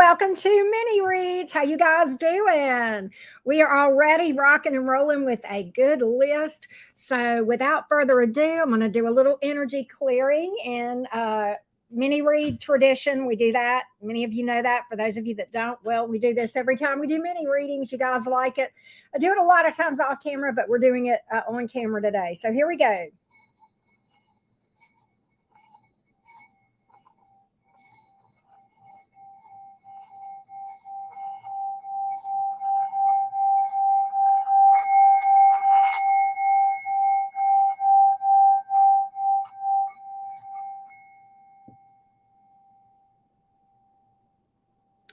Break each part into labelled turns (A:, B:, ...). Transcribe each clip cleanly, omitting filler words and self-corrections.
A: welcome to Mini Reads. How you guys doing? We are already rocking and rolling with a good list. So without further ado, I'm going to do a little energy clearing and mini read tradition. We do that. Many of you know that. For those of you that don't, well, we do this every time we do mini readings. You guys like it. I do it a lot of times off camera, but we're doing it on camera today. So here we go.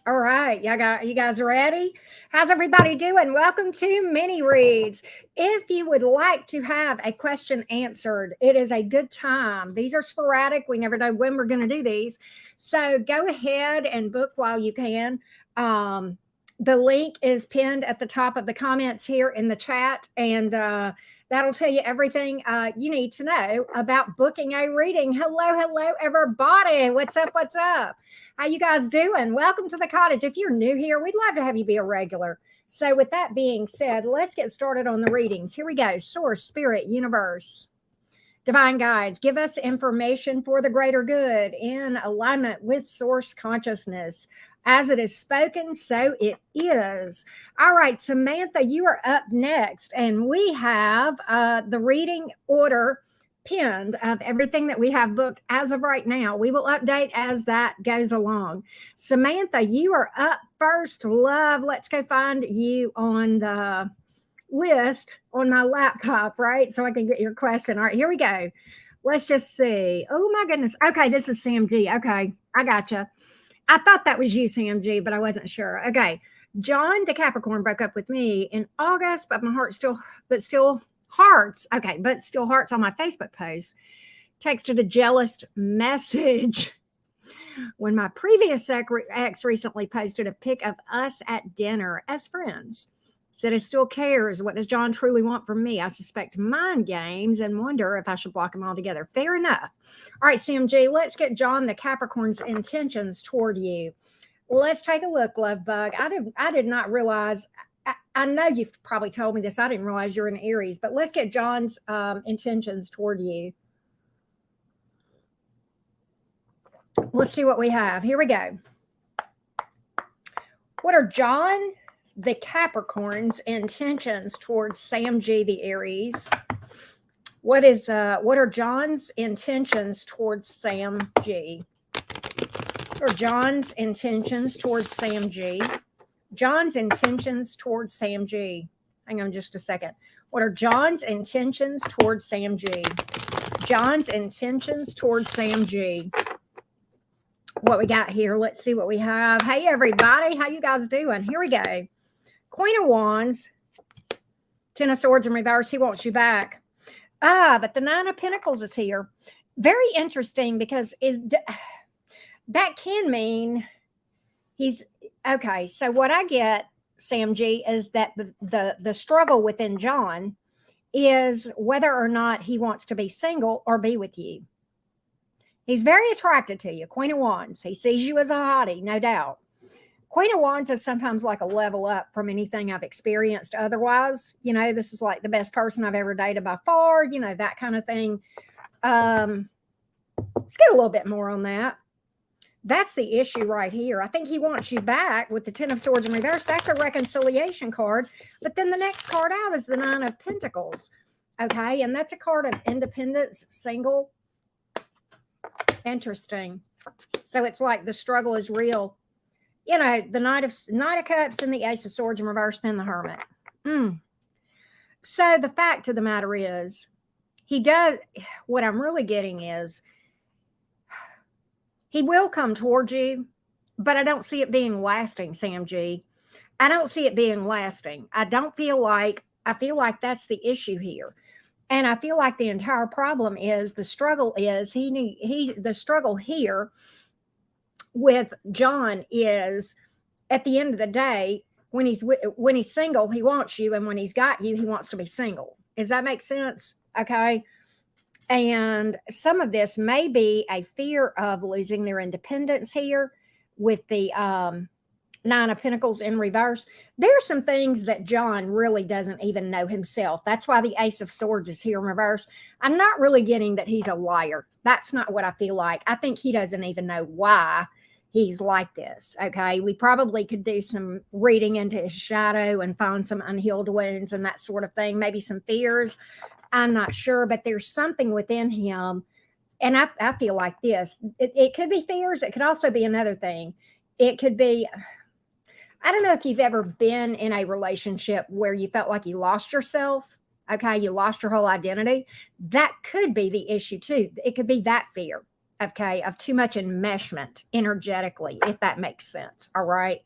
A: All right, you guys ready? How's everybody doing? Welcome to Mini Reads. If you would like to have a question answered, it is a good time. These are sporadic. We never know when we're going to do these. So go ahead and book while you can. The link is pinned at the top of the comments here in the chat, and that'll tell you everything you need to know about booking a reading. Hello, everybody. What's up? What's up? How you guys doing? Welcome to the cottage. If you're new here, we'd love to have you be a regular. So with that being said, let's get started on the readings. Here we go. Source, spirit, universe, divine guides, give us information for the greater good in alignment with source consciousness. As it is spoken, so it is. All right, Samantha, you are up next, and we have the reading order pinned of everything that we have booked as of right now. We will update as that goes along. Samantha, you are up first, love. Let's go find you on the list on my laptop, right? So I can get your question. All right, here we go. Let's just see. Oh my goodness. Okay, this is Sam G. Okay, I gotcha. I thought that was you, Sam G, but I wasn't sure. Okay. John the Capricorn broke up with me in August, but my heart still hearts. Okay, but still hearts on my Facebook post. Texted a jealous message when my previous ex recently posted a pic of us at dinner as friends. Said he still cares. What does John truly want from me? I suspect mind games and wonder if I should block him altogether. Fair enough. All right, CMG, let's get John the Capricorn's intentions toward you. Let's take a look, love bug. I did not realize. I know you've probably told me this. I didn't realize you're an Aries, but let's get John's intentions toward you. Let's see what we have. Here we go. What are John the Capricorn's intentions towards Sam G, the Aries? What are John's intentions towards Sam G? What are John's intentions towards Sam G? John's intentions towards Sam G. Hang on just a second. What are John's intentions towards Sam G? John's intentions towards Sam G. What we got here? Let's see what we have. Hey, everybody. How you guys doing? Here we go. Queen of Wands. Ten of Swords in reverse. He wants you back. But the Nine of Pentacles is here. Very interesting because that can mean he's okay. So what I get, Sam G, is that the struggle within John is whether or not he wants to be single or be with you. He's very attracted to you. Queen of Wands. He sees you as a hottie, no doubt. Queen of Wands is sometimes like a level up from anything I've experienced otherwise. You know, this is like the best person I've ever dated by far, you know, that kind of thing. Let's get a little bit more on that. That's the issue right here. I think he wants you back with the Ten of Swords in reverse. That's a reconciliation card. But then the next card out is the Nine of Pentacles. Okay, and that's a card of independence, single. Interesting. So it's like the struggle is real. You know, the Knight of Cups, then the Ace of Swords in reverse, then the Hermit. So the fact of the matter is, what I'm really getting is, he will come towards you, but I don't see it being lasting, Sam G. I don't see it being lasting. I feel like that's the issue here. And I feel like the entire problem is the struggle is the struggle here with John is at the end of the day, when he's single, he wants you. And when he's got you, he wants to be single. Does that make sense? Okay. And some of this may be a fear of losing their independence here with the Nine of Pentacles in reverse. There are some things that John really doesn't even know himself. That's why the Ace of Swords is here in reverse. I'm not really getting that he's a liar. That's not what I feel like. I think he doesn't even know why he's like this. Okay. We probably could do some reading into his shadow and find some unhealed wounds and that sort of thing. Maybe some fears. I'm not sure, but there's something within him. And I feel like this. It could be fears. It could also be another thing. It could be, I don't know if you've ever been in a relationship where you felt like you lost yourself. Okay. You lost your whole identity. That could be the issue too. It could be that fear. Okay. Of too much enmeshment energetically, if that makes sense. All right.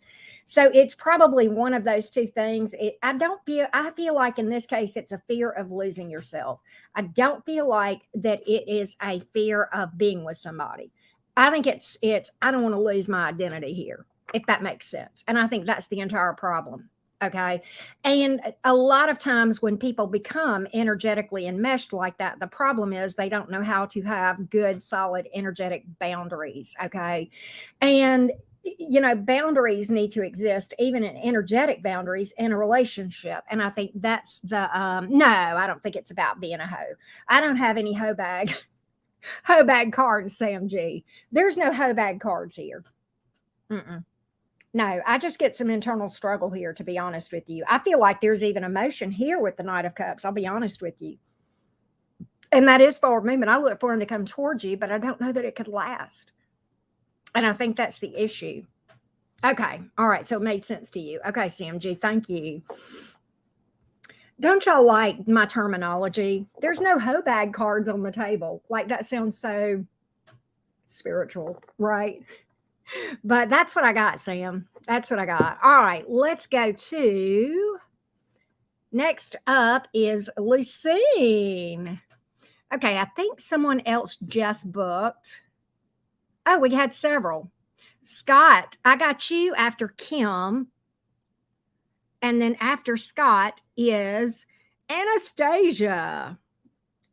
A: So it's probably one of those two things. I feel like in this case, it's a fear of losing yourself. I don't feel like that it is a fear of being with somebody. I think it's, I don't want to lose my identity here, if that makes sense. And I think that's the entire problem. Okay. And a lot of times when people become energetically enmeshed like that, the problem is they don't know how to have good, solid, energetic boundaries. Okay. And boundaries need to exist, even in energetic boundaries in a relationship. And I think that's the, no, I don't think it's about being a hoe. I don't have any hoe bag cards, Sam G. There's no hoe bag cards here. Mm-mm. No, I just get some internal struggle here, to be honest with you. I feel like there's even emotion here with the Knight of Cups. I'll be honest with you. And that is forward movement. I look for him to come towards you, but I don't know that it could last. And I think that's the issue. Okay. All right. So it made sense to you. Okay, CMG. Thank you. Don't y'all like my terminology? There's no hoe bag cards on the table. Like, that sounds so spiritual, right? But that's what I got, Sam. That's what I got. All right. Let's go to, next up is Lucine. Okay. I think someone else just booked. Oh, we had several. Scott, I got you after Kim. And then after Scott is Anastasia.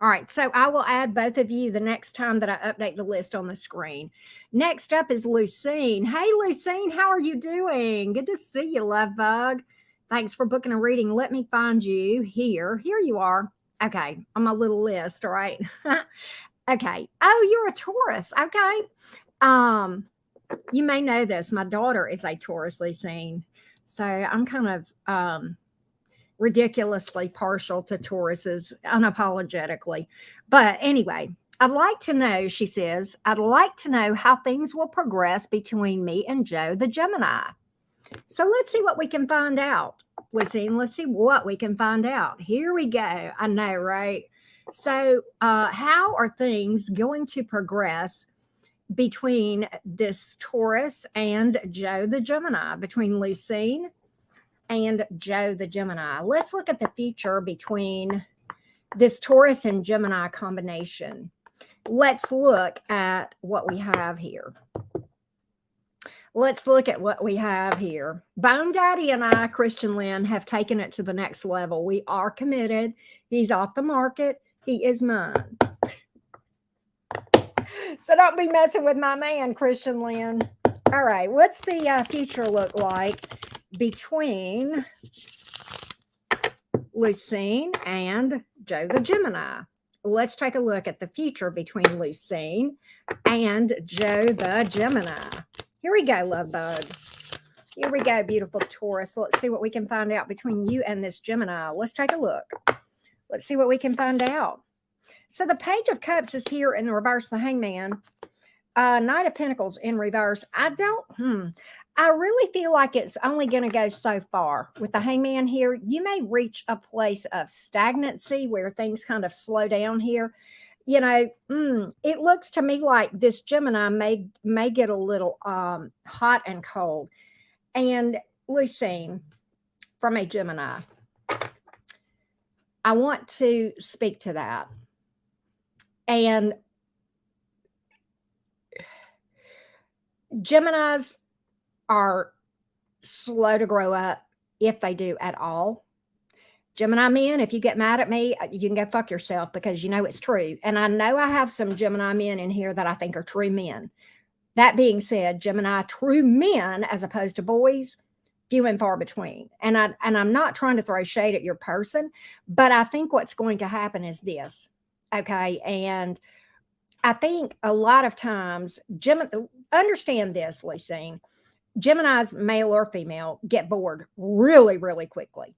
A: All right, so I will add both of you the next time that I update the list on the screen. Next up is Lucine. Hey, Lucine, how are you doing? Good to see you, love bug. Thanks for booking a reading. Let me find you here. Here you are. Okay, on my little list, all right? Okay. Oh, you're a Taurus. Okay. You may know this. My daughter is a Taurus, Lucine. So I'm kind of ridiculously partial to Tauruses, unapologetically. But anyway, I'd like to know, she says, I'd like to know how things will progress between me and Joe, the Gemini. So let's see what we can find out. Lucine, let's see what we can find out. Here we go. I know, right? So how are things going to progress between this Taurus and Joe the Gemini, between Lucine and Joe the Gemini? Let's look at the future between this Taurus and Gemini combination. Let's look at what we have here. Let's look at what we have here. Bone Daddy and I, Christian Lynn, have taken it to the next level. We are committed. He's off the market. He is mine. So don't be messing with my man, Christian Lynn. All right. What's the future look like between Lucine and Joe the Gemini? Let's take a look at the future between Lucine and Joe the Gemini. Here we go, love bug. Here we go, beautiful Taurus. Let's see what we can find out between you and this Gemini. Let's take a look. Let's see what we can find out. So the Page of Cups is here in the reverse, the Hangman. Knight of Pentacles in reverse. I really feel like it's only going to go so far. With the Hangman here, you may reach a place of stagnancy where things kind of slow down here. It looks to me like this Gemini may get a little hot and cold. And Lucine, from a Gemini, I want to speak to that. And Geminis are slow to grow up, if they do at all. Gemini men, if you get mad at me, you can go fuck yourself, because you know it's true. And I know I have some Gemini men in here that I think are true men. That being said, Gemini, true men as opposed to boys, few and far between. And I'm not trying to throw shade at your person, but I think what's going to happen is this. Okay. And I think a lot of times, understand this, Lucine, Geminis, male or female, get bored really, really quickly.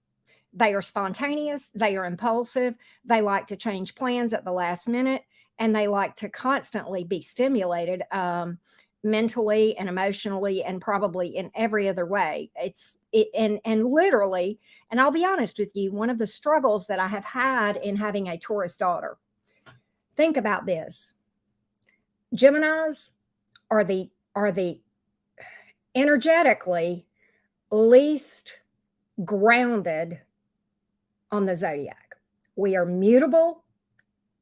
A: They are spontaneous, they are impulsive, they like to change plans at the last minute, and they like to constantly be stimulated mentally and emotionally and probably in every other way. And literally, and I'll be honest with you, one of the struggles that I have had in having a Taurus daughter. Think about this. Geminis are the energetically least grounded on the zodiac. We are mutable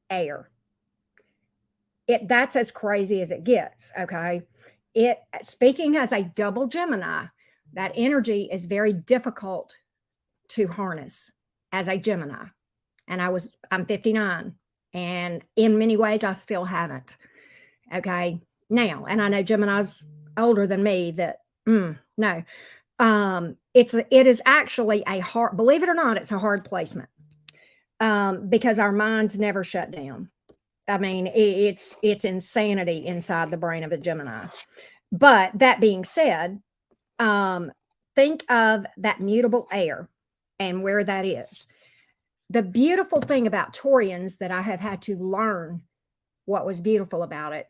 A: air. That's as crazy as it gets. Okay. Speaking as a double Gemini, that energy is very difficult to harness as a Gemini. And I'm 59, and in many ways I still haven't. Okay. Now, and I know Gemini's older than me that no. It is actually a hard, believe it or not, it's a hard placement. Because our minds never shut down. I mean, it's insanity inside the brain of a Gemini. But that being said, think of that mutable air and where that is. The beautiful thing about Taurians that I have had to learn what was beautiful about it,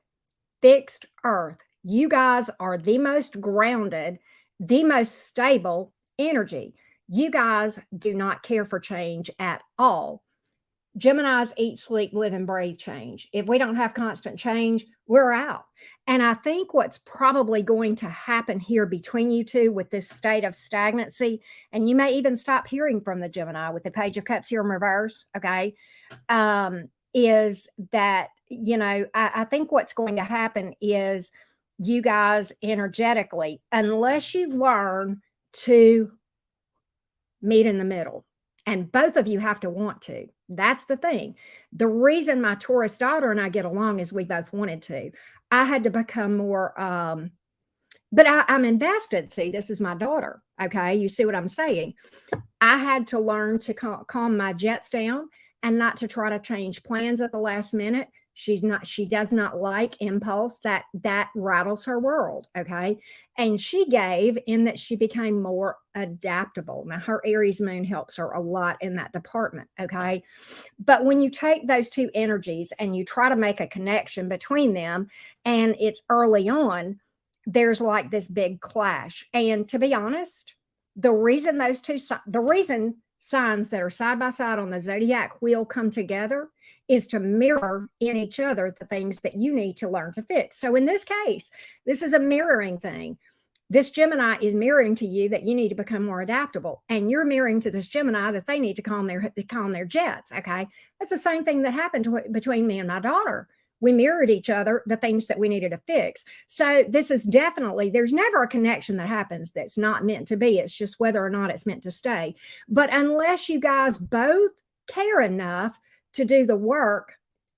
A: fixed earth. You guys are the most grounded, the most stable energy. You guys do not care for change at all. Geminis eat, sleep, live, and breathe change. If we don't have constant change, we're out. And I think what's probably going to happen here between you two with this state of stagnancy, and you may even stop hearing from the Gemini with the Page of Cups here in reverse, okay, is that, I think what's going to happen is you guys energetically, unless you learn to meet in the middle, and both of you have to want to. That's the thing. The reason my Taurus daughter and I get along is we both wanted to. I had to become more, but I'm invested. See, this is my daughter. Okay. You see what I'm saying? I had to learn to calm my jets down and not to try to change plans at the last minute. She does not like impulse. That rattles her world. Okay. And she gave in that she became more adaptable. Now her Aries moon helps her a lot in that department. Okay. But when you take those two energies and you try to make a connection between them, and it's early on, there's like this big clash. And to be honest, the reason signs that are side by side on the zodiac wheel come together is to mirror in each other the things that you need to learn to fix. So in this case, this is a mirroring thing. This Gemini is mirroring to you that you need to become more adaptable, and you're mirroring to this Gemini that they need to calm their jets. Okay, that's the same thing that happened between me and my daughter. We mirrored each other the things that we needed to fix. So this is definitely, there's never a connection that happens that's not meant to be. It's just whether or not it's meant to stay. But unless you guys both care enough to do the work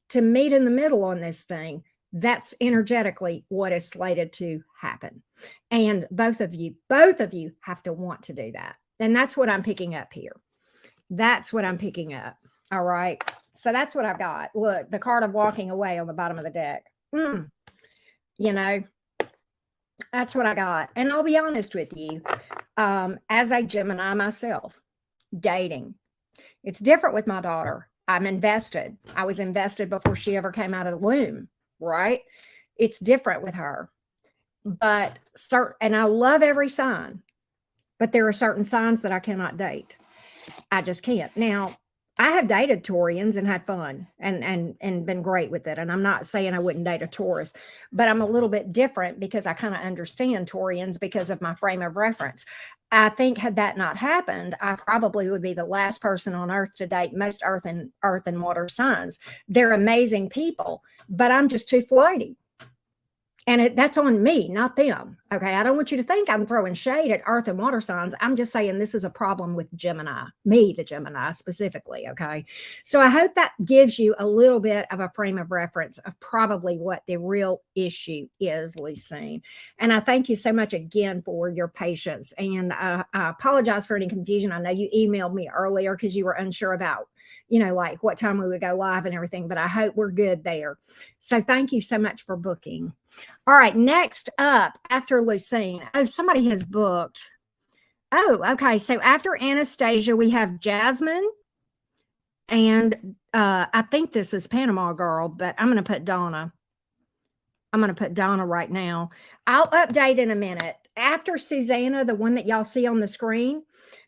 A: to meet in the middle on this thing, that's energetically what is slated to happen. And both of you have to want to do that. And that's what I'm picking up here. That's what I'm picking up. All right. So that's what I've got. Look, the card of walking away on the bottom of the deck. That's what I got. And I'll be honest with you, as a Gemini myself, dating, it's different with my daughter. I'm invested. I was invested before she ever came out of the womb, right? It's different with her. But and I love every sign, but there are certain signs that I cannot date. I just can't. Now, I have dated Taurians and had fun and been great with it. And I'm not saying I wouldn't date a Taurus, but I'm a little bit different because I kind of understand Taurians because of my frame of reference. I think had that not happened, I probably would be the last person on earth to date most earth and water signs. They're amazing people, but I'm just too flighty. And that's on me, not them. Okay. I don't want you to think I'm throwing shade at earth and water signs. I'm just saying this is a problem with Gemini, me, the Gemini specifically. Okay. So I hope that gives you a little bit of a frame of reference of probably what the real issue is, Lucine. And I thank you so much again for your patience. And I apologize for any confusion. I know you emailed me earlier because you were unsure about, like what time we would go live and everything, but I hope we're good there. So thank you so much for booking. All right, next up after Lucine. Oh, somebody has booked. Oh, okay. So after Anastasia, we have Jasmine. And I think this is Panama girl, but I'm going to put Donna. I'm going to put Donna right now. I'll update in a minute. After Susanna, the one that y'all see on the screen,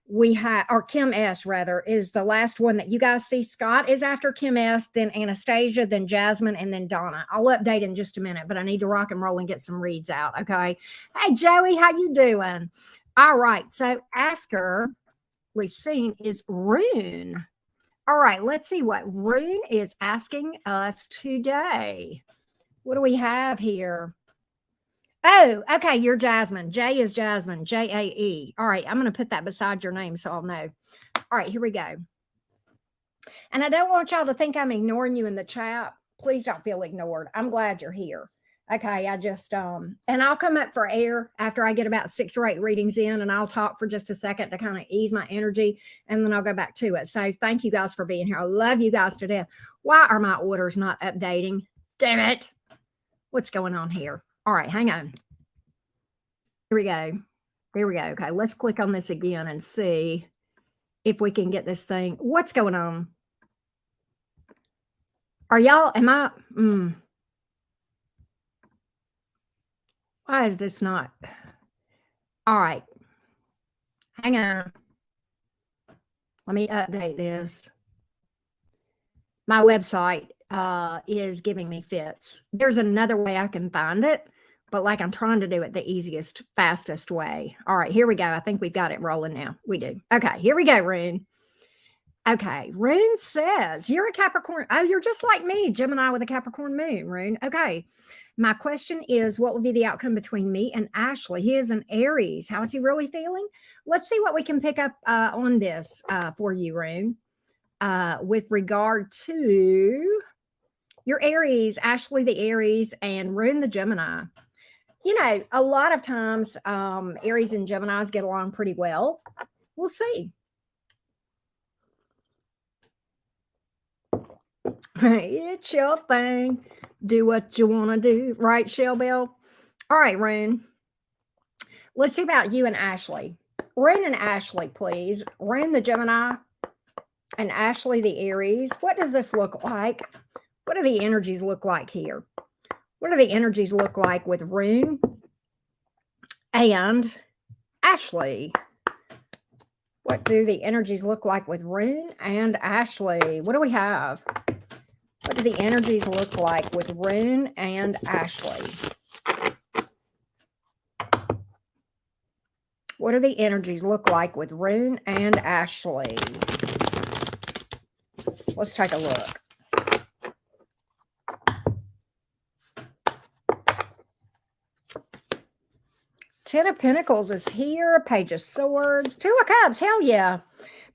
A: we have, or Kim S rather, is the last one that you guys see. Scott is after Kim S, then Anastasia, then Jasmine, and then Donna. I'll update in just a minute, but I need to rock and roll and get some reads out. Okay. Hey, Joey, how you doing? All right. So after Lucine is Rune. All right. Let's see what Rune is asking us today. What do we have here? Oh, okay. You're Jasmine. J is Jasmine. Jae. All right. I'm going to put that beside your name so I'll know. All right. Here we go. And I don't want y'all to think I'm ignoring you in the chat. Please don't feel ignored. I'm glad you're here. Okay. I just, and I'll come up for air after I get about 6 or 8 readings in, and I'll talk for just a second to kind of ease my energy, and then I'll go back to it. So thank you guys for being here. I love you guys to death. Why are my orders not updating? Damn it. What's going on here? All right, hang on. Here we go. There we go. Okay, let's click on this again and see if we can get this thing. What's going on? Are y'all, why is this not? All right. Hang on. Let me update this. My website is giving me fits. There's another way I can find it, but like I'm trying to do it the easiest, fastest way. All right, here we go. I think we've got it rolling now. We do. Okay, here we go, Rune. Okay, Rune says, you're a Capricorn. Oh, you're just like me, Gemini with a Capricorn moon, Rune. Okay, my question is, what will be the outcome between me and Ashley? He is an Aries. How is he really feeling? Let's see what we can pick up on this for you, Rune. With regard to your Aries, Ashley the Aries, and Rune the Gemini. A lot of times Aries and Geminis get along pretty well. We'll see. It's your thing. Do what you want to do. Right, Shellbell? All right, Rune. Let's see about you and Ashley. Rune and Ashley, please. Rune the Gemini and Ashley the Aries. What does this look like? What do the energies look like here? What do the energies look like with Rune and Ashley? What do the energies look like with Rune and Ashley? What do we have? What do the energies look like with Rune and Ashley? What do the energies look like with Rune and Ashley? Let's take a look. Ten of Pentacles is here. Page of Swords. Two of Cups. Hell yeah.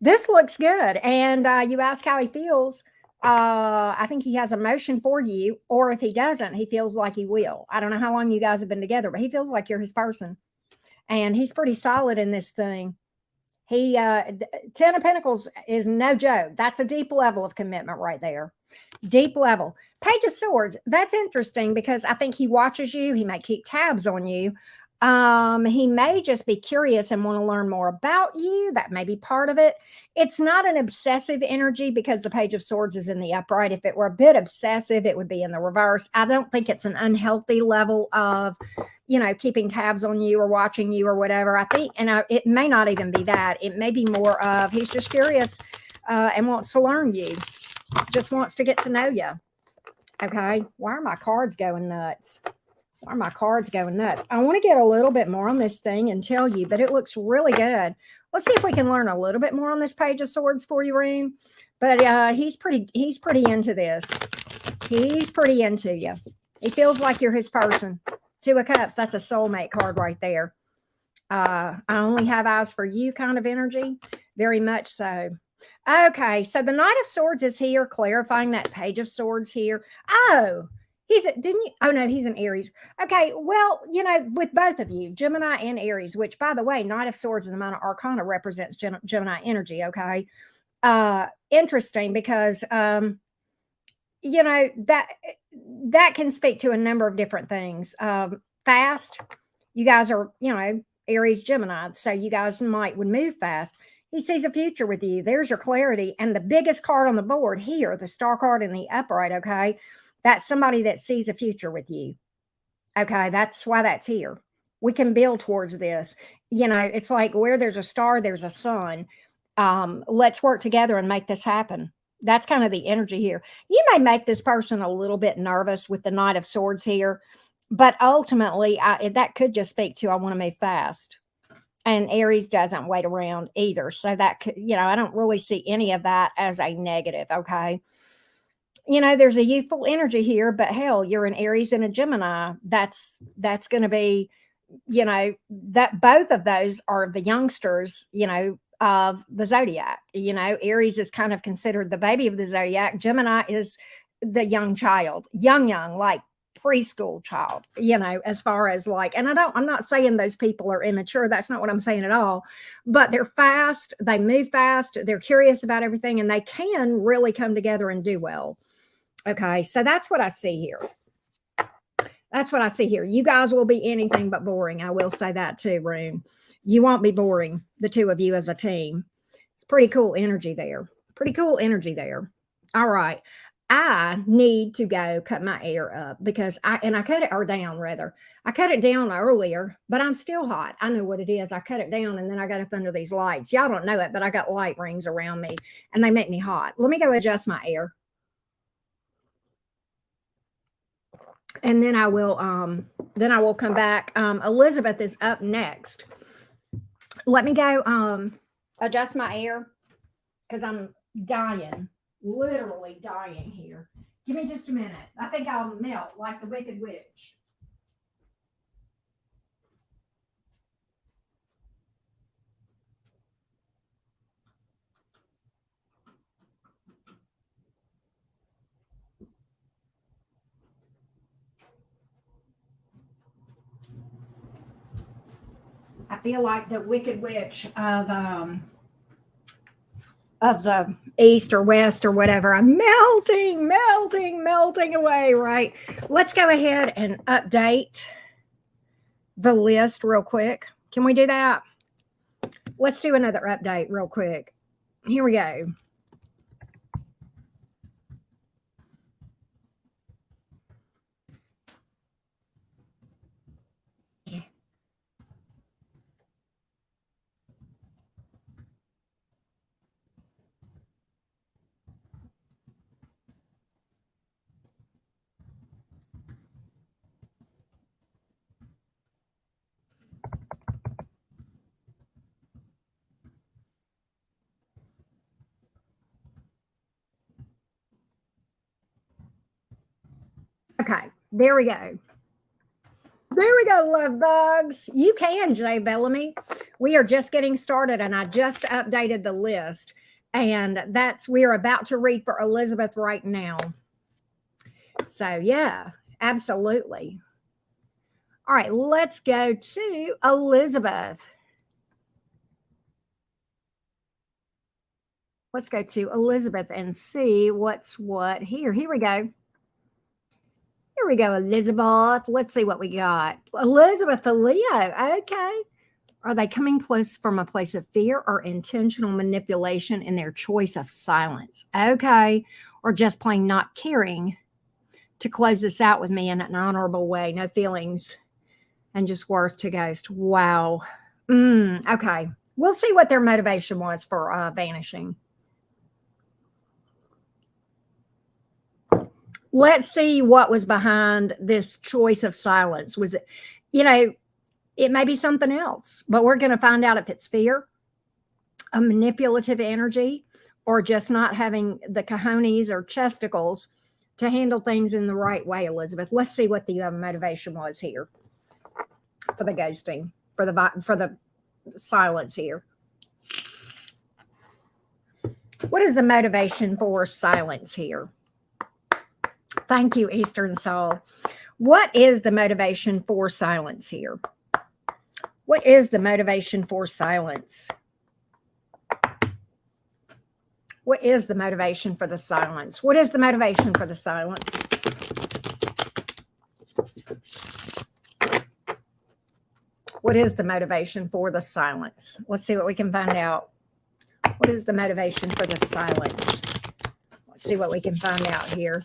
A: This looks good. And you ask how he feels. I think he has emotion for you. Or if he doesn't, he feels like he will. I don't know how long you guys have been together, but he feels like you're his person. And he's pretty solid in this thing. He, Ten of Pentacles is no joke. That's a deep level of commitment right there. Deep level. Page of Swords. That's interesting because I think he watches you. He may keep tabs on you. He may just be curious and want to learn more about you. That may be part of it. It's not an obsessive energy because the Page of Swords is in the upright. If it were a bit obsessive, it would be in the reverse. I don't think it's an unhealthy level of, keeping tabs on you or watching you or whatever. I think, and it may not even be that. It may be more of he's just curious and wants to learn you. Just wants to get to know you. Okay. Why are my cards going nuts? Why are my cards going nuts? I want to get a little bit more on this thing and tell you, but it looks really good. Let's see if we can learn a little bit more on this Page of Swords for you, Rune. But he's pretty into this. He's pretty into you. He feels like you're his person. Two of Cups, that's a soulmate card right there. I only have eyes for you kind of energy. Very much so. Okay, so the Knight of Swords is here, clarifying that Page of Swords here. Oh, didn't you? Oh, no, he's an Aries. Okay, well, with both of you, Gemini and Aries, which, by the way, Knight of Swords in the Minor Arcana represents Gemini energy, okay? Interesting because, that can speak to a number of different things. Fast, you guys are, Aries, Gemini, so you guys would move fast. He sees a future with you. There's your clarity. And the biggest card on the board here, the star card in the upright, okay, that's somebody that sees a future with you. Okay, that's why that's here. We can build towards this. It's like where there's a star, there's a sun. Let's work together and make this happen. That's kind of the energy here. You may make this person a little bit nervous with the Knight of Swords here, but ultimately, that could just speak to I want to move fast. And Aries doesn't wait around either. So that could, I don't really see any of that as a negative. Okay. There's a youthful energy here, but hell, you're an Aries and a Gemini. That's going to be, that both of those are the youngsters, of the zodiac. Aries is kind of considered the baby of the zodiac. Gemini is the young child, young, like preschool child, as far as like, and I'm not saying those people are immature. That's not what I'm saying at all, but they're fast. They move fast. They're curious about everything, and they can really come together and do well. Okay. So that's what I see here. That's what I see here. You guys will be anything but boring. I will say that too, Room. You won't be boring, the two of you as a team. It's pretty cool energy there. Pretty cool energy there. All right. I need to go cut my hair up because I cut it, or down rather. I cut it down earlier, but I'm still hot. I know what it is. I cut it down and then I got up under these lights. Y'all don't know it, but I got light rings around me and they make me hot. Let me go adjust my hair. And then I will come back. Elizabeth is up next. Let me go adjust my hair because I'm dying. Literally dying here. Give me just a minute. I think I'll melt like the Wicked Witch. I feel like the Wicked Witch of the east or west or whatever. I'm melting away, right? Let's go ahead and update the list real quick. Can we do that? Let's do another update real quick. Here we go. Okay, there we go. There we go, love bugs. You can, Jay Bellamy. We are just getting started, and I just updated the list. And we're about to read for Elizabeth right now. So, yeah, absolutely. All right, let's go to Elizabeth. Let's go to Elizabeth and see what's what here. Here we go. Here we go, Elizabeth. Let's see what we got. Elizabeth, the Leo. Okay. Are they coming close from a place of fear or intentional manipulation in their choice of silence? Okay. Or just plain not caring to close this out with me in an honorable way. No feelings and just worth to ghost. Wow. Okay. We'll see what their motivation was for vanishing. Let's see what was behind this choice of silence. Was it, it may be something else, but we're going to find out if it's fear, a manipulative energy, or just not having the cojones or chesticles to handle things in the right way, Elizabeth. Let's see what the motivation was here. for the ghosting, for the silence here. What is the motivation for silence here? Thank you, Eastern Soul. What is the motivation for silence here? What is the motivation for silence? What is the motivation for the silence? What is the motivation for the silence? What is the motivation for the silence? Let's see what we can find out. What is the motivation for the silence? Let's see what we can find out here.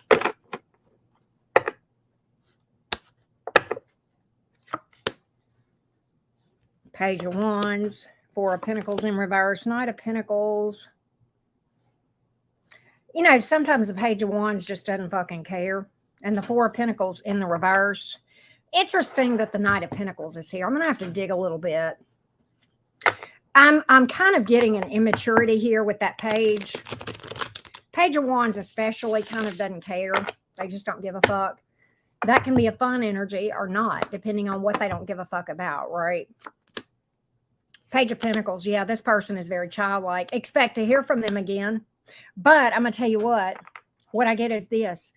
A: Page of Wands, Four of Pentacles in reverse, Knight of Pentacles. You know, sometimes the Page of Wands just doesn't fucking care. And the Four of Pentacles in the reverse. Interesting that the Knight of Pentacles is here. I'm going to have to dig a little bit. I'm kind of getting an immaturity here with that page. Page of Wands especially kind of doesn't care. They just don't give a fuck. That can be a fun energy or not, depending on what they don't give a fuck about, right? Page of Pentacles, yeah, this person is very childlike. Expect to hear from them again. But I'm going to tell you what I get is this.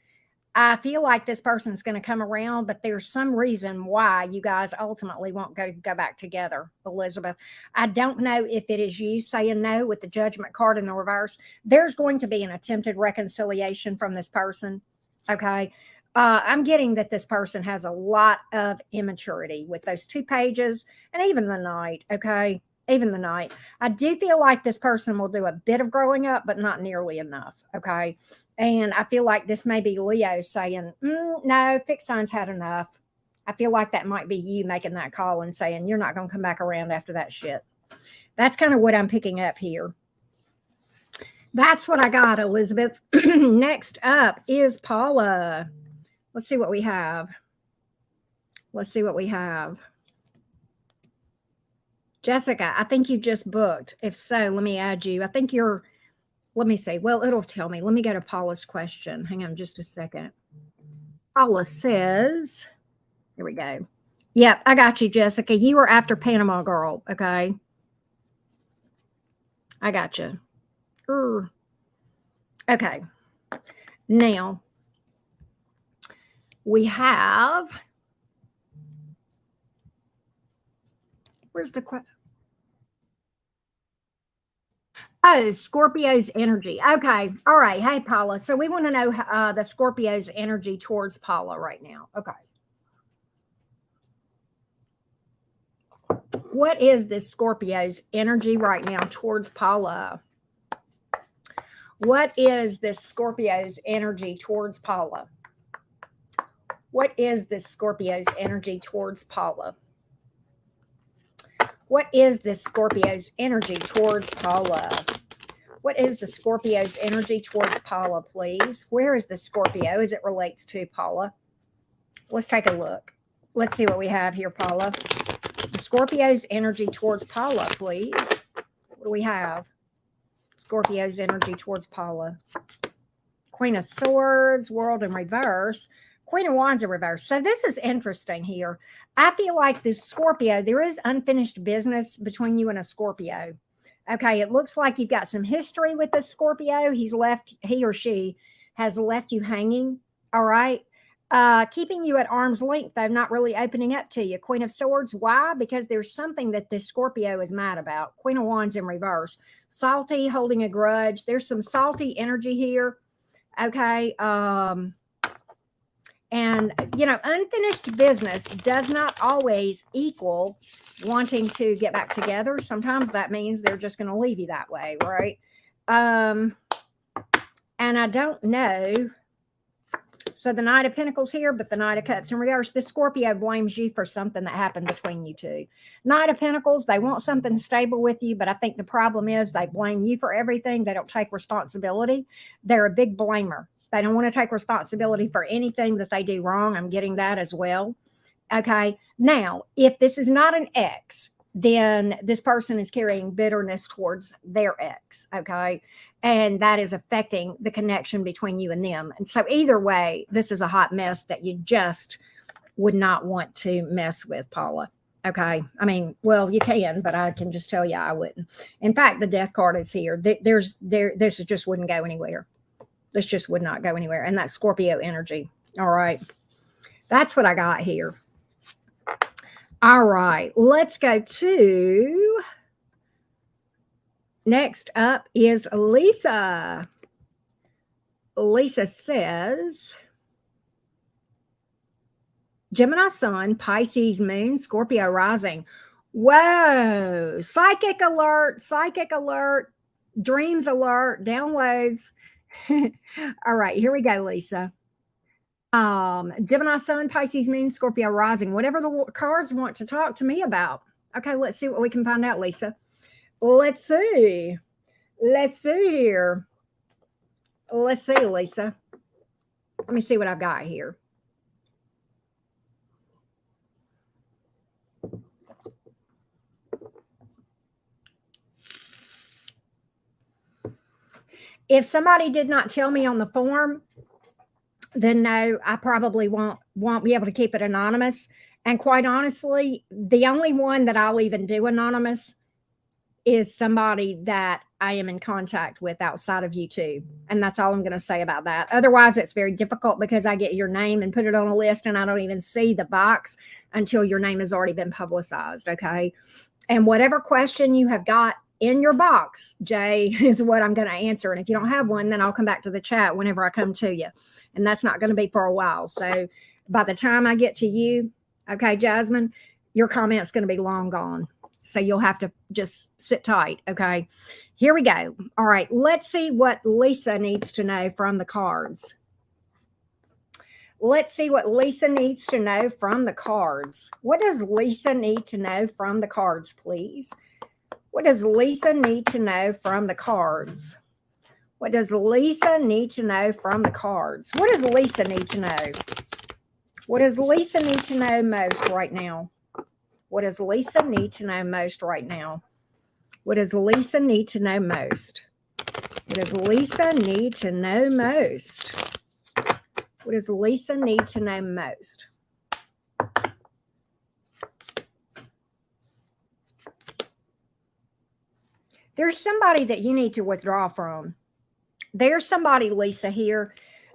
A: I feel like this person's going to come around, but there's some reason why you guys ultimately won't go back together, Elizabeth. I don't know if it is you saying no with the Judgment card in the reverse. There's going to be an attempted reconciliation from this person, okay? I'm getting that this person has a lot of immaturity with those two pages and even the Knight, okay? Even the Knight. I do feel like this person will do a bit of growing up, but not nearly enough, okay? And I feel like this may be Leo saying, no, fixed signs had enough. I feel like that might be you making that call and saying, you're not going to come back around after that shit. That's kind of what I'm picking up here. That's what I got, Elizabeth. Next up is Paula. Let's see what we have. Let's see what we have. Jessica, I think you just booked. If so, let me add you. I think you're, let me see. Well, it'll tell me. Let me go to Paula's question. Hang on just a second. Paula says, here we go. Yep, I got you, Jessica. You were after Panama, girl. Okay. I got you. Okay. Now, we have, where's the question? Oh, Scorpio's energy. Okay. All right. Hey, Paula. So we want to know the Scorpio's energy towards Paula right now. Okay. What is this Scorpio's energy right now towards Paula? What is this Scorpio's energy towards Paula? What is this Scorpio's energy towards Paula? What is this Scorpio's energy towards Paula? What is the Scorpio's energy towards Paula, please? Where is the Scorpio as it relates to Paula? Let's take a look. Let's see what we have here, Paula. The Scorpio's energy towards Paula, please. What do we have? Scorpio's energy towards Paula. Queen of Swords, World in reverse. Queen of Wands in reverse. So this is interesting here. I feel like this Scorpio, there is unfinished business between you and a Scorpio. Okay, it looks like you've got some history with this Scorpio. He or she has left you hanging. All right. Keeping you at arm's length, though, not really opening up to you. Queen of Swords. Why? Because there's something that this Scorpio is mad about. Queen of Wands in reverse. Salty, holding a grudge. There's some salty energy here. Okay. And, you know, unfinished business does not always equal wanting to get back together. Sometimes that means they're just going to leave you that way, right? And I don't know. So the Knight of Pentacles here, but the Knight of Cups in reverse. This Scorpio blames you for something that happened between you two. Knight of Pentacles, they want something stable with you, but I think the problem is they blame you for everything. They don't take responsibility. They're a big blamer. They don't want to take responsibility for anything that they do wrong. I'm getting that as well. Okay. Now, if this is not an ex, then this person is carrying bitterness towards their ex. Okay. And that is affecting the connection between you and them. And so either way, this is a hot mess that you just would not want to mess with, Paula. Okay. I mean, well, you can, but I can just tell you I wouldn't. In fact, the death card is here. This just wouldn't go anywhere. This just would not go anywhere. And that's Scorpio energy. All right. That's what I got here. All right. Let's go to next up is Lisa. Lisa says, Gemini sun, Pisces moon, Scorpio rising. Whoa, psychic alert, dreams alert, downloads. All right, here we go, Lisa. Gemini sun, Pisces moon, Scorpio rising. Whatever the cards want to talk to me about. Okay, let's see what we can find out, Lisa. Let's see. Let's see here. Let's see, Lisa. Let me see what I've got here. If somebody did not tell me on the form, then no, I probably won't be able to keep it anonymous. And quite honestly, the only one that I'll even do anonymous is somebody that I am in contact with outside of YouTube. And that's all I'm going to say about that. Otherwise, it's very difficult because I get your name and put it on a list and I don't even see the box until your name has already been publicized. Okay. And whatever question you have got in your box, Jay, is what I'm going to answer. And if you don't have one, then I'll come back to the chat whenever I come to you. And that's not going to be for a while. So by the time I get to you, okay, Jasmine, your comment's going to be long gone. So you'll have to just sit tight. Okay, here we go. All right, let's see what Lisa needs to know from the cards. Let's see what Lisa needs to know from the cards. What does Lisa need to know from the cards, please? What does Lisa need to know from the cards? What does Lisa need to know from the cards? What does Lisa need to know? What does Lisa need to know most right now? What does Lisa need to know most right now? What does Lisa need to know most? What does Lisa need to know most? What does Lisa need to know most? There's somebody that you need to withdraw from. There's somebody, Lisa, here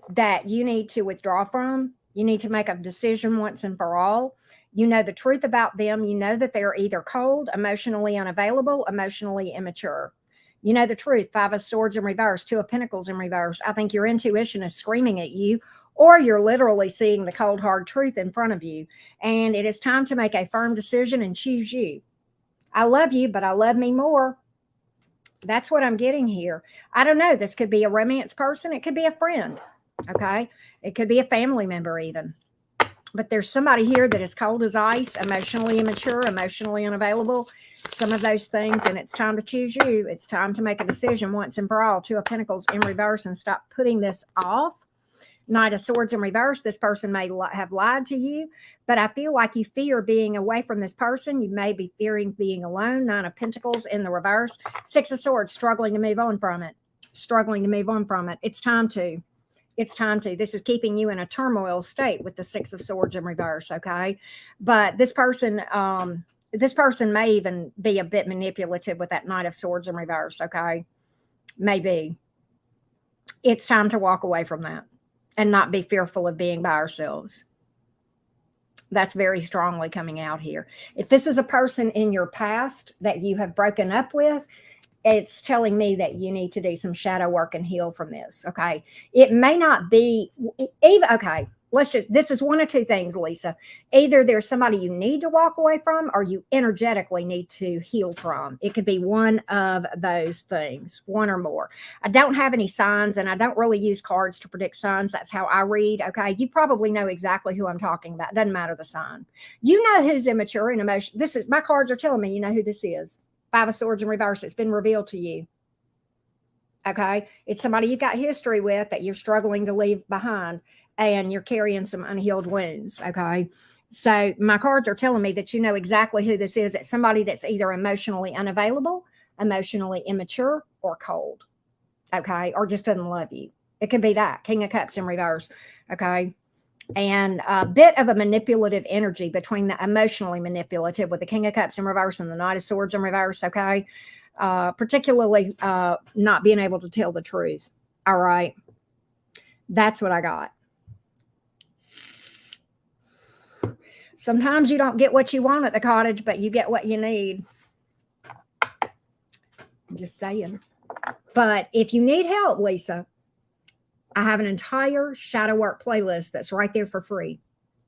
A: that you need to withdraw from. You need to make a decision once and for all. You know the truth about them. You know that they're either cold, emotionally unavailable, emotionally immature. You know the truth. 5 of Swords in reverse, 2 of Pentacles in reverse. I think your intuition is screaming at you, or you're literally seeing the cold, hard truth in front of you. And it is time to make a firm decision and choose you. I love you, but I love me more. That's what I'm getting here. I don't know. This could be a romance person. It could be a friend. Okay. It could be a family member even. But there's somebody here that is cold as ice, emotionally immature, emotionally unavailable, some of those things. And it's time to choose you. It's time to make a decision once and for all. 2 of Pentacles in reverse and stop putting this off. Knight of Swords in reverse. This person may have lied to you, but I feel like you fear being away from this person. You may be fearing being alone. 9 of Pentacles in the reverse. 6 of Swords, struggling to move on from it. Struggling to move on from it. It's time to. It's time to. This is keeping you in a turmoil state with the 6 of Swords in reverse, okay? But this person may even be a bit manipulative with that Knight of Swords in reverse, okay? Maybe. It's time to walk away from that and not be fearful of being by ourselves. That's very strongly coming out here. If this is a person in your past that you have broken up with, it's telling me that you need to do some shadow work and heal from this. Okay. It may not be even, okay. This is one of two things, Lisa. Either there's somebody you need to walk away from or you energetically need to heal from. It could be one of those things, one or more. I don't have any signs and I don't really use cards to predict signs. That's how I read. Okay. You probably know exactly who I'm talking about. It doesn't matter the sign. You know who's immature and emotional. My cards are telling me you know who this is. 5 of Swords in reverse. It's been revealed to you. Okay. It's somebody you've got history with that you're struggling to leave behind and you're carrying some unhealed wounds. Okay. So my cards are telling me that you know exactly who this is. It's somebody that's either emotionally unavailable, emotionally immature, or cold. Okay. Or just doesn't love you. It could be that. King of Cups in reverse. Okay. and a bit of a manipulative energy between the emotionally manipulative with the King of Cups in reverse and the Knight of Swords in reverse. Okay. Particularly not being able to tell the truth. All right. That's what I got. Sometimes you don't get what you want at the cottage, but you get what you need. Just saying. But if you need help, Lisa, I have an entire shadow work playlist that's right there for free.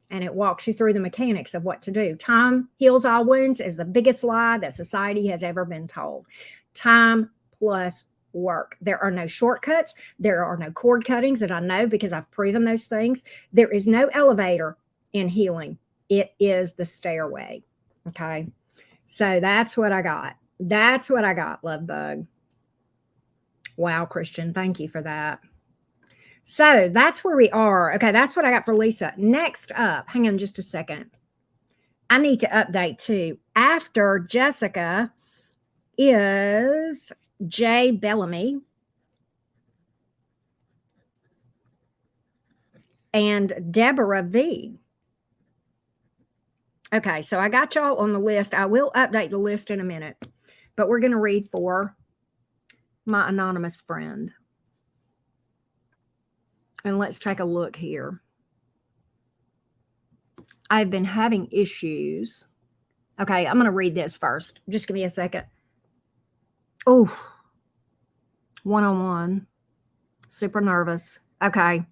A: And it walks you through the mechanics of what to do. Time heals all wounds is the biggest lie that society has ever been told. Time plus work. There are no shortcuts. There are no cord cuttings that I know because I've proven those things. There is no elevator in healing. It is the stairway. Okay. So that's what I got. That's what I got, love bug. Wow, Christian. Thank you for that. So that's where we are. Okay, that's what I got for Lisa. Next up, hang on just a second. I need to update too. After Jessica is Jay Bellamy and Deborah V. Okay, so I got y'all on the list. I will update the list in a minute, but we're going to read for my anonymous friend. And let's take a look here. I've been having issues. Okay, I'm going to read this first. Just give me a second. Oh, one-on-one. Super nervous. Okay.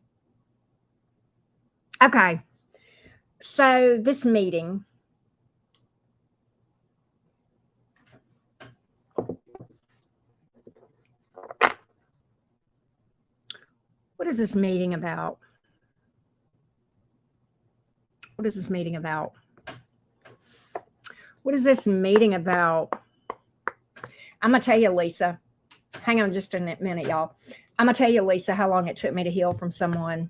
A: Okay. So this meeting. What is this meeting about? What is this meeting about? What is this meeting about? I'm going to tell you, Lisa. Hang on just a minute, y'all. I'm going to tell you, Lisa, how long it took me to heal from someone.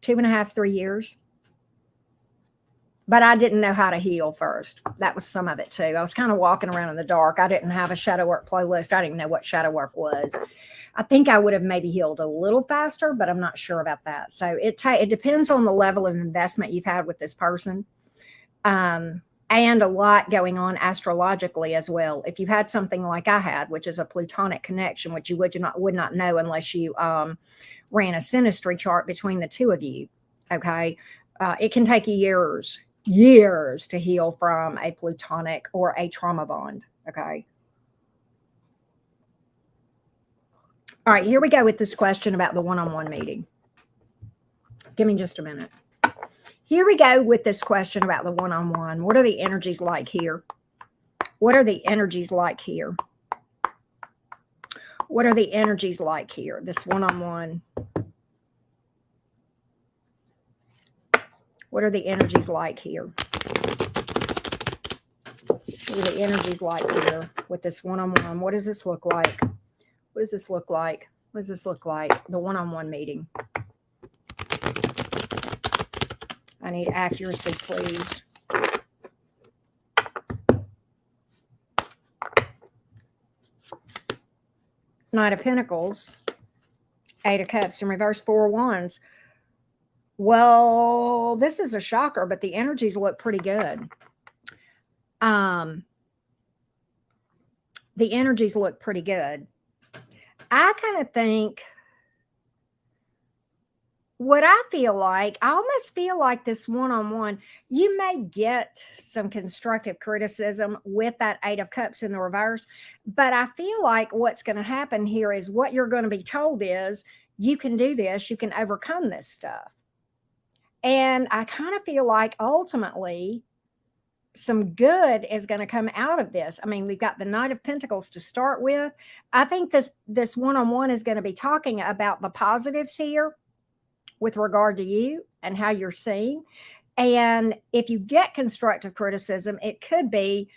A: 2.5, 3 years. But I didn't know how to heal first. That was some of it too. I was kind of walking around in the dark. I didn't have a shadow work playlist. I didn't know what shadow work was. I think I would have maybe healed a little faster, but I'm not sure about that. So it depends on the level of investment you've had with this person. And a lot going on astrologically as well. If you had something like I had, which is a plutonic connection, which you would not know unless you ran a synastry chart between the two of you. Okay. It can take years to heal from a plutonic or a trauma bond. Okay. All right, here we go with this question about the one-on-one meeting. Give me just a minute. Here we go with this question about the one-on-one. What are the energies like here? What are the energies like here? What are the energies like here? This one-on-one. What are the energies like here? What are the energies like here with this one-on-one? What does this look like? What does this look like? What does this look like? The one-on-one meeting. I need accuracy, please. Knight of Pentacles. 8 of Cups in reverse, 4 of Wands. Well, this is a shocker, but the energies look pretty good. The energies look pretty good. I kind of think what I almost feel like this one-on-one, you may get some constructive criticism with that 8 of Cups in the reverse, but I feel like what's going to happen here is what you're going to be told is you can do this, you can overcome this stuff. And I kind of feel like ultimately some good is going to come out of this. I mean, we've got the Knight of Pentacles to start with. I think this one-on-one is going to be talking about the positives here with regard to you and how you're seen. And if you get constructive criticism, it could be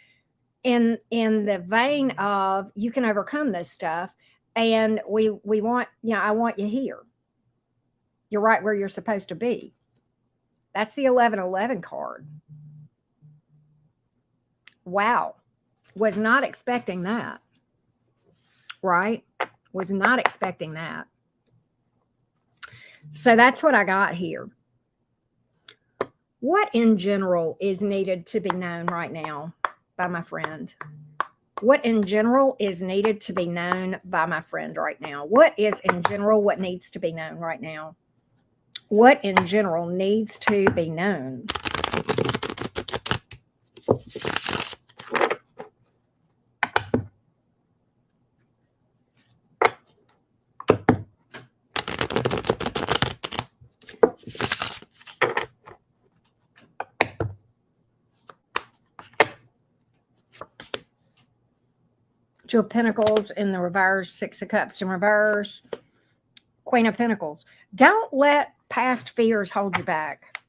A: in the vein of you can overcome this stuff. And we want, I want you here. You're right where you're supposed to be. That's the 1111 card. Wow. Was not expecting that. Right? Was not expecting that. So that's what I got here. What in general is needed to be known right now by my friend? What in general is needed to be known by my friend right now? What is in general what needs to be known right now? What in general needs to be known? Two of Pentacles in the reverse, Six of Cups in reverse, Queen of Pentacles. Don't let past fears hold you back.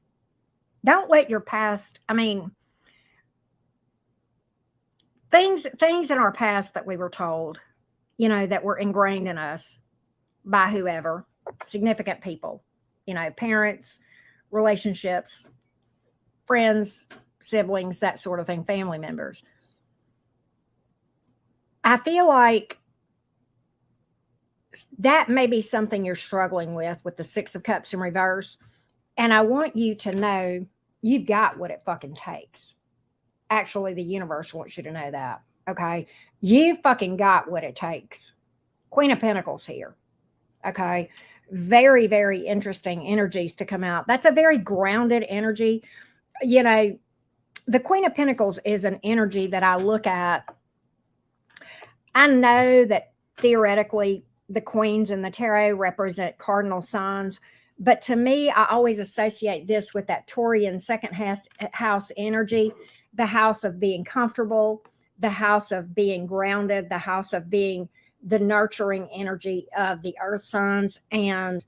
A: Don't let your past, things in our past that we were told, that were ingrained in us by whoever, significant people, parents, relationships, friends, siblings, that sort of thing, family members. I feel like that may be something you're struggling with the Six of Cups in reverse. And I want you to know you've got what it fucking takes. Actually, the universe wants you to know that. Okay. You fucking got what it takes. Queen of Pentacles here. Okay. Very, very interesting energies to come out. That's a very grounded energy. The Queen of Pentacles is an energy that I look at. I know that theoretically the queens in the tarot represent cardinal signs, but to me, I always associate this with that Taurian second house energy, the house of being comfortable, the house of being grounded, the house of being the nurturing energy of the earth signs. And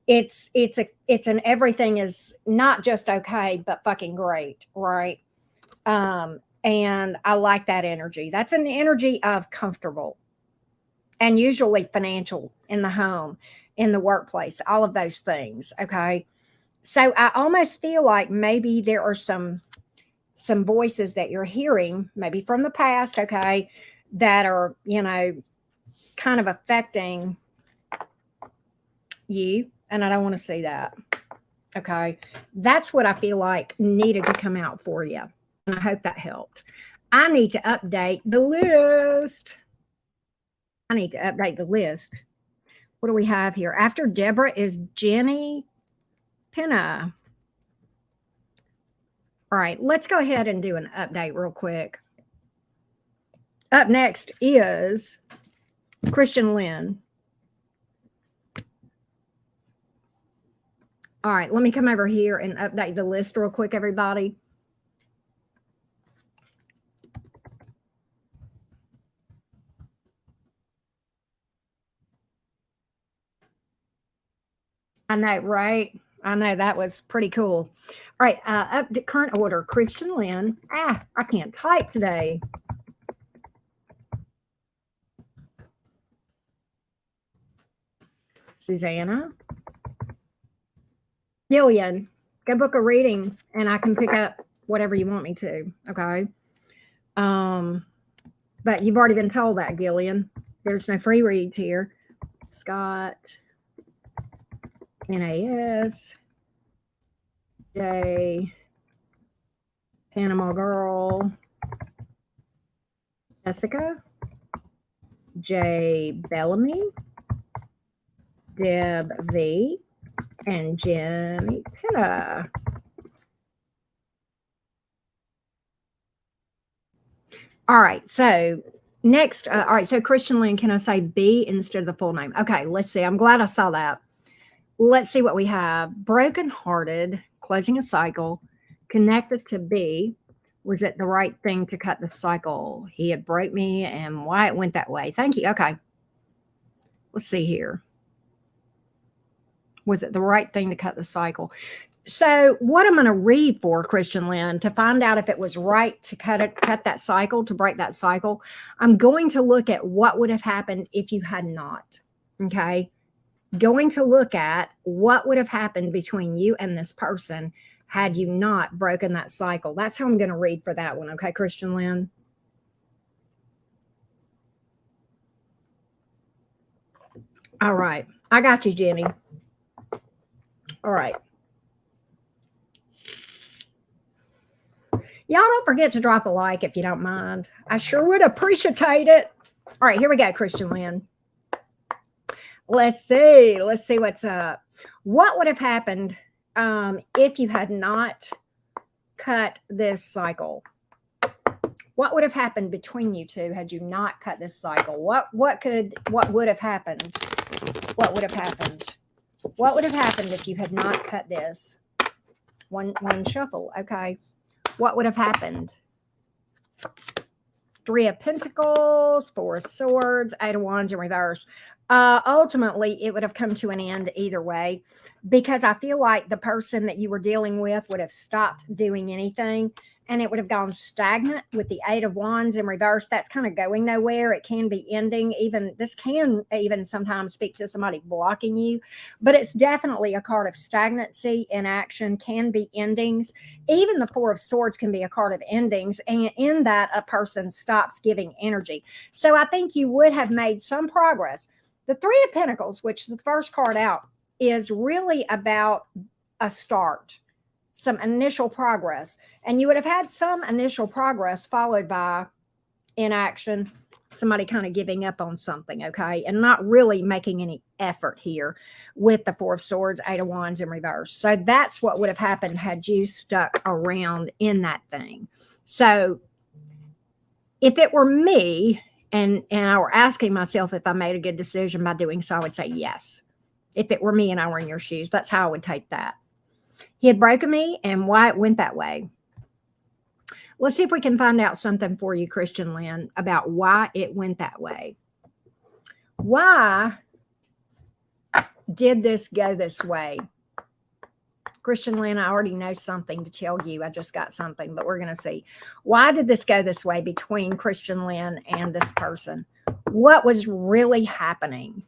A: it's an everything is not just okay, but fucking great, right? And I like that energy. That's an energy of comfortable and usually financial in the home, in the workplace, all of those things. Okay. So I almost feel like maybe there are some voices that you're hearing, maybe from the past, okay, that are, kind of affecting you. And I don't want to see that. Okay. That's what I feel like needed to come out for you. And I hope that helped. I need to update the list. What do we have here? After Deborah is Jenny Penna. All right, let's go ahead and do an update real quick. Up next is Christian Lynn. All right, let me come over here and update the list real quick, everybody. I know, right? I know that was pretty cool. All right, up to current order, Christian Lynn. I can't type today. Susanna. Gillian, go book a reading and I can pick up whatever you want me to. Okay. But you've already been told that, Gillian. There's no free reads here. Scott, NAS, Jay, Panama Girl, Jessica, Jay Bellamy, Deb V, and Jenny Penna. All right, so next, all right, so Christian Lynn, can I say B instead of the full name? Okay, let's see. I'm glad I saw that. Let's see what we have. Brokenhearted, closing a cycle, connected to B. Was it the right thing to cut the cycle? He had broke me and why it went that way. Thank you. Okay. Let's see here. Was it the right thing to cut the cycle? So what I'm going to read for Christian Lynn to find out if it was right to cut that cycle, to break that cycle, I'm going to look at what would have happened if you had not. Okay. Going to look at what would have happened between you and this person had you not broken that cycle. That's how I'm going to read for that one. Okay, Christian Lynn? All right. I got you, Jenny. All right. Y'all don't forget to drop a like if you don't mind. I sure would appreciate it. All right, here we go, Christian Lynn. Let's see what's up. What would have happened if you had not cut this cycle? What would have happened between you two had you not cut this cycle? What would have happened? What would have happened? What would have happened if you had not cut this? One shuffle, okay. What would have happened? 3 of Pentacles, 4 of Swords, 8 of Wands in reverse. Ultimately, it would have come to an end either way, because I feel like the person that you were dealing with would have stopped doing anything, and it would have gone stagnant with the 8 of Wands in reverse. That's kind of going nowhere. It can be ending. This can even sometimes speak to somebody blocking you, but it's definitely a card of stagnancy, inaction, can be endings. Even the 4 of Swords can be a card of endings, and in that a person stops giving energy. So I think you would have made some progress. The 3 of Pentacles, which is the first card out, is really about a start, some initial progress. And you would have had some initial progress followed by inaction, somebody kind of giving up on something, okay, and not really making any effort here with the 4 of Swords, 8 of Wands in reverse. So that's what would have happened had you stuck around in that thing. So if it were me, and I were asking myself if I made a good decision by doing so, I would say yes. If it were me and I were in your shoes, that's how I would take that. He had broken me, and why it went that way. Let's see if we can find out something for you, Christian Lynn, about why it went that way. Why did this go this way? Christian Lynn, I already know something to tell you. I just got something, but we're going to see. Why did this go this way between Christian Lynn and this person? What was really happening?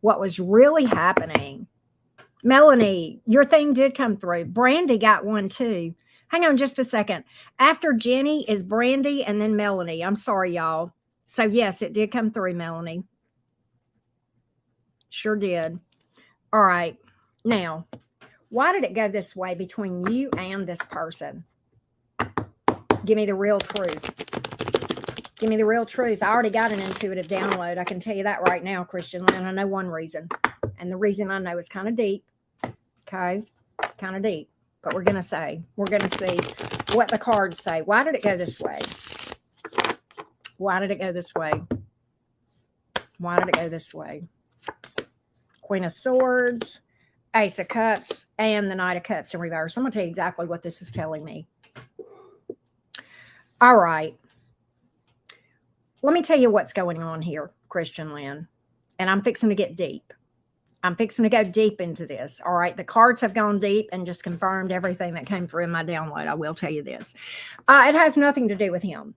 A: What was really happening? Melanie, your thing did come through. Brandy got one too. Hang on just a second. After Jenny is Brandy and then Melanie. I'm sorry, y'all. So yes, it did come through, Melanie. Sure did. All right. Now, why did it go this way between you and this person? Give me the real truth. Give me the real truth. I already got an intuitive download. I can tell you that right now, Christian Lynn. I know one reason. And the reason I know is kind of deep. Okay? Kind of deep. But we're going to see what the cards say. Why did it go this way? Why did it go this way? Why did it go this way? Queen of Swords, Ace of Cups, and the Knight of Cups in reverse. I'm going to tell you exactly what this is telling me. All right. Let me tell you what's going on here, Christian Lynn. And I'm fixing to get deep. I'm fixing to go deep into this. All right. The cards have gone deep and just confirmed everything that came through in my download. I will tell you this. It has nothing to do with him.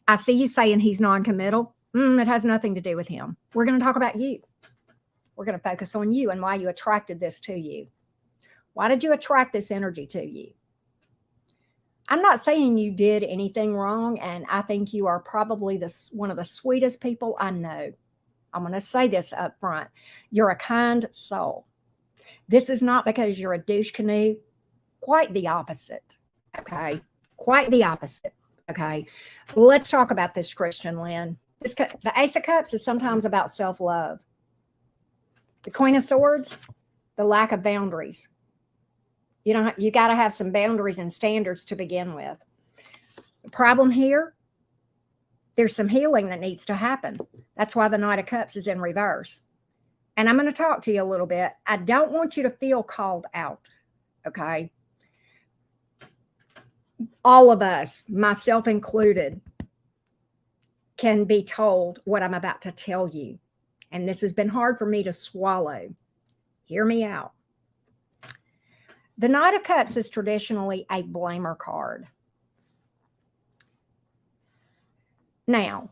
A: I see you saying he's non-committal. It has nothing to do with him. We're going to talk about you. We're going to focus on you and why you attracted this to you. Why did you attract this energy to you? I'm not saying you did anything wrong, and I think you are probably one of the sweetest people I know. I'm going to say this up front. You're a kind soul. This is not because you're a douche canoe. Quite the opposite. Okay? Quite the opposite. Okay? Let's talk about this, Christian Lynn. The Ace of Cups is sometimes about self-love. The Queen of Swords, the lack of boundaries. You got to have some boundaries and standards to begin with. The problem here, there's some healing that needs to happen. That's why the Knight of Cups is in reverse. And I'm going to talk to you a little bit. I don't want you to feel called out, okay? All of us, myself included, can be told what I'm about to tell you. And this has been hard for me to swallow. Hear me out. The Knight of Cups is traditionally a blamer card. Now,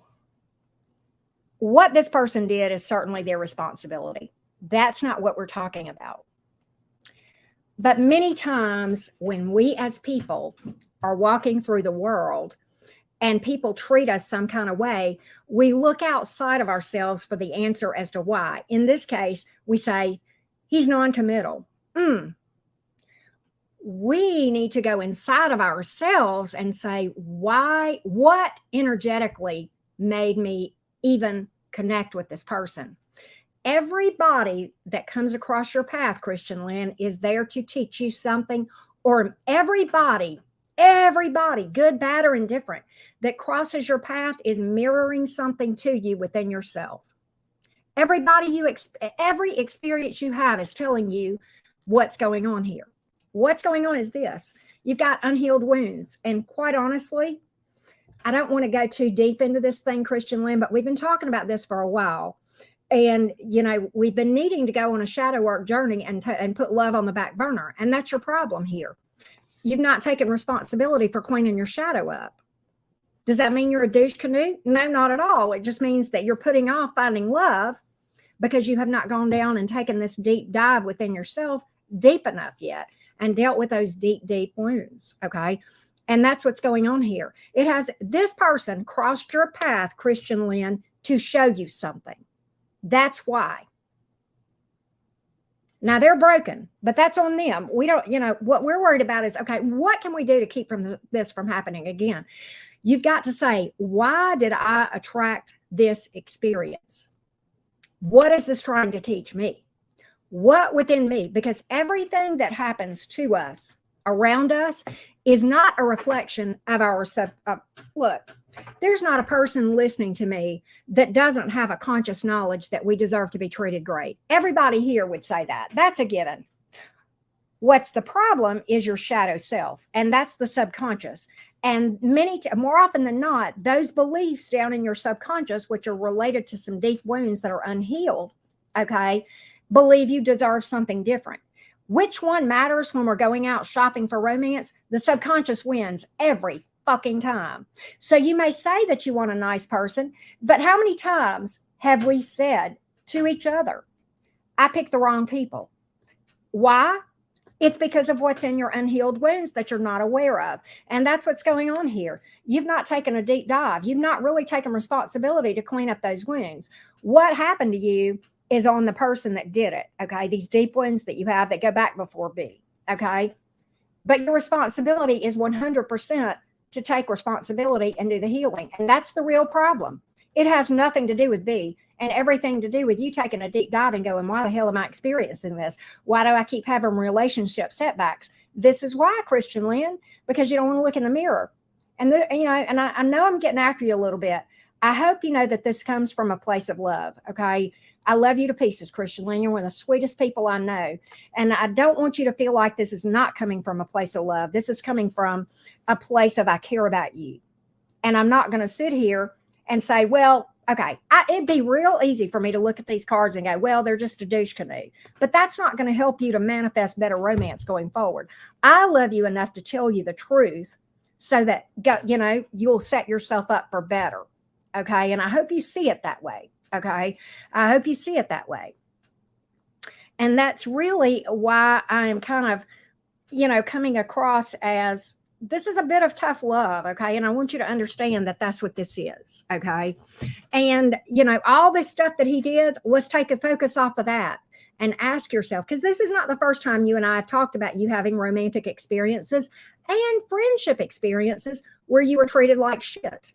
A: what this person did is certainly their responsibility. That's not what we're talking about. But many times when we as people are walking through the world and people treat us some kind of way, we look outside of ourselves for the answer as to why. In this case, we say, he's non-committal. we need to go inside of ourselves and say, what energetically made me even connect with this person? Everybody that comes across your path, Christian Lynn, is there to teach you something, or everybody, good, bad, or indifferent, that crosses your path is mirroring something to you within yourself. Everybody every experience you have is telling you what's going on here. What's going on is this: you've got unhealed wounds. And quite honestly, I don't want to go too deep into this thing, Christian Lynn, but we've been talking about this for a while. And, we've been needing to go on a shadow work journey and put love on the back burner. And that's your problem here. You've not taken responsibility for cleaning your shadow up. Does that mean you're a douche canoe? No, not at all. It just means that you're putting off finding love because you have not gone down and taken this deep dive within yourself deep enough yet and dealt with those deep, deep wounds. Okay. And that's what's going on here. This person crossed your path, Christian Lynn, to show you something. That's why. Now they're broken, but that's on them. We don't, what we're worried about is, okay, what can we do to keep this from happening again? You've got to say, why did I attract this experience? What is this trying to teach me? What within me? Because everything that happens to us, around us, is not a reflection of our look. There's not a person listening to me that doesn't have a conscious knowledge that we deserve to be treated great. Everybody here would say that. That's a given. What's the problem is your shadow self, and that's the subconscious. And more often than not, those beliefs down in your subconscious, which are related to some deep wounds that are unhealed, okay, believe you deserve something different. Which one matters when we're going out shopping for romance? The subconscious wins every fucking time. So you may say that you want a nice person, but how many times have we said to each other, I picked the wrong people? Why? It's because of what's in your unhealed wounds that you're not aware of. And that's what's going on here. You've not taken a deep dive. You've not really taken responsibility to clean up those wounds. What happened to you is on the person that did it. Okay. These deep wounds that you have that go back before B. Okay. But your responsibility is 100% to take responsibility and do the healing. And that's the real problem. It has nothing to do with B and everything to do with you taking a deep dive and going, why the hell am I experiencing this? Why do I keep having relationship setbacks? This is why, Christian Lynn, because you don't want to look in the mirror. And, I know I'm getting after you a little bit. I hope you know that this comes from a place of love. Okay. I love you to pieces, Christian Lynn. You're one of the sweetest people I know. And I don't want you to feel like this is not coming from a place of love. This is coming from a place of I care about you. And I'm not going to sit here and say, well, okay, it'd be real easy for me to look at these cards and go, well, they're just a douche canoe. But that's not going to help you to manifest better romance going forward. I love you enough to tell you the truth so that, you'll set yourself up for better. Okay. And I hope you see it that way. Okay. I hope you see it that way. And that's really why I'm kind of, coming across as this is a bit of tough love. Okay. And I want you to understand that that's what this is. Okay. And, all this stuff that he did, let's take a focus off of that and ask yourself, because this is not the first time you and I have talked about you having romantic experiences and friendship experiences where you were treated like shit.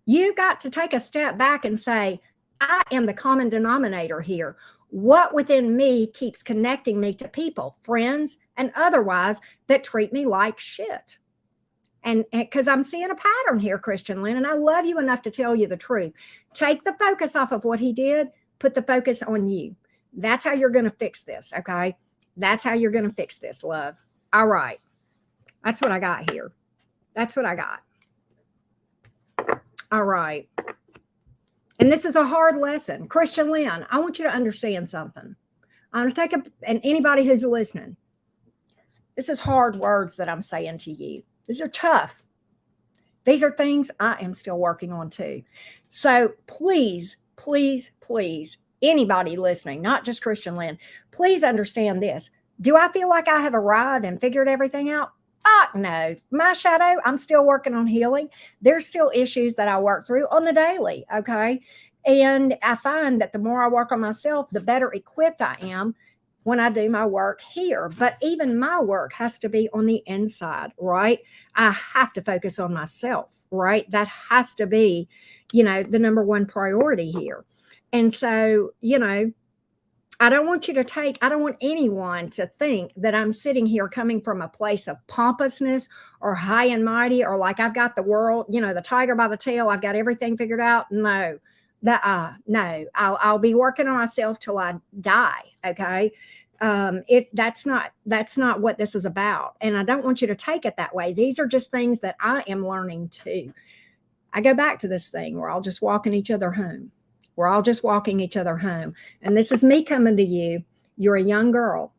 A: You got to take a step back and say, I am the common denominator here. What within me keeps connecting me to people, friends, and otherwise that treat me like shit? And because I'm seeing a pattern here, Christian Lynn, and I love you enough to tell you the truth. Take the focus off of what he did, put the focus on you. That's how you're going to fix this, okay? That's how you're going to fix this, love. All right. That's what I got here. That's what I got. All right. And this is a hard lesson. Christian Lynn, I want you to understand something. I'm going to take and anybody who's listening, this is hard words that I'm saying to you. These are tough. These are things I am still working on too. So please, please, please, anybody listening, not just Christian Lynn, please understand this. Do I feel like I have arrived and figured everything out? Fuck no. My shadow, I'm still working on healing. There's still issues that I work through on the daily, okay? And I find that the more I work on myself, the better equipped I am when I do my work here. But even my work has to be on the inside, right? I have to focus on myself, right? That has to be, the number one priority here. And so, I don't want anyone to think that I'm sitting here coming from a place of pompousness or high and mighty, or like I've got the world, the tiger by the tail. I've got everything figured out. No, no, I'll be working on myself till I die. Okay. That's not what this is about. And I don't want you to take it that way. These are just things that I am learning too. I go back to this thing. We're all just walking each other home. We're all just walking each other home. And this is me coming to you. You're a young girl.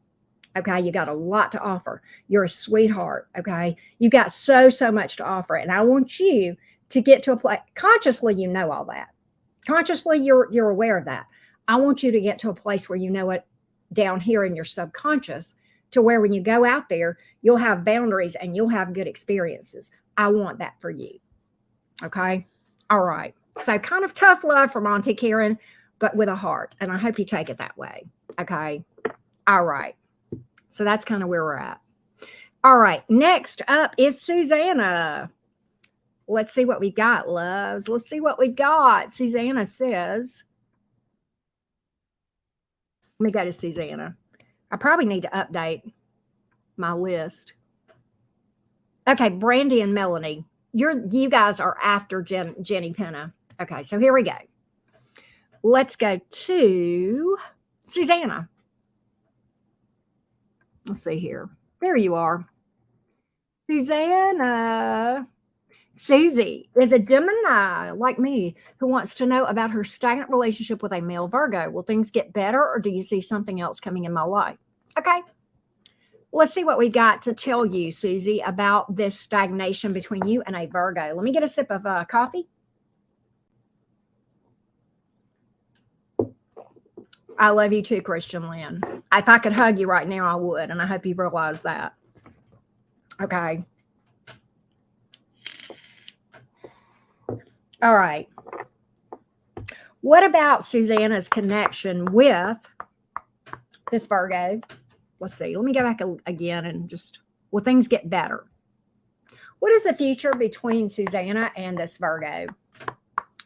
A: Okay. You got a lot to offer. You're a sweetheart. Okay. You got so much to offer. And I want you to get to a place consciously, all that. Consciously, you're aware of that. I want you to get to a place where you know it down here in your subconscious, to where when you go out there, you'll have boundaries and you'll have good experiences. I want that for you. Okay. All right. So kind of tough love from Auntie Karen, but with a heart. And I hope you take it that way. Okay. All right. So that's kind of where we're at. All right. Next up is Susanna. Let's see what we got, loves. Let's see what we've got. Susanna says, let me go to Susanna. I probably need to update my list. Okay. Brandy and Melanie. You guys are after Jenny Penna. Okay, so here we go. Let's go to Susanna. Let's see here. There you are. Susanna. Susie is a Gemini like me who wants to know about her stagnant relationship with a male Virgo. Will things get better, or do you see something else coming in my life? Okay. Let's see what we got to tell you, Susie, about this stagnation between you and a Virgo. Let me get a sip of coffee. I love you too, Christian Lynn. If I could hug you right now, I would, and I hope you realize that. Okay. All right. What about Susanna's connection with this Virgo? Let's see. Let me go back again and will things get better? What is the future between Susanna and this Virgo?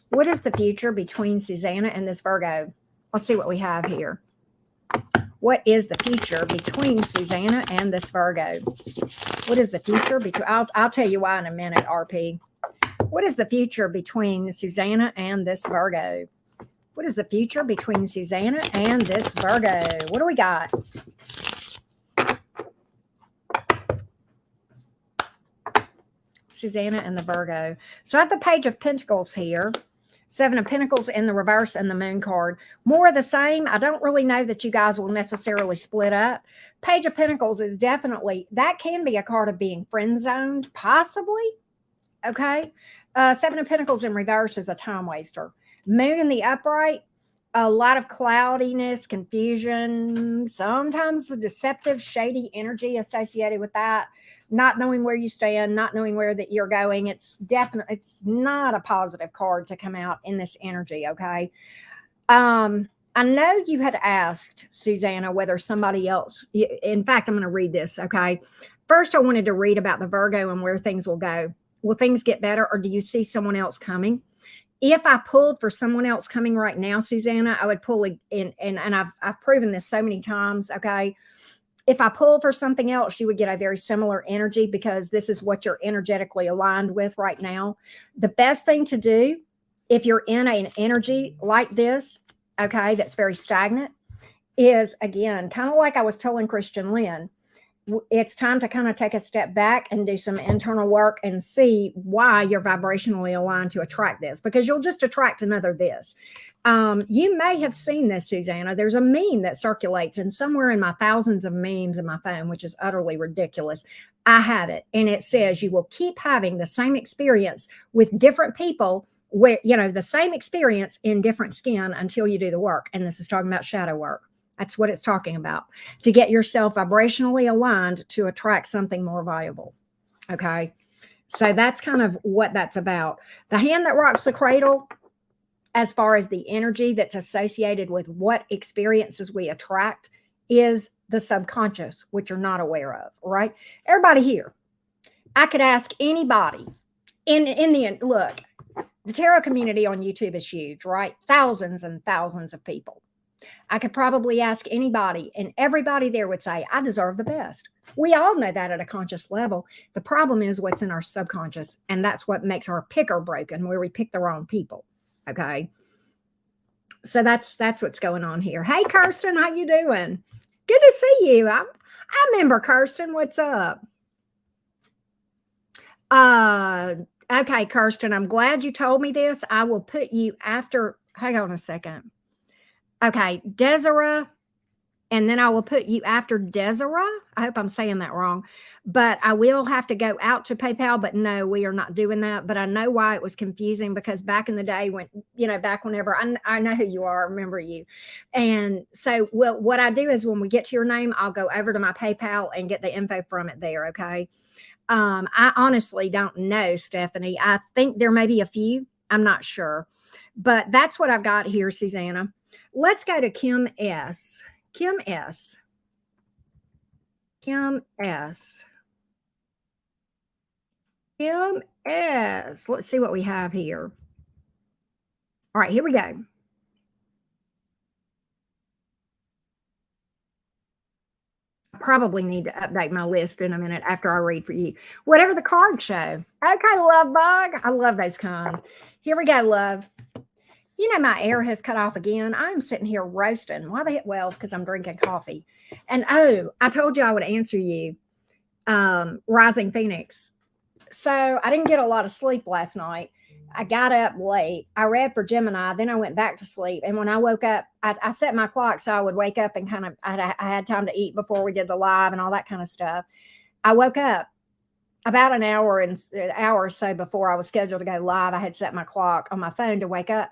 A: What is the future between Susanna and this Virgo? Let's see what we have here. What is the future between Susanna and this Virgo? What is the future between? I'll tell you why in a minute, RP. What is the future between Susanna and this Virgo? What is the future between Susanna and this Virgo? What do we got? Susanna and the Virgo. So I have the Page of Pentacles here. Seven of Pentacles in the reverse and the Moon card. More of the same. I don't really know that you guys will necessarily split up. Page of Pentacles is definitely, that can be a card of being friend zoned, possibly. Okay. Seven of Pentacles in reverse is a time waster. Moon in the upright, a lot of cloudiness, confusion, sometimes a deceptive, shady energy associated with that. Not knowing where you stand, not knowing where that you're going. It's not a positive card to come out in this energy. Okay. I know you had asked, Susanna, whether somebody else, in fact, I'm going to read this. Okay. First, I wanted to read about the Virgo and where things will go. Will things get better, or do you see someone else coming? If I pulled for someone else coming right now, Susanna, I would pull in, and I've proven this so many times. Okay. If I pull for something else, you would get a very similar energy, because this is what you're energetically aligned with right now. The best thing to do if you're in an energy like this, okay, that's very stagnant, is, again, kind of like I was telling Christian Lynn, it's time to kind of take a step back and do some internal work and see why you're vibrationally aligned to attract this, because you'll just attract another this. You may have seen this, Susanna. There's a meme that circulates, and somewhere in my thousands of memes in my phone, which is utterly ridiculous, I have it. And it says you will keep having the same experience with different people, where, the same experience in different skin until you do the work. And this is talking about shadow work. That's what it's talking about, to get yourself vibrationally aligned to attract something more valuable. Okay. So that's kind of what that's about. The hand that rocks the cradle, as far as the energy that's associated with what experiences we attract, is the subconscious, which you're not aware of, right? Everybody here, I could ask anybody in the end, look, the tarot community on YouTube is huge, right? Thousands and thousands of people. I could probably ask anybody, and everybody there would say, I deserve the best. We all know that at a conscious level. The problem is what's in our subconscious, and that's what makes our picker broken, where we pick the wrong people. Okay. So that's what's going on here. Hey, Kirsten, how you doing? Good to see you. I remember Kirsten. What's up? Okay, Kirsten, I'm glad you told me this. I will put you after. Hang on a second. Okay, Desora, and then I will put you after Desora. I hope I'm saying that wrong, but I will have to go out to PayPal. But no, we are not doing that. But I know why it was confusing, because back in the day when, back whenever, I know who you are, I remember you. And so what I do is when we get to your name, I'll go over to my PayPal and get the info from it there. Okay. I honestly don't know, Stephanie. I think there may be a few. I'm not sure. But that's what I've got here, Susanna. Let's go to Kim S. Kim S. Kim S. Kim S. Let's see what we have here. All right, here we go. Probably need to update my list in a minute after I read for you. Whatever the cards show. Okay, love bug. I love those kind. Here we go, love. My air has cut off again. I'm sitting here roasting. Why the heck? Well, because I'm drinking coffee. And I told you I would answer you, Rising Phoenix. So I didn't get a lot of sleep last night. I got up late. I read for Gemini. Then I went back to sleep. And when I woke up, I set my clock so I would wake up and kind of, I had time to eat before we did the live and all that kind of stuff. I woke up about an hour or so before I was scheduled to go live. I had set my clock on my phone to wake up.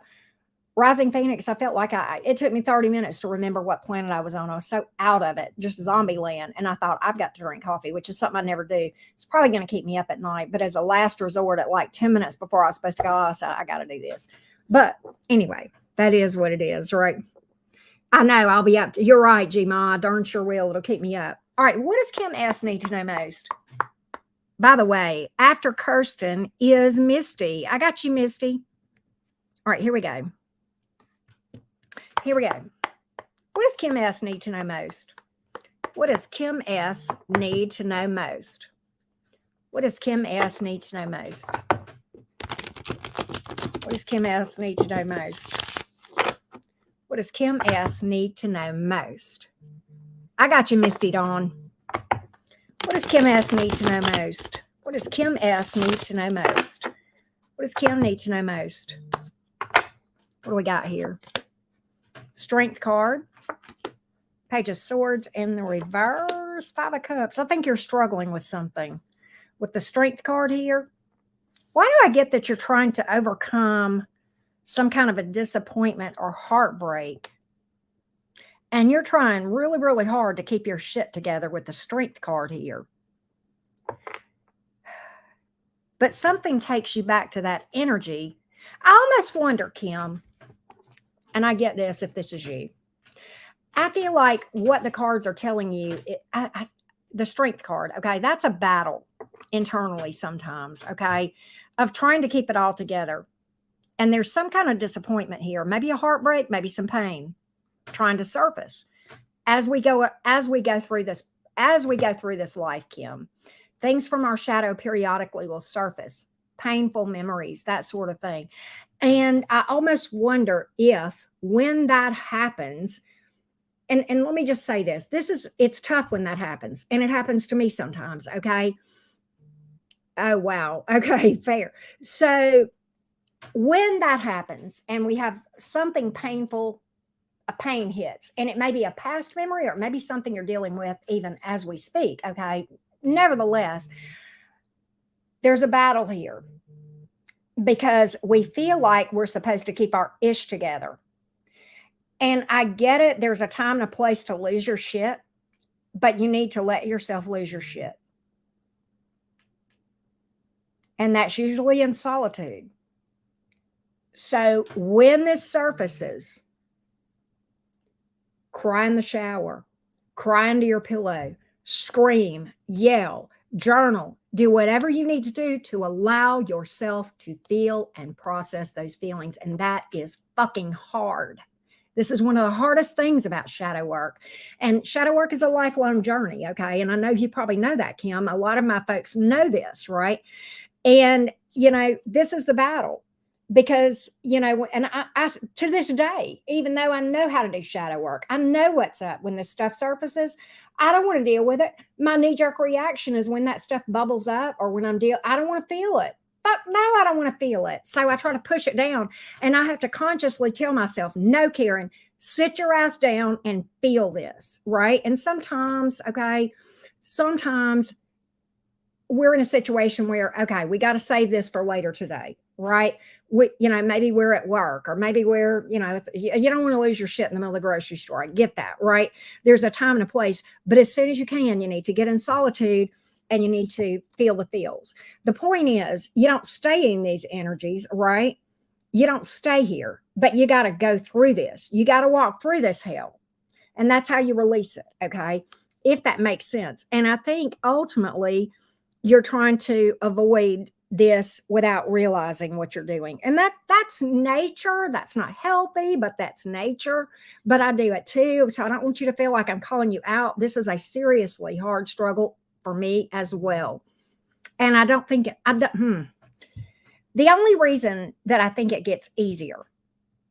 A: Rising Phoenix, I felt like it took me 30 minutes to remember what planet I was on. I was so out of it, just zombie land. And I thought, I've got to drink coffee, which is something I never do. It's probably going to keep me up at night. But as a last resort, at like 10 minutes before I was supposed to go, I said, I got to do this. But anyway, that is what it is, right? I know I'll be up. You're right, G-Ma. I darn sure will. It'll keep me up. All right. What does Kim S need to know most? By the way, after Kirsten is Misty. I got you, Misty. All right, here we go. Here we go. What does Kim S need to know most? What does Kim S need to know most? What does Kim S need to know most? What does Kim S need to know most? What does Kim S need to know most? I got you, Misty Dawn. What does Kim S need to know most? What does Kim S need to know most? What does Kim need to know most? What do we got here? Strength card, Page of Swords in the reverse, Five of Cups. I think you're struggling with something. With the Strength card here, why do I get that you're trying to overcome some kind of a disappointment or heartbreak? And you're trying really, really hard to keep your shit together with the Strength card here. But something takes you back to that energy. I almost wonder, Kim, and I get this if this is you. I feel like what the cards are telling you, the Strength card, okay, that's a battle internally sometimes, okay, of trying to keep it all together. And there's some kind of disappointment here, maybe a heartbreak, maybe some pain trying to surface as we go through this life, Kim. Things from our shadow periodically will surface, painful memories, that sort of thing. And I almost wonder if when that happens, and let me just say this, it's tough when that happens. And it happens to me sometimes. Okay. Oh, wow. Okay. Fair. So when that happens and we have something painful, a pain hits, and it may be a past memory or maybe something you're dealing with even as we speak. Okay. Nevertheless, there's a battle here, because we feel like we're supposed to keep our ish together. And I get it. There's a time and a place to lose your shit, but you need to let yourself lose your shit. And that's usually in solitude. So when this surfaces, cry in the shower, cry into your pillow, scream, yell, journal, do whatever you need to do to allow yourself to feel and process those feelings. And that is fucking hard. This is one of the hardest things about shadow work. And shadow work is a lifelong journey, okay? And I know you probably know that, Kim. A lot of my folks know this, right? And, this is the battle because, and I to this day, even though I know how to do shadow work, I know what's up when this stuff surfaces. I don't want to deal with it. My knee jerk reaction is when that stuff bubbles up or when I don't want to feel it. Fuck no, I don't want to feel it. So I try to push it down and I have to consciously tell myself, no, Karen, sit your ass down and feel this. Right. And sometimes we're in a situation where, okay, we got to save this for later today, right? Maybe we're at work or maybe we're, you don't want to lose your shit in the middle of the grocery store. I get that, right? There's a time and a place, but as soon as you can, you need to get in solitude and you need to feel the feels. The point is, you don't stay in these energies, right? You don't stay here, but you got to go through this. You got to walk through this hell. And that's how you release it, okay? If that makes sense. And I think ultimately, you're trying to avoid this without realizing what you're doing. And that's nature. That's not healthy, but that's nature. But I do it too. So I don't want you to feel like I'm calling you out. This is a seriously hard struggle for me as well. And I don't think the only reason that I think it gets easier,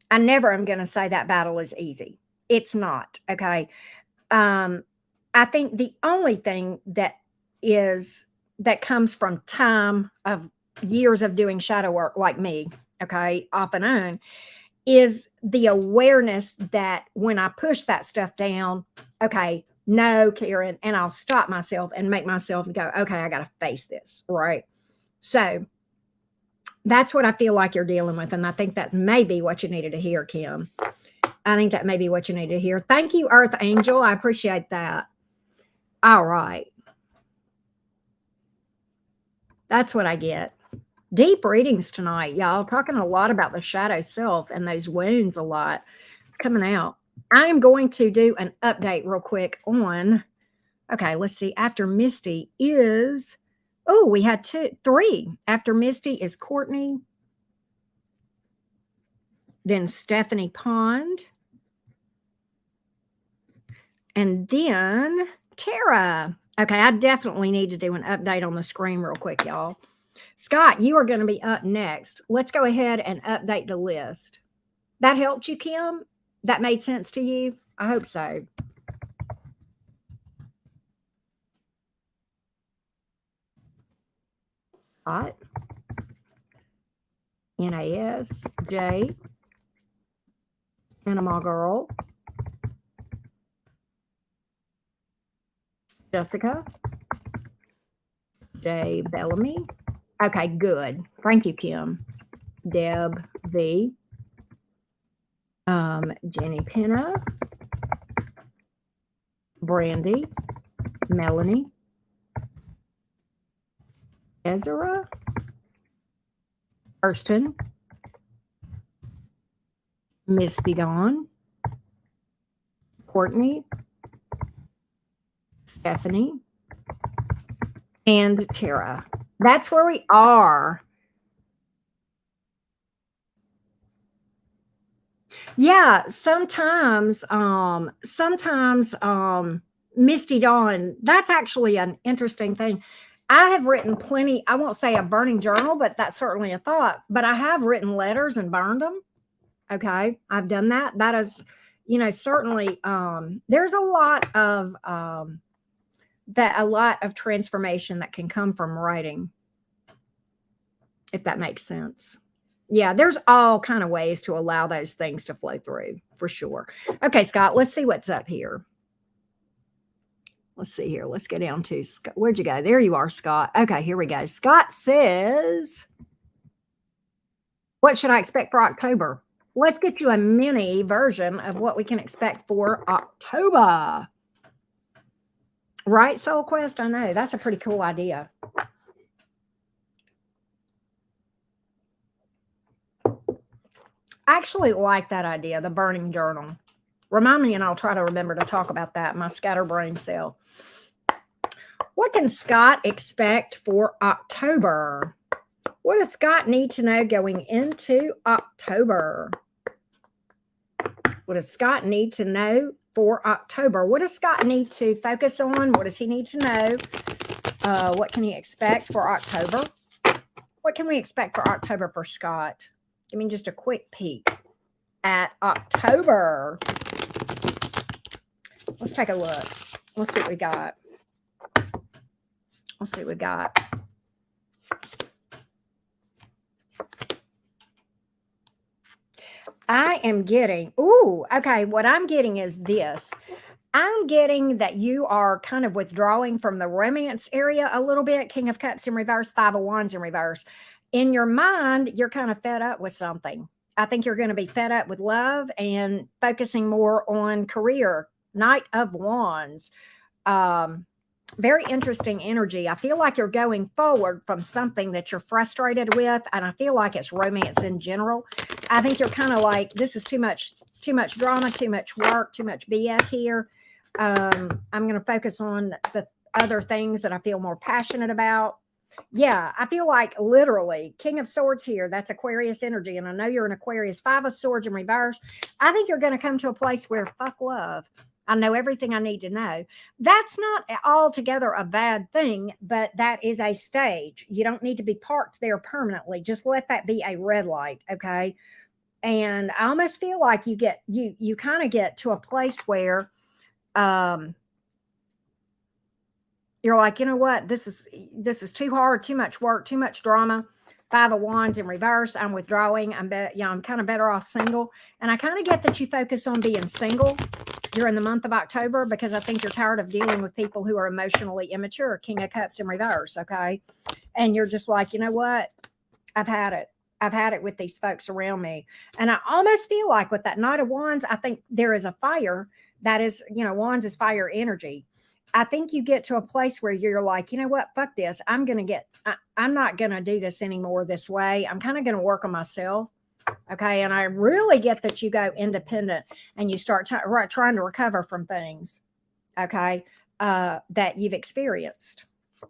A: I never am going to say that battle is easy. It's not. Okay. I think the only thing that comes from time of years of doing shadow work like me, okay, off and on, is the awareness that when I push that stuff down, okay, no, Karen, and I'll stop myself and make myself go, okay, I got to face this, right? So that's what I feel like you're dealing with. And I think that's maybe what you needed to hear, Kim. I think that may be what you need to hear. Thank you, Earth Angel. I appreciate that. All right. That's what I get. Deep readings tonight, y'all. Talking a lot about the shadow self and those wounds a lot. It's coming out. I'm going to do an update real quick on, okay, let's see. After Misty is, we had 3. After Misty is Courtney, then Stephanie Pond, and then Tara. Okay, I definitely need to do an update on the screen real quick, y'all. Scott, you are going to be up next. Let's go ahead and update the list. That helped you, Kim? That made sense to you? I hope so. Scott, NAS, Jay, Panama Girl, Jessica, Jay Bellamy. Okay, good. Thank you, Kim. Deb V. Jenny Penna. Brandy. Melanie. Desora. Kirsten. Misty Dawn. Courtney. Stephanie. And Tara. That's where we are. Yeah, sometimes Misty Dawn, that's actually an interesting thing. I have written plenty, I won't say a burning journal, but that's certainly a thought. But I have written letters and burned them. Okay, I've done that. That is, certainly there's a lot of transformation that can come from writing, if that makes sense. Yeah, there's all kind of ways to allow those things to flow through, for sure. Okay, Scott, let's see what's up here. Let's see here. Let's go down to Scott. Where'd you go? There you are, Scott. Okay, here we go. Scott says, what should I expect for October? Let's get you a mini version of what we can expect for October. Right, Soul Quest? I know. That's a pretty cool idea. I actually like that idea, the burning journal. Remind me and I'll try to remember to talk about that, my scatterbrain cell. What can Scott expect for October? What does Scott need to know going into October? What does Scott need to know for October? What does Scott need to focus on? What does he need to know? What can he expect for October? What can we expect for October for Scott? Give me just a quick peek at October. Let's take a look. Let's see what we got. Let's see what we got. I am getting, okay, what I'm getting is this. I'm getting that you are kind of withdrawing from the romance area a little bit. King of Cups in reverse, Five of Wands in reverse. In your mind, you're kind of fed up with something. I think you're going to be fed up with love and focusing more on career. Knight of Wands. Very interesting energy. I feel like you're going forward from something that you're frustrated with, and I feel like it's romance in general. I think you're kind of like, this is too much drama, too much work, too much BS here. I'm going to focus on the other things that I feel more passionate about. Yeah, I feel like literally King of Swords here. That's Aquarius energy. And I know you're an Aquarius. Five of Swords in reverse. I think you're going to come to a place where fuck love. I know everything I need to know. That's not altogether a bad thing, but that is a stage. You don't need to be parked there permanently. Just let that be a red light. Okay. And I almost feel like you kind of get to a place where, you're like, you know what? This is too hard, too much work, too much drama. Five of Wands in reverse. I'm withdrawing. I'm kind of better off single. And I kind of get that you focus on being single during the month of October because I think you're tired of dealing with people who are emotionally immature. King of Cups in reverse. Okay. And you're just like, you know what? I've had it. I've had it with these folks around me. And I almost feel like with that Knight of Wands, I think there is a fire that is, Wands is fire energy. I think you get to a place where you're like, you know what, fuck this. I'm not going to do this anymore this way. I'm kind of going to work on myself. Okay. And I really get that you go independent and you start trying to recover from things. Okay. That you've experienced.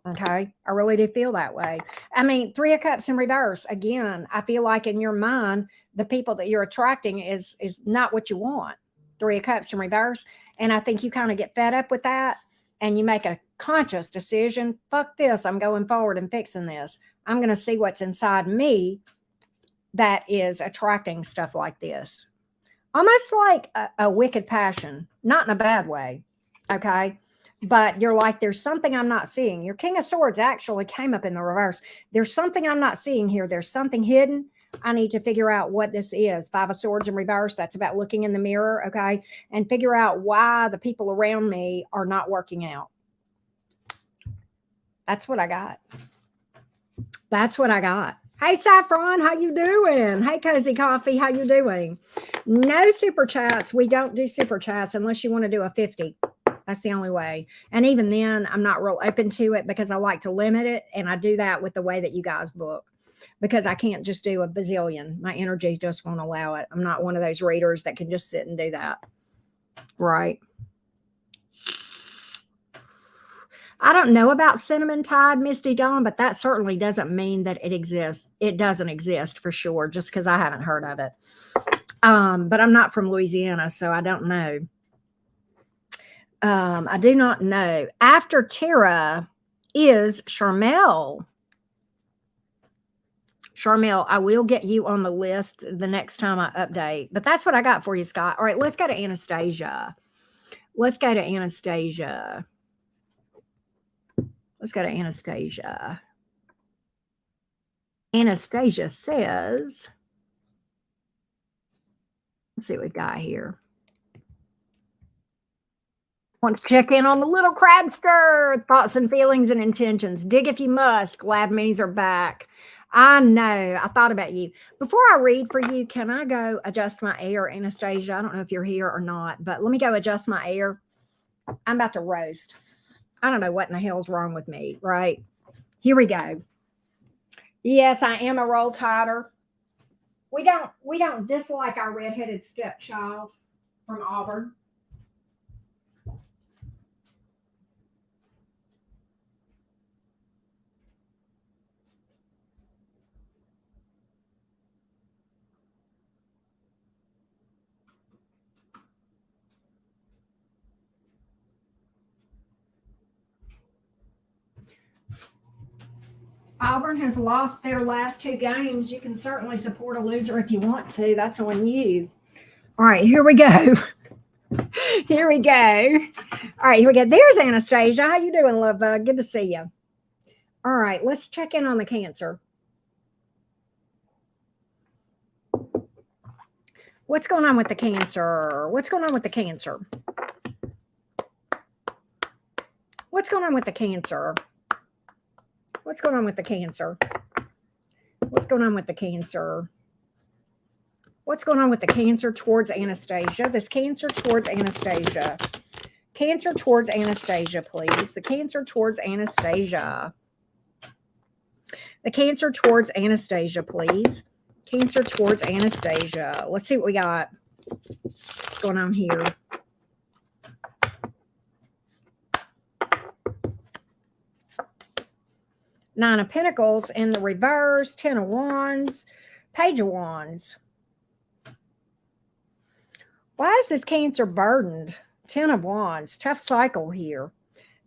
A: Okay. I really do feel that way. I mean, Three of Cups in reverse. Again, I feel like in your mind, the people that you're attracting is not what you want. Three of Cups in reverse. And I think you kind of get fed up with that. And you make a conscious decision, fuck this, I'm going forward and fixing this. I'm going to see what's inside me that is attracting stuff like this. Almost like a wicked passion, not in a bad way, okay? But you're like, there's something I'm not seeing. Your King of Swords actually came up in the reverse. There's something I'm not seeing here. There's something hidden. I need to figure out what this is. Five of Swords in reverse. That's about looking in the mirror, okay? And figure out why the people around me are not working out. That's what I got. That's what I got. Hey, Saffron, how you doing? Hey, Cozy Coffee, how you doing? No super chats. We don't do super chats unless you want to do a 50. That's the only way. And even then, I'm not real open to it because I like to limit it. And I do that with the way that you guys book. Because I can't just do a bazillion. My energy just won't allow it. I'm not one of those readers that can just sit and do that. Right. I don't know about Cinnamon Tide, Misty Dawn, but that certainly doesn't mean that it exists. It doesn't exist for sure, just because I haven't heard of it. But I'm not from Louisiana, so I don't know. I do not know. After Tara is Charmell. Charmell, I will get you on the list the next time I update. But that's what I got for you, Scott. All right, let's go to Anastasia. Let's go to Anastasia. Let's go to Anastasia. Anastasia says, let's see what we got here. Want to check in on the little crabster. Thoughts and feelings and intentions. Dig if you must. Glad minis are back. I know. I thought about you. Before I read for you, can I go adjust my air, Anastasia? I don't know if you're here or not, but let me go adjust my air. I'm about to roast. I don't know what in the hell's wrong with me, right? Here we go. Yes, I am a roll tighter. We don't dislike our redheaded stepchild. from Auburn. Auburn has lost their last 2 games. You can certainly support a loser if you want to. That's on you. All right, here we go. Here we go. All right, here we go. There's Anastasia. How you doing, love bug? Good to see you. All right, let's check in on the Cancer. What's going on with the Cancer? What's going on with the Cancer? What's going on with the Cancer? What's going on with the Cancer? What's going on with the Cancer? What's going on with the Cancer towards Anastasia? This Cancer towards Anastasia. Cancer towards Anastasia, please. The Cancer towards Anastasia. The Cancer towards Anastasia, please. Cancer towards Anastasia. Let's see what we got. What's going on here? Nine of Pentacles in the reverse, 10 of Wands, Page of Wands. Why is this Cancer burdened? 10 of Wands, tough cycle here.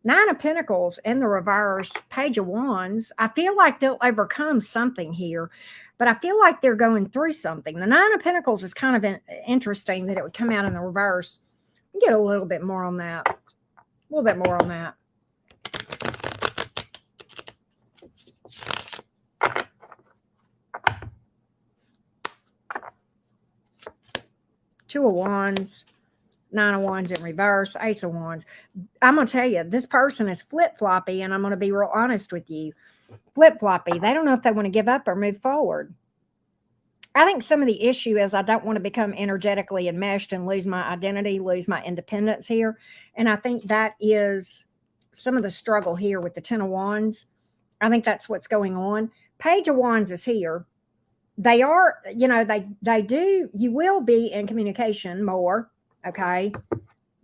A: 9 of Pentacles in the reverse, Page of Wands. I feel like they'll overcome something here, but I feel like they're going through something. The 9 of Pentacles is kind of interesting that it would come out in the reverse. Get a little bit more on that. A little bit more on that. Two of Wands, 9 of Wands in reverse, Ace of Wands. I'm going to tell you, this person is flip-floppy, and I'm going to be real honest with you. Flip-floppy. They don't know if they want to give up or move forward. I think some of the issue is I don't want to become energetically enmeshed and lose my identity, lose my independence here. And I think that is some of the struggle here with the 10 of Wands. I think that's what's going on. Page of Wands is here. They are, you know, they do, you will be in communication more, okay?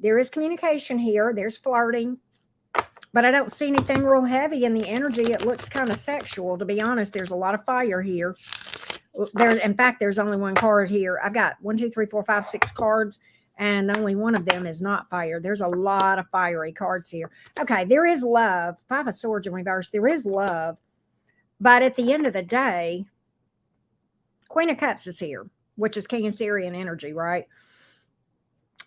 A: There is communication here. There's flirting, but I don't see anything real heavy in the energy. It looks kind of sexual, to be honest. There's a lot of fire here. In fact, there's only one card here. I've got 1, 2, 3, 4, 5, 6 cards, and only one of them is not fire. There's a lot of fiery cards here. Okay, there is love. 5 of Swords in reverse. There is love, but at the end of the day, Queen of Cups is here, which is Cancerian energy, right?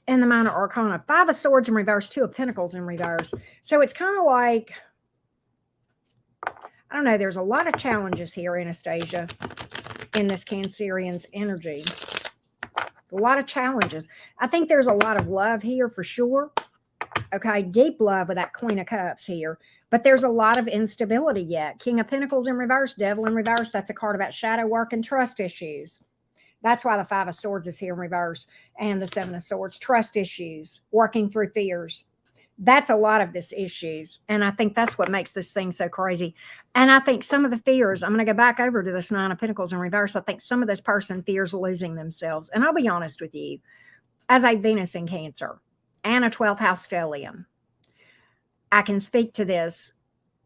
A: And the Minor Arcana. 5 of Swords in reverse, 2 of Pentacles in reverse. So it's kind of like, I don't know, there's a lot of challenges here, Anastasia, in this Cancerian's energy. It's a lot of challenges. I think there's a lot of love here for sure. Okay, deep love with that Queen of Cups here. But there's a lot of instability yet. King of Pentacles in reverse, Devil in reverse. That's a card about shadow work and trust issues. That's why the 5 of Swords is here in reverse. And the 7 of Swords, trust issues, working through fears. That's a lot of this issues. And I think that's what makes this thing so crazy. And I think some of the fears, I'm going to go back over to this 9 of Pentacles in reverse. I think some of this person fears losing themselves. And I'll be honest with you, as a Venus in Cancer and a 12th house stellium, I can speak to this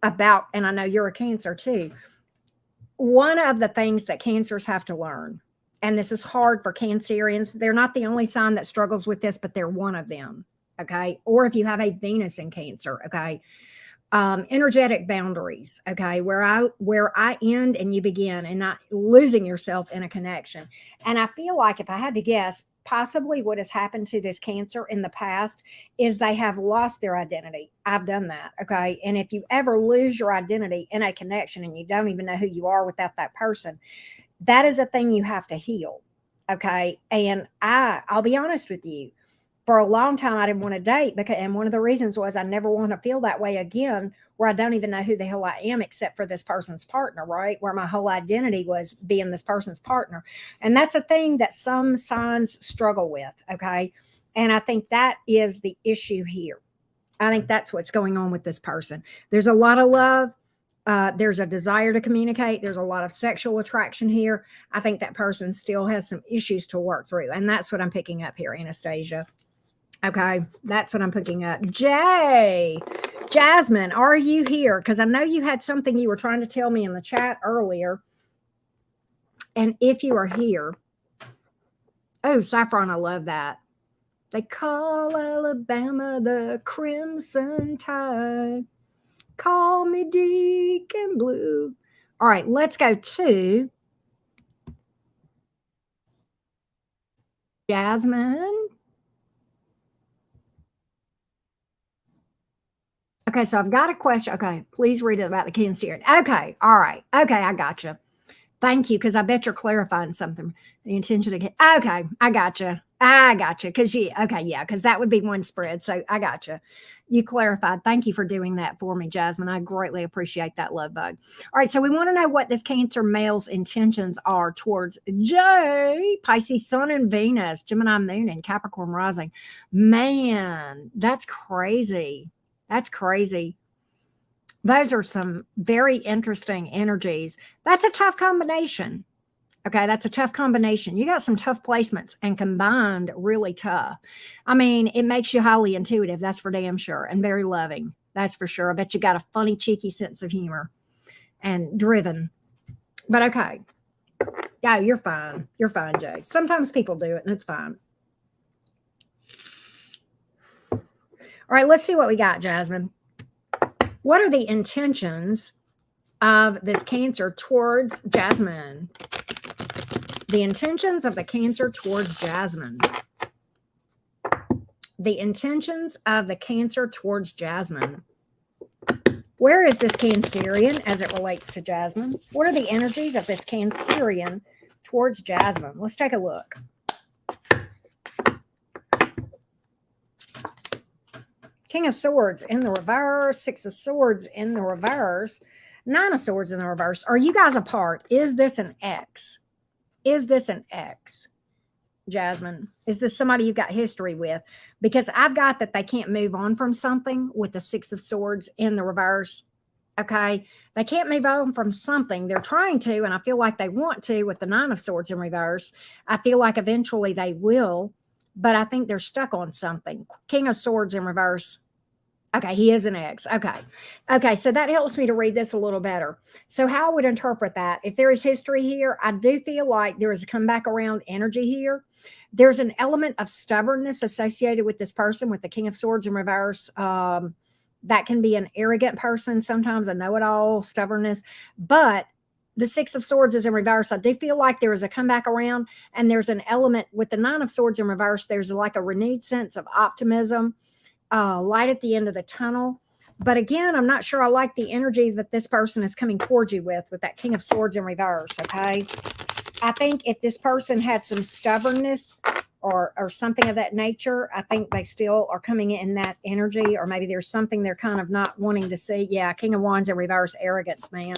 A: about, and I know you're a Cancer too. One of the things that Cancers have to learn, and this is hard for Cancerians, they're not the only sign that struggles with this, but they're one of them. Okay. Or if you have a Venus in Cancer, okay. Energetic boundaries, okay, where I end and you begin, and not losing yourself in a connection. And I feel like, if I had to guess, possibly what has happened to this Cancer in the past is they have lost their identity. I've done that, okay? And if you ever lose your identity in a connection and you don't even know who you are without that person, that is a thing you have to heal, okay? And I'll be honest with you, for a long time, I didn't want to date, and one of the reasons was I never want to feel that way again, where I don't even know who the hell I am except for this person's partner, right? Where my whole identity was being this person's partner. And that's a thing that some signs struggle with, okay? And I think that is the issue here. I think that's what's going on with this person. There's a lot of love. There's a desire to communicate. There's a lot of sexual attraction here. I think that person still has some issues to work through. And that's what I'm picking up here, Anastasia. Okay, that's what I'm picking up. Jasmine, are you here? Because I know you had something you were trying to tell me in the chat earlier. And if you are here, oh, Saffron, I love that. They call Alabama the Crimson Tide. Call me Deacon Blue. All right, let's go to Jasmine. Okay, so I've got a question. Okay, please read it about the Cancerian. Okay, all right. Okay, I got you. Thank you, because I bet you're clarifying something. The intention to get. Okay, I got you. Because because that would be one spread. So I got you. You clarified. Thank you for doing that for me, Jasmine. I greatly appreciate that, love bug. All right, so we want to know what this Cancer male's intentions are towards Jay, Pisces, Sun, and Venus, Gemini, Moon, and Capricorn rising. Man, that's crazy. That's crazy. Those are some very interesting energies. That's a tough combination. Okay, that's a tough combination. You got some tough placements and combined really tough. I mean, it makes you highly intuitive, that's for damn sure, and very loving. That's for sure. I bet you got a funny, cheeky sense of humor and driven. But okay. Yeah, you're fine. You're fine, Jay. Sometimes people do it and it's fine. All right, let's see what we got, Jasmine. What are the intentions of this Cancer towards Jasmine? The intentions of the Cancer towards Jasmine. The intentions of the Cancer towards Jasmine. Where is this Cancerian as it relates to Jasmine? What are the energies of this Cancerian towards Jasmine? Let's take a look. King of Swords in the reverse, Six of Swords in the reverse, Nine of Swords in the reverse. Are you guys apart? Is this an ex? Is this an ex, Jasmine? Is this somebody you've got history with? Because I've got that they can't move on from something with the Six of Swords in the reverse. Okay. They can't move on from something. They're trying to, and I feel like they want to with the Nine of Swords in reverse. I feel like eventually they will, but I think they're stuck on something. King of Swords in reverse. Okay, he is an ex. Okay, so that helps me to read this a little better. So how I would interpret that, if there is history here, I do feel like there is a comeback around energy here. There's an element of stubbornness associated with this person with the King of Swords in reverse. That can be an arrogant person, sometimes a know-it-all, stubbornness. But the Six of Swords is in reverse. I do feel like there is a comeback around, and there's an element with the Nine of Swords in reverse. There's like a renewed sense of optimism. Light at the end of the tunnel. But again, I'm not sure I like the energy that this person is coming towards you with that King of Swords in reverse, okay? I think if this person had some stubbornness or something of that nature, I think they still are coming in that energy, or maybe there's something they're kind of not wanting to see. Yeah, King of Wands in reverse, arrogance, man.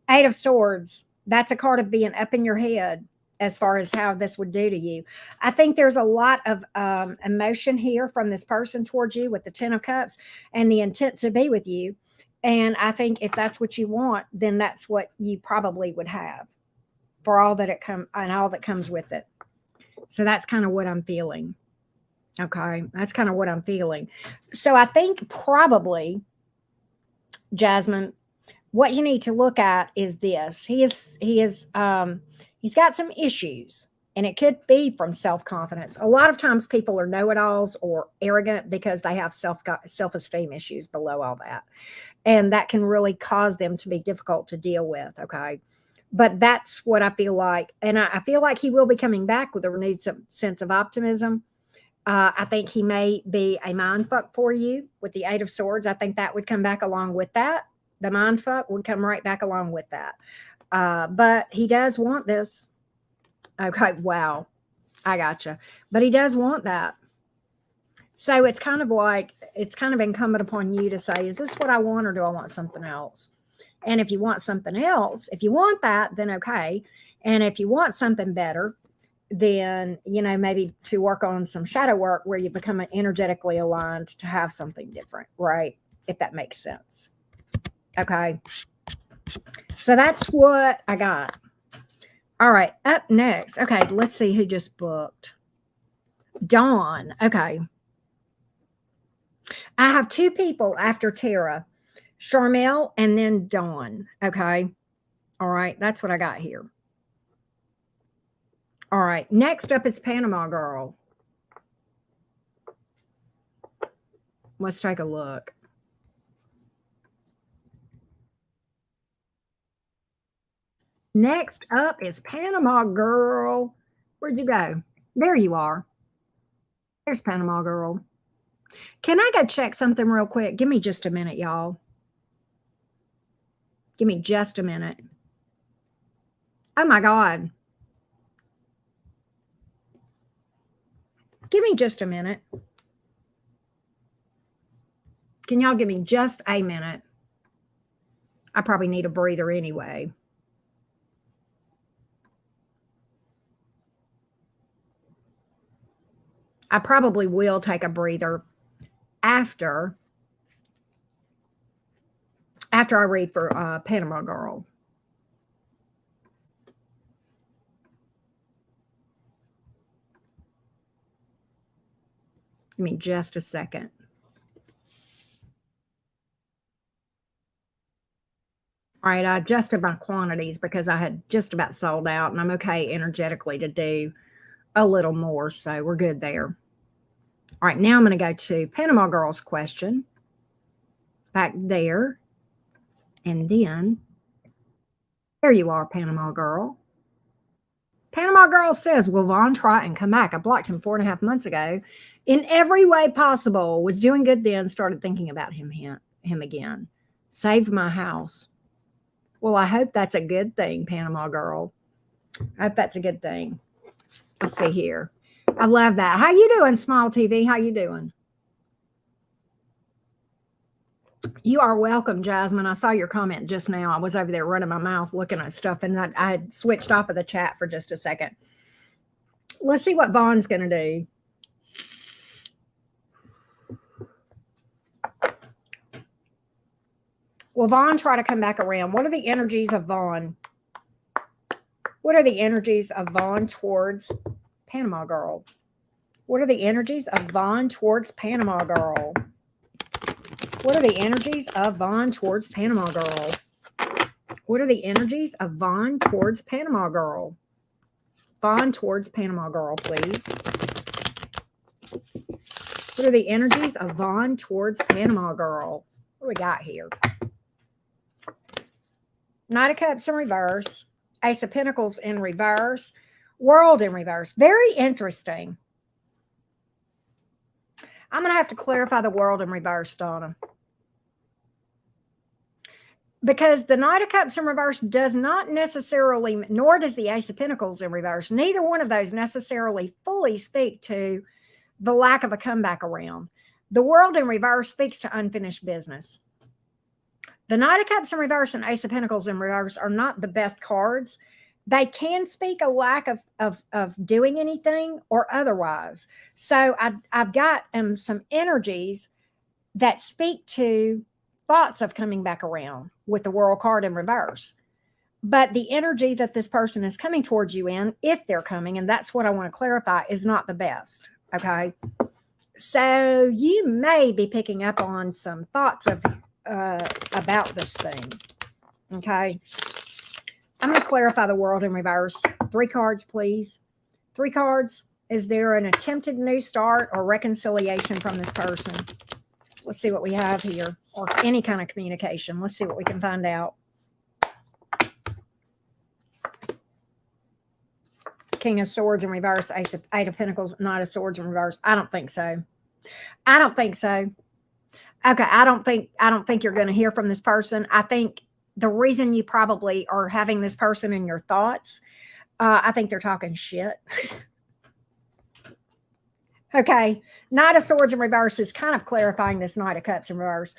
A: Eight of Swords, that's a card of being up in your head as far as how this would do to you. I think there's a lot of emotion here from this person towards you with the Ten of Cups and the intent to be with you. And I think if that's what you want, then that's what you probably would have for all that all that comes with it. So that's kind of what I'm feeling. Okay, that's kind of what I'm feeling. So I think probably, Jasmine, what you need to look at is this. He's got some issues, and it could be from self-confidence. A lot of times people are know-it-alls or arrogant because they have self-esteem issues below all that. And that can really cause them to be difficult to deal with, okay? But that's what I feel like. And I feel like he will be coming back with a renewed sense of optimism. I think he may be a mindfuck for you with the Eight of Swords. I think that would come back along with that. The mindfuck would come right back along with that. But he does want this. Okay, wow. I gotcha. But he does want that. So it's kind of incumbent upon you to say, is this what I want, or do I want something else? And if you want something else, if you want that, then okay. And if you want something better, then, maybe to work on some shadow work where you become energetically aligned to have something different, right? If that makes sense. Okay. So that's what I got. All right, up next. Okay, let's see who just booked. Dawn. Okay. I have two people after Tara, Charmell and then Dawn. Okay. All right, that's what I got here. All right, next up is Panama Girl. Let's take a look. Next up is Panama Girl. Where'd you go? There you are. There's Panama Girl. Can I go check something real quick? Give me just a minute, y'all. Give me just a minute. Oh my God. Give me just a minute. Can y'all give me just a minute? I probably need a breather anyway. I probably will take a breather after I read for Panama Girl. Give me just a second. All right, I adjusted my quantities because I had just about sold out, and I'm okay energetically to do a little more, so we're good there. All right, now I'm going to go to Panama Girl's question. Back there. And then, there you are, Panama Girl. Panama Girl says, will Vaughn try and come back? I blocked him 4.5 months ago. In every way possible. Was doing good then, started thinking about him again. Saved my house. Well, I hope that's a good thing, Panama Girl. I hope that's a good thing. Let's see here. I love that. How you doing, Smile TV? How you doing? You are welcome, Jasmine. I saw your comment just now. I was over there running my mouth looking at stuff, and I had switched off of the chat for just a second. Let's see what Vaughn's going to do. Will Vaughn try to come back around? What are the energies of Vaughn? What are the energies of Vaughn towards Panama Girl? What are the energies of Vaughn towards Panama Girl? What are the energies of Vaughn towards Panama Girl? What are the energies of Vaughn towards Panama Girl? Vaughn towards Panama Girl, please. What are the energies of Vaughn towards Panama Girl? What do we got here? Knight of Cups in reverse. Ace of Pentacles in reverse. World in reverse. Very interesting. I'm going to have to clarify the world in reverse, Donna. Because the Knight of Cups in reverse does not necessarily, nor does the Ace of Pentacles in reverse, neither one of those necessarily fully speak to the lack of a comeback around. The world in reverse speaks to unfinished business. The Knight of Cups in reverse and Ace of Pentacles in reverse are not the best cards. They can speak a lack of doing anything or otherwise. So I've got some energies that speak to thoughts of coming back around with the World card in reverse. But the energy that this person is coming towards you in, if they're coming, and that's what I want to clarify, is not the best. Okay. So you may be picking up on some thoughts of about this thing. Okay. I'm going to clarify the world in reverse. 3 cards, please. 3 cards. Is there an attempted new start or reconciliation from this person? Let's see what we have here. Or any kind of communication. Let's see what we can find out. King of Swords in reverse. Eight of Pentacles. Knight of Swords in reverse. I don't think so. I don't think so. Okay, I don't think you're going to hear from this person. I think the reason you probably are having this person in your thoughts, I think they're talking shit. Okay, Knight of Swords in reverse is kind of clarifying this Knight of Cups in reverse.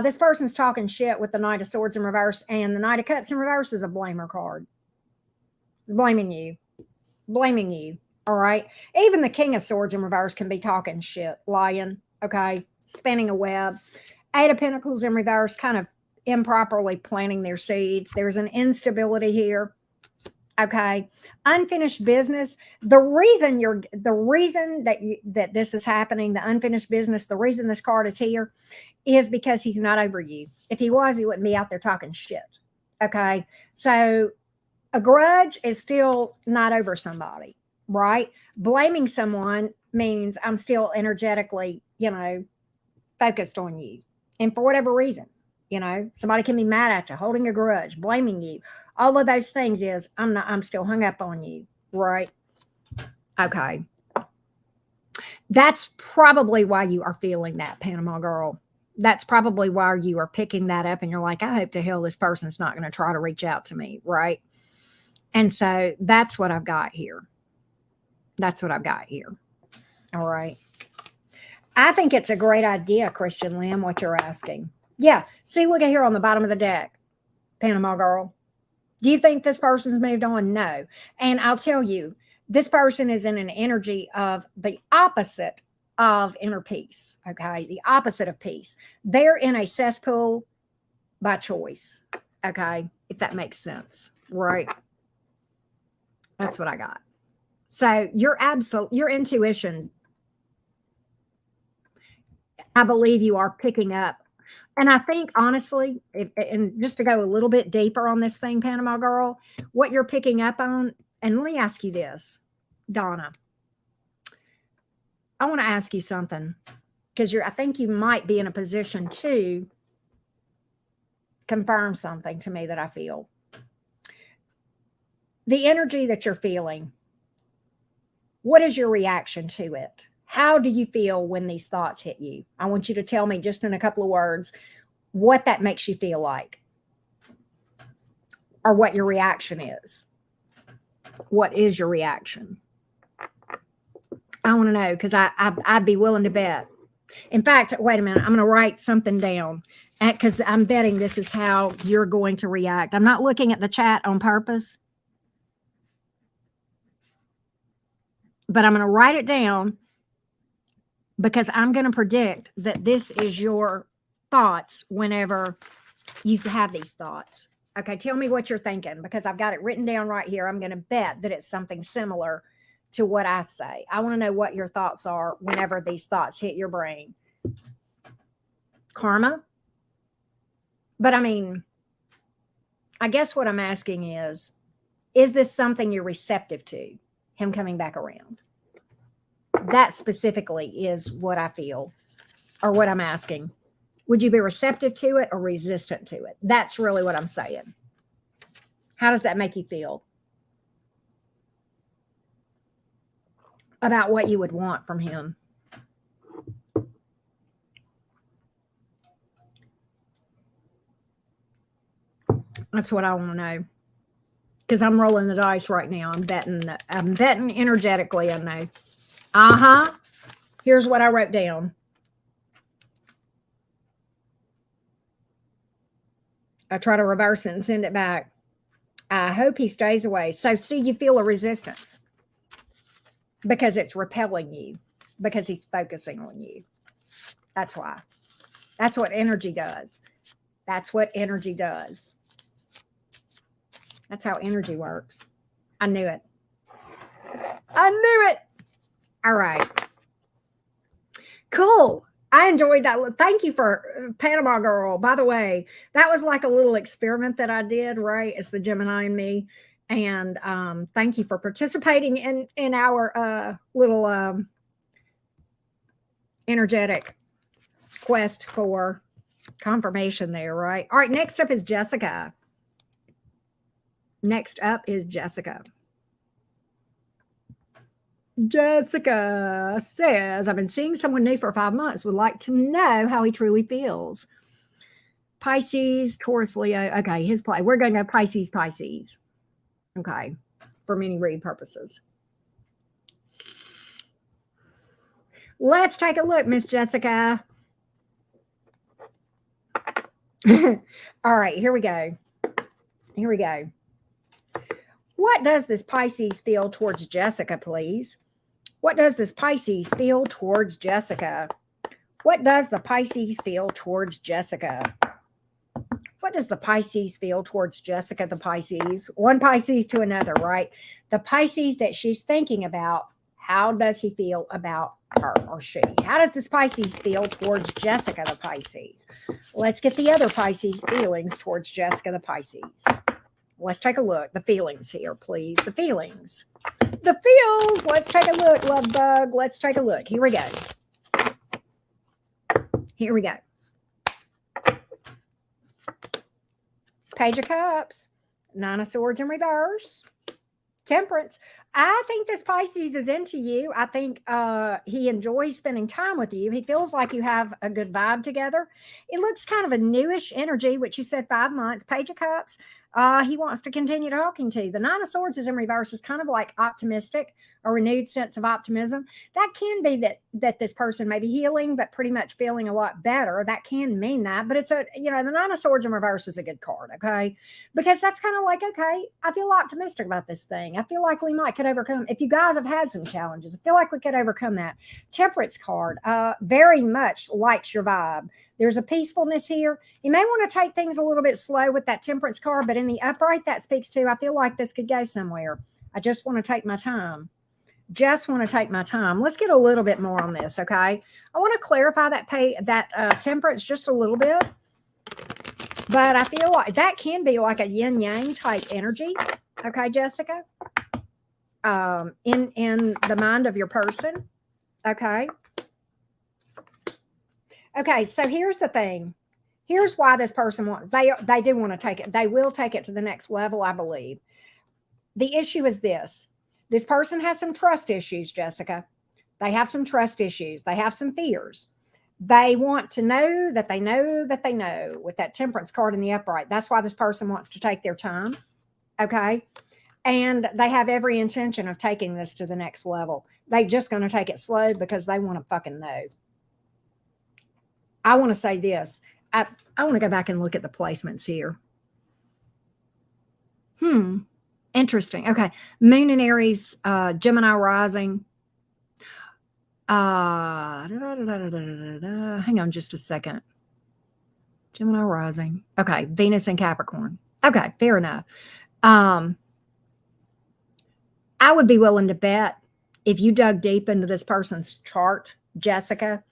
A: This person's talking shit with the Knight of Swords in reverse, and the Knight of Cups in reverse is a blamer card. It's blaming you. Blaming you. All right. Even the King of Swords in reverse can be talking shit, lying. Okay. Spinning a web. 8 of Pentacles in reverse kind of improperly planting their seeds. There's an instability here. Okay. Unfinished business. The reason that this is happening, the unfinished business, the reason this card is here is because he's not over you. If he was, he wouldn't be out there talking shit. Okay. So a grudge is still not over somebody, right? Blaming someone means I'm still energetically, focused on you. And for whatever reason, somebody can be mad at you, holding a grudge, blaming you. All of those things is I'm still hung up on you, right? Okay. That's probably why you are feeling that, Panama girl. That's probably why you are picking that up and you're like, I hope to hell this person's not going to try to reach out to me, right? And so that's what I've got here. That's what I've got here. All right. I think it's a great idea, Christian Lynn, what you're asking. Yeah. See, look at here on the bottom of the deck, Panama girl. Do you think this person's moved on? No. And I'll tell you, this person is in an energy of the opposite of inner peace. Okay. The opposite of peace. They're in a cesspool by choice. Okay. If that makes sense. Right. That's what I got. So your intuition, I believe you are picking up. And I think, honestly, and just to go a little bit deeper on this thing, Panama girl, what you're picking up on, and let me ask you this, Donna. I want to ask you something because I think you might be in a position to confirm something to me that I feel. The energy that you're feeling, what is your reaction to it? How do you feel when these thoughts hit you? I want you to tell me just in a couple of words what that makes you feel like or what your reaction is. What is your reaction? I want to know because I'd be willing to bet. In fact, wait a minute. I'm going to write something down because I'm betting this is how you're going to react. I'm not looking at the chat on purpose, but I'm going to write it down because I'm going to predict that this is your thoughts whenever you have these thoughts. Okay, tell me what you're thinking because I've got it written down right here. I'm going to bet that it's something similar to what I say. I want to know what your thoughts are whenever these thoughts hit your brain. Karma? But I mean, I guess what I'm asking is this something you're receptive to, him coming back around? That specifically is what I feel or what I'm asking. Would you be receptive to it or resistant to it? That's really what I'm saying. How does that make you feel about what you would want from him? That's what I want to know. Because I'm rolling the dice right now. I'm betting energetically, I know. Uh-huh. Here's what I wrote down. I try to reverse it and send it back. I hope he stays away. So see, you feel a resistance because it's repelling you, because he's focusing on you. That's why. That's what energy does. That's what energy does. That's how energy works. I knew it. I knew it. All right. Cool. I enjoyed that. Thank you for Panama girl. By the way, that was like a little experiment that I did, right? It's the Gemini and me. And thank you for participating in our little energetic quest for confirmation there, right? All right. Next up is Jessica. Next up is Jessica. Jessica says, I've been seeing someone new for 5 months. Would like to know how he truly feels. Pisces, Taurus, Leo. Okay, his play. We're going to go Pisces, Pisces. Okay, for many read purposes. Let's take a look, Miss Jessica. All right, here we go. Here we go. What does this Pisces feel towards Jessica, please? What does this Pisces feel towards Jessica? What does the Pisces feel towards Jessica? what does the Pisces feel towards Jessica, the Pisces? One Pisces to another, right? The Pisces that she's thinking about, how does he feel about her or she? How does this Pisces feel towards Jessica, the Pisces? Let's get the other Pisces feelings towards Jessica, the Pisces. Let's take a look. The feelings here, please. The feelings. The feels. Let's take a look, love bug. Let's take a look. Here we go. Here we go. Page of Cups. Nine of Swords in reverse. Temperance. I think this Pisces is into you. I think he enjoys spending time with you. He feels like you have a good vibe together. It looks kind of a newish energy, which you said 5 months. Page of Cups. He wants to continue talking to you. The Nine of Swords is in reverse. Is kind of like optimistic, a renewed sense of optimism. That can be that this person may be healing, but pretty much feeling a lot better. That can mean that. But it's the Nine of Swords in reverse is a good card, okay? Because that's kind of like, okay, I feel optimistic about this thing. I feel like we could overcome. If you guys have had some challenges, I feel like we could overcome that. Temperance card very much likes your vibe. There's a peacefulness here. You may want to take things a little bit slow with that Temperance card, but in the upright, that speaks to, I feel like this could go somewhere. I just want to take my time. Just want to take my time. Let's get a little bit more on this, okay? I want to clarify that Temperance just a little bit, but I feel like that can be like a yin-yang type energy, okay, Jessica? In the mind of your person, okay? Okay, so here's the thing. Here's why this person wants, they do want to take it. They will take it to the next level, I believe. The issue is this. This person has some trust issues, Jessica. They have some trust issues. They have some fears. They want to know that they know that they know with that Temperance card in the upright. That's why this person wants to take their time, okay? And they have every intention of taking this to the next level. They're just going to take it slow because they want to fucking know. I want to say this. I want to go back and look at the placements here. Interesting. Okay. Moon in Aries, Gemini rising. Hang on just a second. Gemini rising. Okay. Venus and Capricorn. Okay. Fair enough. I would be willing to bet if you dug deep into this person's chart, Jessica,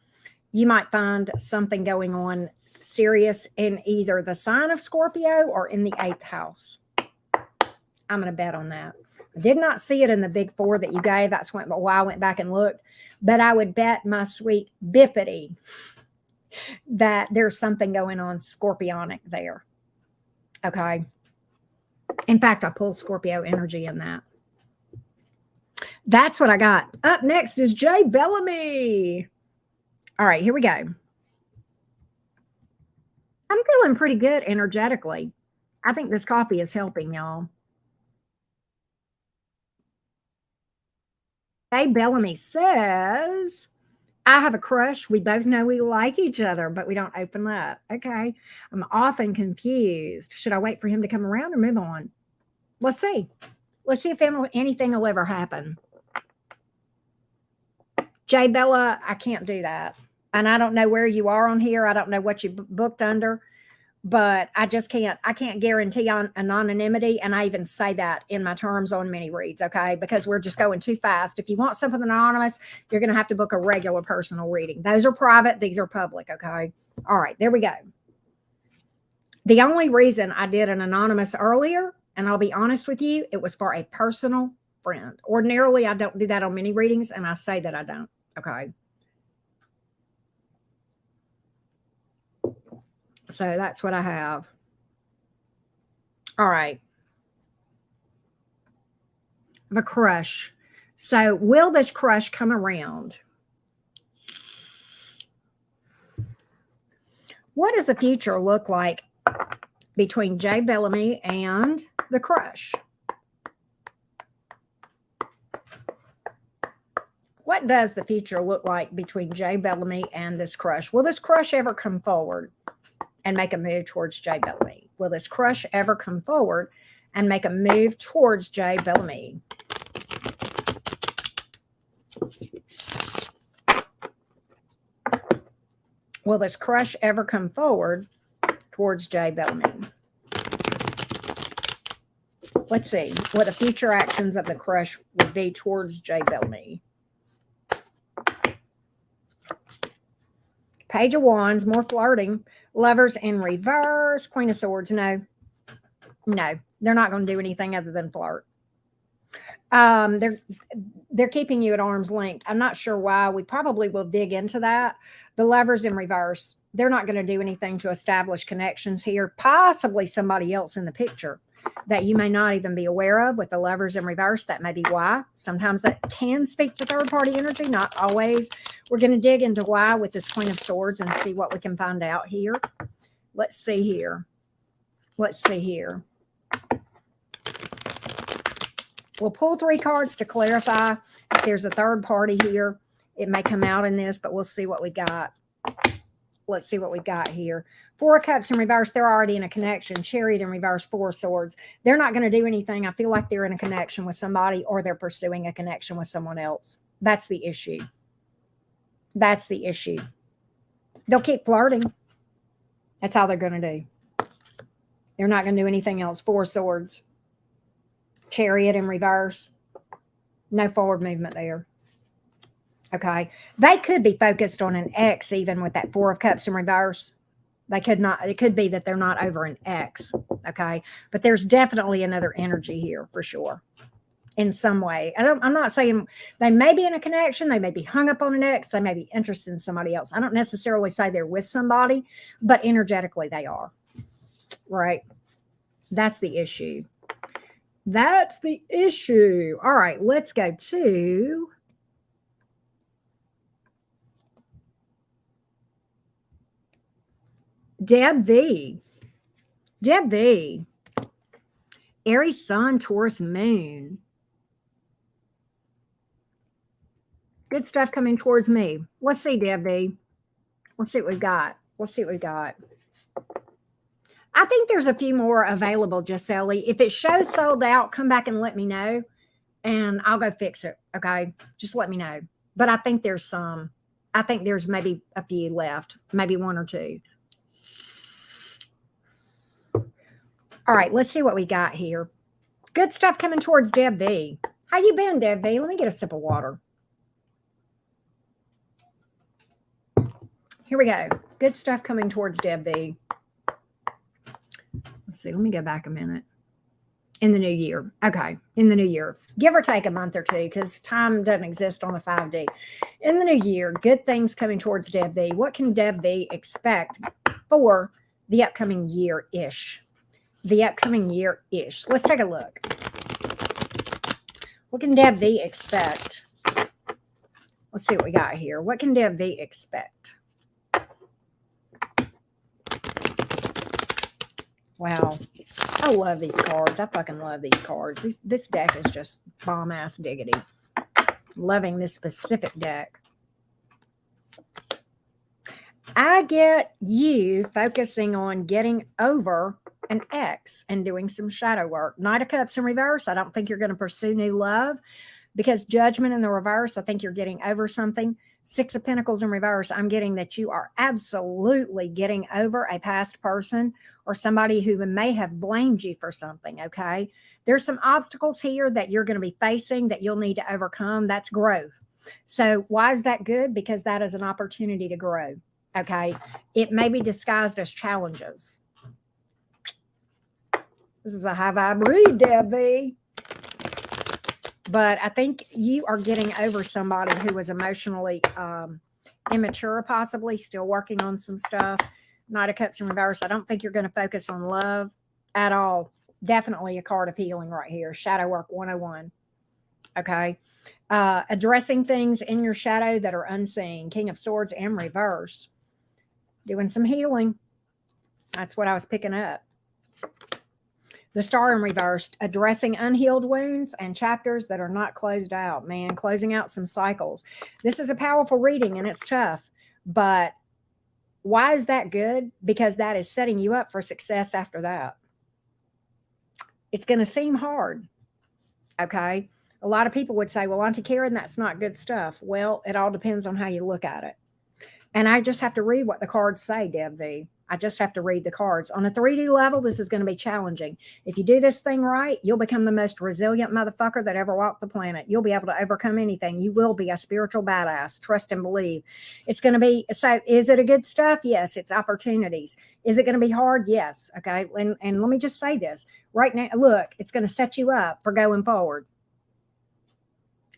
A: you might find something going on serious in either the sign of Scorpio or in the 8th house. I'm going to bet on that. I did not see it in the big 4 that you gave. That's why I went back and looked. But I would bet my sweet bippity that there's something going on scorpionic there. Okay. In fact, I pulled Scorpio energy in that. That's what I got. Up next is Jay Bellamy. All right, here we go. I'm feeling pretty good energetically. I think this coffee is helping, y'all. Jay Bellamy says, I have a crush. We both know we like each other, but we don't open up. Okay. I'm often confused. Should I wait for him to come around or move on? Let's see. Let's see if anything will ever happen. Jay Bella, I can't do that. And I don't know where you are on here. I don't know what you booked under, but I just can't. I can't guarantee on anonymity. And I even say that in my terms on mini reads, okay? Because we're just going too fast. If you want something anonymous, you're going to have to book a regular personal reading. Those are private. These are public, okay? All right, there we go. The only reason I did an anonymous earlier, and I'll be honest with you, it was for a personal friend. Ordinarily, I don't do that on mini readings, and I say that I don't, okay? So that's what I have. All right. I have a crush. So will this crush come around? What does the future look like between Jay Bellamy and the crush? What does the future look like between Jay Bellamy and this crush? Will this crush ever come forward and make a move towards Jay Bellamy? Will this crush ever come forward and make a move towards Jay Bellamy? Will this crush ever come forward towards Jay Bellamy. Let's see what the future actions of the crush would be towards Jay Bellamy. Page of Wands, more flirting. Lovers in reverse. Queen of Swords, no. No, they're not going to do anything other than flirt. They're keeping you at arm's length. I'm not sure why. We probably will dig into that. The Lovers in reverse, they're not going to do anything to establish connections here. Possibly somebody else in the picture that you may not even be aware of with the Lovers in reverse. That may be why. Sometimes that can speak to third-party energy, not always. We're going to dig into why with this Queen of Swords and see what we can find out here. Let's see here. Let's see here. We'll pull 3 cards to clarify if there's a third party here. It may come out in this, but we'll see what we got. Let's see what we got here. 4 of Cups in reverse. They're already in a connection. Chariot in reverse. 4 of Swords. They're not going to do anything. I feel like they're in a connection with somebody or they're pursuing a connection with someone else. That's the issue. That's the issue. They'll keep flirting. That's all they're going to do. They're not going to do anything else. 4 of Swords. Chariot in reverse. No forward movement there. Okay. They could be focused on an ex even with that 4 of Cups in reverse. They could not. It could be that they're not over an ex. Okay. But there's definitely another energy here for sure. In some way. I'm not saying they may be in a connection. They may be hung up on an ex. They may be interested in somebody else. I don't necessarily say they're with somebody, but energetically they are. Right. That's the issue. That's the issue. All right, let's go to Deb V. Deb V. Aries Sun, Taurus Moon. Good stuff coming towards me. Let's see, Deb V. Let's see what we've got. Let's see what we've got. I think there's a few more available, Jeli. If it shows sold out, come back and let me know, and I'll go fix it, okay? Just let me know. But I think there's some. I think there's maybe a few left, maybe 1 or 2. All right, let's see what we got here. Good stuff coming towards Deb V. How you been, Deb V? Let me get a sip of water. Here we go. Good stuff coming towards Deb V. Let's see. Let me go back a minute. In the new year. Okay. In the new year. Give or take a month or 2 because time doesn't exist on the 5D. In the new year, good things coming towards Deb V. What can Deb V expect for the upcoming year-ish? The upcoming year-ish. Let's take a look. What can Deb V expect? Let's see what we got here. What can Deb V expect? Wow. I love these cards. I fucking love these cards. This deck is just bomb-ass diggity. Loving this specific deck. I get you focusing on getting over an ex and doing some shadow work. Knight of Cups in reverse. I don't think you're going to pursue new love because Judgment in the reverse. I think you're getting over something. 6 of Pentacles in reverse. I'm getting that you are absolutely getting over a past person or somebody who may have blamed you for something, okay? There's some obstacles here that you're going to be facing that you'll need to overcome. That's growth. So why is that good? Because that is an opportunity to grow, okay? It may be disguised as challenges. This is a high vibe read, Deb V. But I think you are getting over somebody who was emotionally immature, possibly still working on some stuff. Knight of Cups in reverse. I don't think you're going to focus on love at all. Definitely a card of healing right here. Shadow work 101. Okay. Addressing things in your shadow that are unseen. King of Swords in reverse. Doing some healing. That's what I was picking up. The Star in reverse, addressing unhealed wounds and chapters that are not closed out, man, closing out some cycles. This is a powerful reading and it's tough, but why is that good? Because that is setting you up for success after that. It's going to seem hard, okay? A lot of people would say, well, Auntie Karen, that's not good stuff. Well, it all depends on how you look at it. And I just have to read what the cards say, Deb V. I just have to read the cards. On a 3D level, this is going to be challenging. If you do this thing right, you'll become the most resilient motherfucker that ever walked the planet. You'll be able to overcome anything. You will be a spiritual badass. Trust and believe. It's going to be, so is it a good stuff? Yes, it's opportunities. Is it going to be hard? Yes. Okay. And let me just say this right now. Look, it's going to set you up for going forward.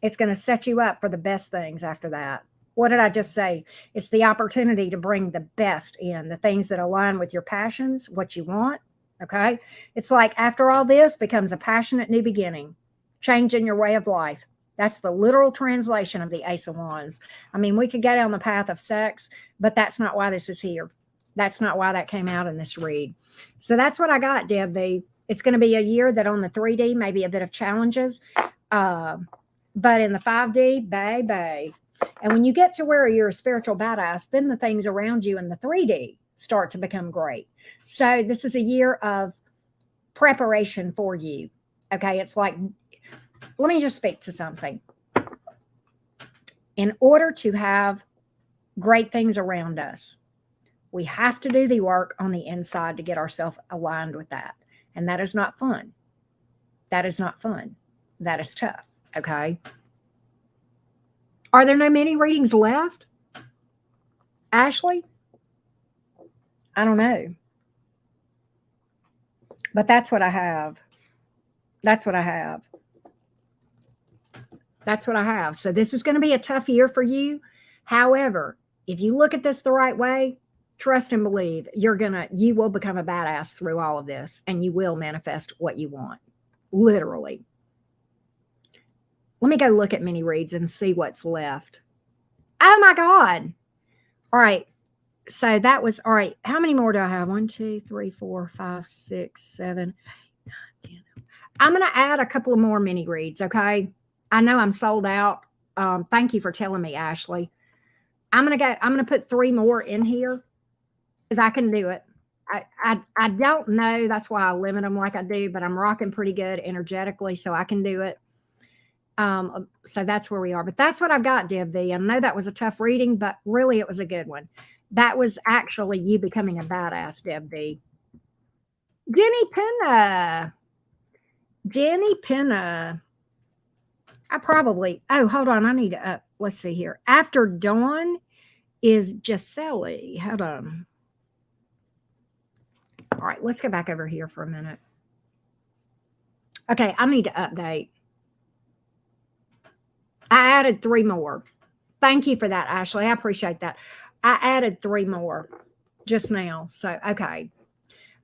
A: It's going to set you up for the best things after that. What did I just say? It's the opportunity to bring the best in, the things that align with your passions, what you want. Okay. It's like after all this becomes a passionate new beginning, changing your way of life. That's the literal translation of the Ace of Wands. I mean, we could go down the path of sex, but that's not why this is here. That's not why that came out in this read. So that's what I got, Deb V. It's going to be a year that on the 3D, maybe a bit of challenges. But in the 5D, baby. And when you get to where you're a spiritual badass, then the things around you in the 3D start to become great. So this is a year of preparation for you. Okay. It's like, let me just speak to something. In order to have great things around us, we have to do the work on the inside to get ourselves aligned with that. And that is not fun. That is not fun. That is tough. Okay. Are there no mini readings left? Ashley? I don't know. But that's what I have. That's what I have. That's what I have. So this is going to be a tough year for you. However, if you look at this the right way, trust and believe, you will become a badass through all of this, and you will manifest what you want. Literally. Let me go look at mini reads and see what's left. Oh my God. All right. So that was, all right. How many more do I have? 1, 2, 3, 4, 5, 6, 7, 8, 9, 10. I'm going to add a couple of more mini reads. Okay. I know I'm sold out. Thank you for telling me, Ashley. I'm going to put 3 more in here because I can do it. I don't know. That's why I limit them like I do, but I'm rocking pretty good energetically, so I can do it. So that's where we are. But that's what I've got, Deb V. I know that was a tough reading, but really it was a good one. That was actually you becoming a badass, Deb V. Penna. Jenny Penna. Hold on. I need to let's see here. After Dawn is Jeli. Hold on. All right, let's go back over here for a minute. Okay, I need to update. I added 3 more. Thank you for that, Ashley. I appreciate that. I added 3 more just now. So, okay.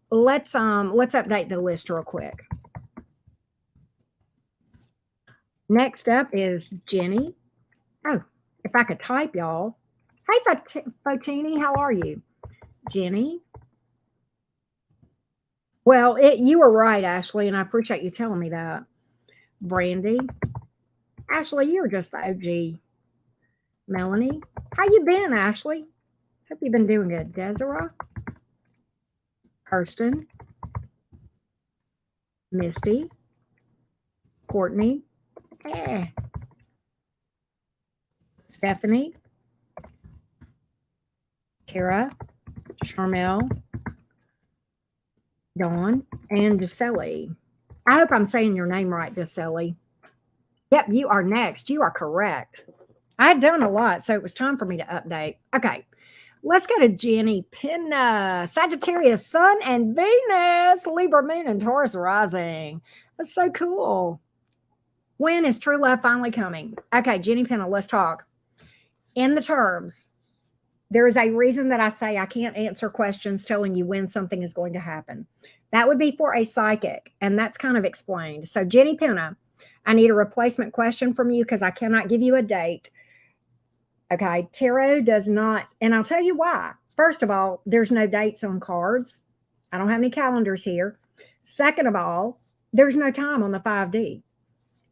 A: Let's update the list real quick. Next up is Jenny. Oh, if I could type, y'all. Hey, Fotini, how are you? Jenny. Well, you were right, Ashley, and I appreciate you telling me that. Brandy. Ashley, you're just the OG. Melanie. How you been, Ashley? Hope you've been doing good. Desora. Kirsten. Misty. Courtney. Stephanie. Kara. Charmell. Dawn. And Jeli. I hope I'm saying your name right, Jeli. Yep, you are next. You are correct. I'd done a lot, so it was time for me to update. Okay, let's go to Jenny Penna. Sagittarius, Sun and Venus, Libra Moon and Taurus rising. That's so cool. When is true love finally coming? Okay, Jenny Penna, let's talk. In the terms, there is a reason that I say I can't answer questions telling you when something is going to happen. That would be for a psychic, and that's kind of explained. So, Jenny Penna, I need a replacement question from you because I cannot give you a date. Okay, tarot does not, and I'll tell you why. First of all, there's no dates on cards. I don't have any calendars here. Second of all, there's no time on the 5D.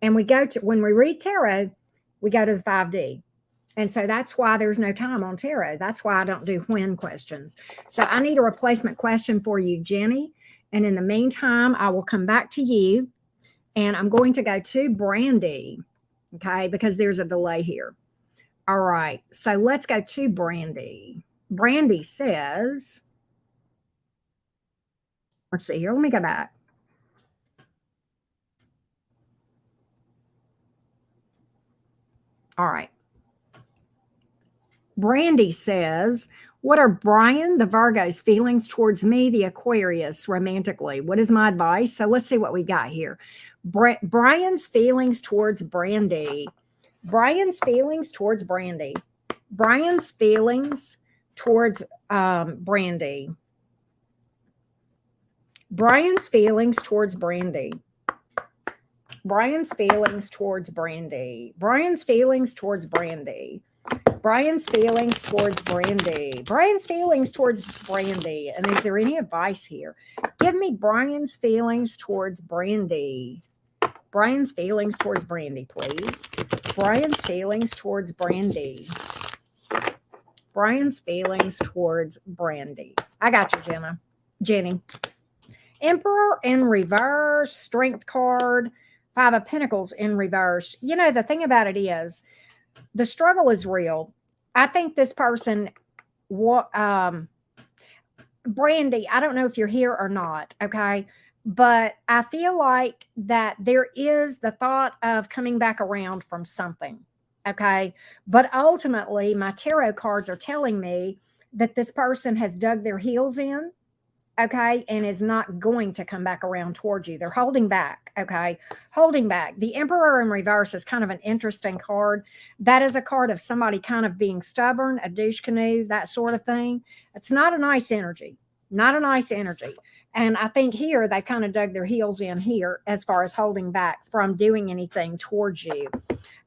A: And when we read tarot, we go to the 5D. And so that's why there's no time on tarot. That's why I don't do when questions. So I need a replacement question for you, Jenny. And in the meantime, I will come back to you. And I'm going to go to Brandy, okay, because there's a delay here. All right, so let's go to Brandy. Brandy says, Let's see here. Let me go back. All right. Brandy says, what are Brian, the Virgo's feelings towards me, the Aquarius, romantically? What is my advice? So let's see what we got here. Brian's feelings towards Brandy. Brian's feelings towards Brandy. Brian's feelings towards Brandy. Brian's feelings towards Brandy. Brian's feelings towards Brandy. Brian's feelings towards Brandy. Brian's feelings towards Brandy. Brian's feelings towards Brandy. And is there any advice here? Give me Brian's feelings towards Brandy. Brian's feelings towards Brandy, please. Brian's feelings towards Brandy. Brian's feelings towards Brandy. I got you, Jenny. Emperor in reverse, Strength card, Five of Pentacles in reverse. You know, the thing about it is, the struggle is real. I think this person, Brandy, I don't know if you're here or not, okay? But I feel like that there is the thought of coming back around from something, okay? But ultimately, my tarot cards are telling me that this person has dug their heels in, okay, and is not going to come back around towards you. They're holding back, okay? Holding back. The Emperor in reverse is kind of an interesting card. That is a card of somebody kind of being stubborn, a douche canoe, that sort of thing. It's not a nice energy. Not a nice energy. And I think here they've kind of dug their heels in here as far as holding back from doing anything towards you.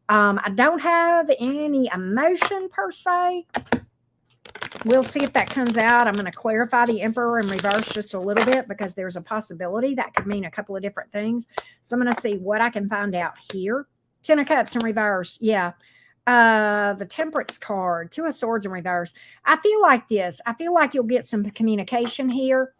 A: I don't have any emotion per se. We'll see if that comes out. I'm going to clarify the Emperor in reverse just a little bit because there's a possibility that could mean a couple of different things. So I'm going to see what I can find out here. Ten of Cups in reverse. Yeah. The Temperance card. Two of Swords in reverse. I feel like this. I feel like you'll get some communication here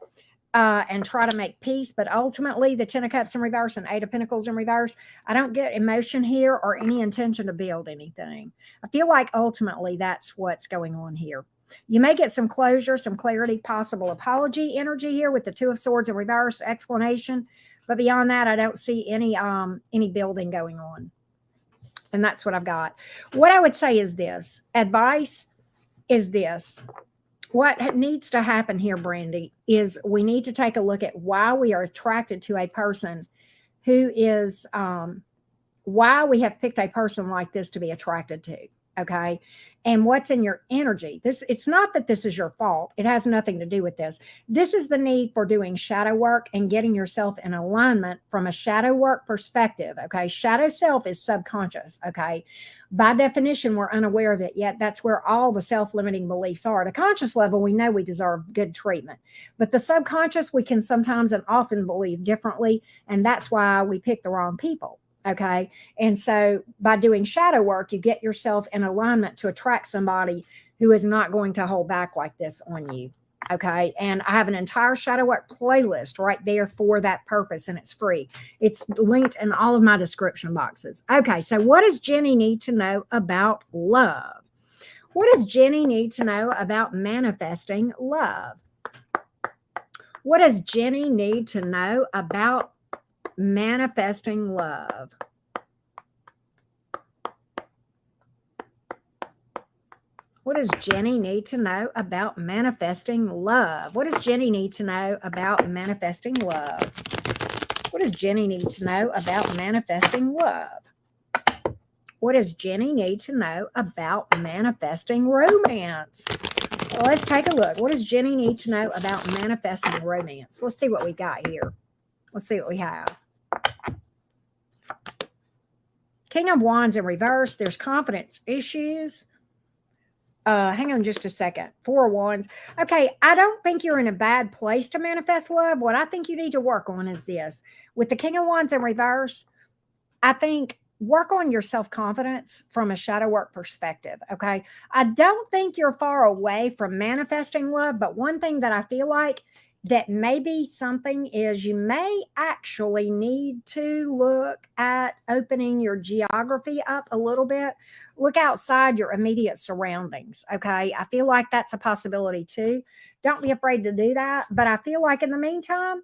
A: and try to make peace. But ultimately, the Ten of Cups in reverse and Eight of Pentacles in reverse, I don't get emotion here or any intention to build anything. I feel like ultimately that's what's going on here. You may get some closure, some clarity, possible apology energy here with the Two of Swords in reverse, explanation. But beyond that, I don't see any building going on. And that's what I've got. What I would say is this. Advice is this. What needs to happen here, Brandy, is we need to take a look at why we are attracted to a person who is, why we have picked a person like this to be attracted to. Okay. And what's in your energy. It's not that this is your fault. It has nothing to do with this. This is the need for doing shadow work and getting yourself in alignment from a shadow work perspective. Okay. Shadow self is subconscious. Okay. By definition, we're unaware of it yet. That's where all the self-limiting beliefs are. At a conscious level, we know we deserve good treatment. But the subconscious, we can sometimes and often believe differently. And that's why we pick the wrong people. Okay. And so by doing shadow work, you get yourself in alignment to attract somebody who is not going to hold back like this on you. Okay. And I have an entire shadow work playlist right there for that purpose, and it's free. It's linked in all of my description boxes. Okay. So what does Jenny need to know about love? What does Jenny need to know about manifesting love? What does Jenny need to know about manifesting love? What does Jenny need to know about manifesting love? What does Jenny need to know about manifesting love? What does Jenny need to know about manifesting love? What does Jenny need to know about manifesting romance? Well, let's take a look. What does Jenny need to know about manifesting romance? Let's see what we got here. Let's see what we have. King of Wands in reverse. There's confidence issues. Hang on just a second. Four of Wands. Okay, I don't think you're in a bad place to manifest love. What I think you need to work on is this. With the King of Wands in reverse, I think work on your self-confidence from a shadow work perspective, okay? I don't think you're far away from manifesting love, but one thing that I feel like that maybe something is you may actually need to look at opening your geography up a little bit. Look outside your immediate surroundings, okay? I feel like that's a possibility too. Don't be afraid to do that. But I feel like in the meantime,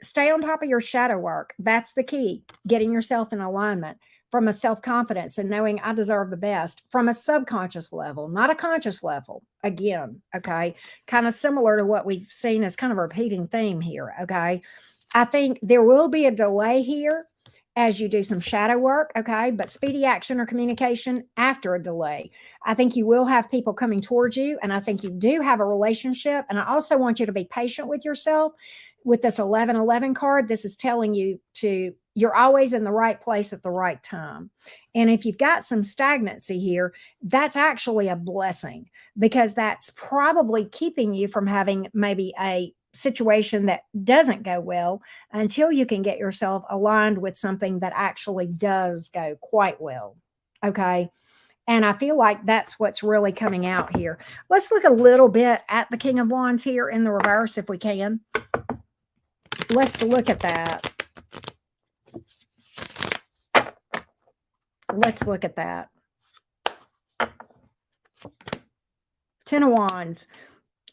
A: stay on top of your shadow work. That's the key. Getting yourself in alignment from a self-confidence and knowing I deserve the best from a subconscious level, not a conscious level. Again, okay? Kind of similar to what we've seen as kind of a repeating theme here, okay? I think there will be a delay here as you do some shadow work, okay? But speedy action or communication after a delay. I think you will have people coming towards you, and I think you do have a relationship. And I also want you to be patient with yourself. With this 1111 card, this is telling you you're always in the right place at the right time. And if you've got some stagnancy here, that's actually a blessing, because that's probably keeping you from having maybe a situation that doesn't go well until you can get yourself aligned with something that actually does go quite well. Okay. And I feel like that's what's really coming out here. Let's look a little bit at the King of Wands here in the reverse if we can. Let's look at that. Let's look at that. Ten of Wands.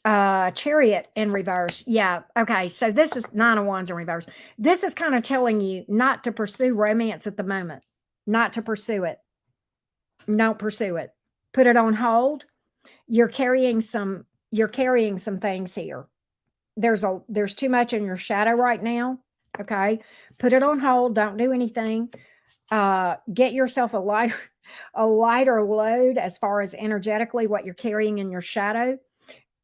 A: Chariot in reverse. Yeah. Okay. So this is Nine of Wands in reverse. This is kind of telling you not to pursue romance at the moment, not to pursue it. Don't pursue it. Put it on hold. You're carrying some things here. There's too much in your shadow right now. Okay. Put it on hold. Don't do anything. Get yourself a lighter load as far as energetically what you're carrying in your shadow.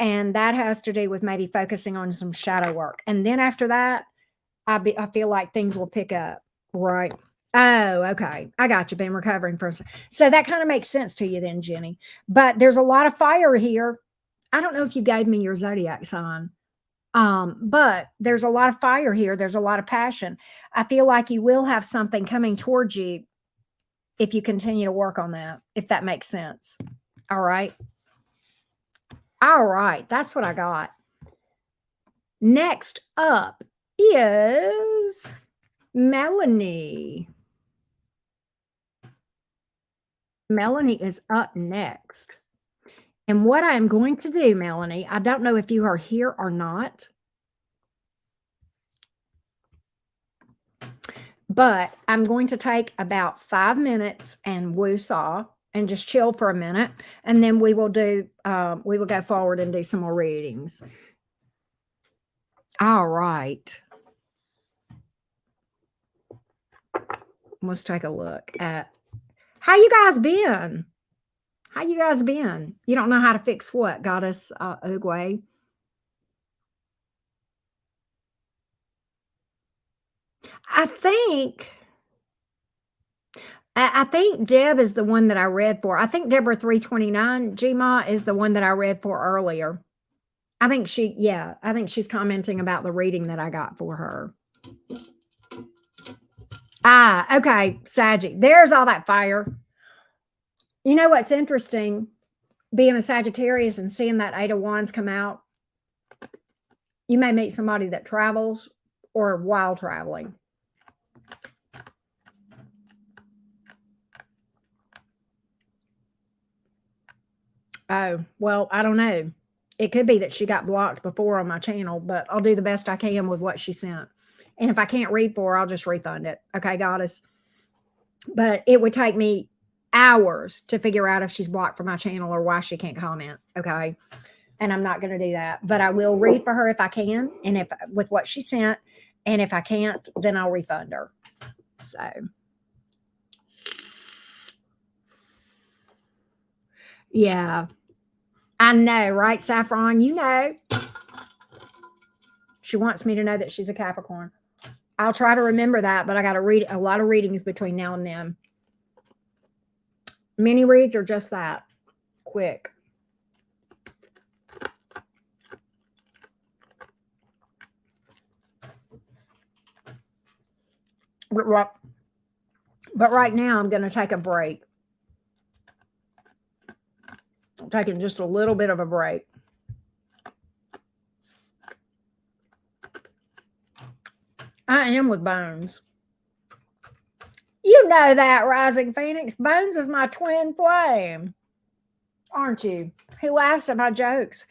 A: And that has to do with maybe focusing on some shadow work. And then after that, I feel like things will pick up. Right. Oh, okay. I got you. Been recovering from. So that kind of makes sense to you then, Jenny. But there's a lot of fire here. I don't know if you gave me your zodiac sign. But there's a lot of fire here. There's a lot of passion. I feel like you will have something coming towards you if you continue to work on that, if that makes sense. All right. All right. That's what I got. Next up is Melanie. Melanie is up next. And what I'm going to do, Melanie, I don't know if you are here or not, but I'm going to take about 5 minutes and woo-saw and just chill for a minute. And then we will go forward and do some more readings. All right. Let's take a look at how you guys been. How you guys been? You don't know how to fix what, Goddess Oogway? I think Deb is the one that I read for. I think Deborah 329 Gma is the one that I read for earlier. I think she's commenting about the reading that I got for her. Okay, Saggy. There's all that fire. You know what's interesting? Being a Sagittarius and seeing that Eight of Wands come out, you may meet somebody that travels or while traveling. Oh, well, I don't know. It could be that she got blocked before on my channel, but I'll do the best I can with what she sent. And if I can't read for her, I'll just refund it. Okay, Goddess? But it would take me hours to figure out if she's blocked from my channel or why she can't comment. Okay. And I'm not going to do that, but I will read for her if I can. And if with what she sent, and if I can't, then I'll refund her. So. Yeah. I know, right, Saffron? You know. She wants me to know that she's a Capricorn. I'll try to remember that, but I got to read a lot of readings between now and then. Mini reads are just that. Quick. But right now, I'm going to take a break. I'm taking just a little bit of a break. I am with Bones. You know that, Rising Phoenix. Bones is my twin flame. Aren't you? He laughs at my jokes.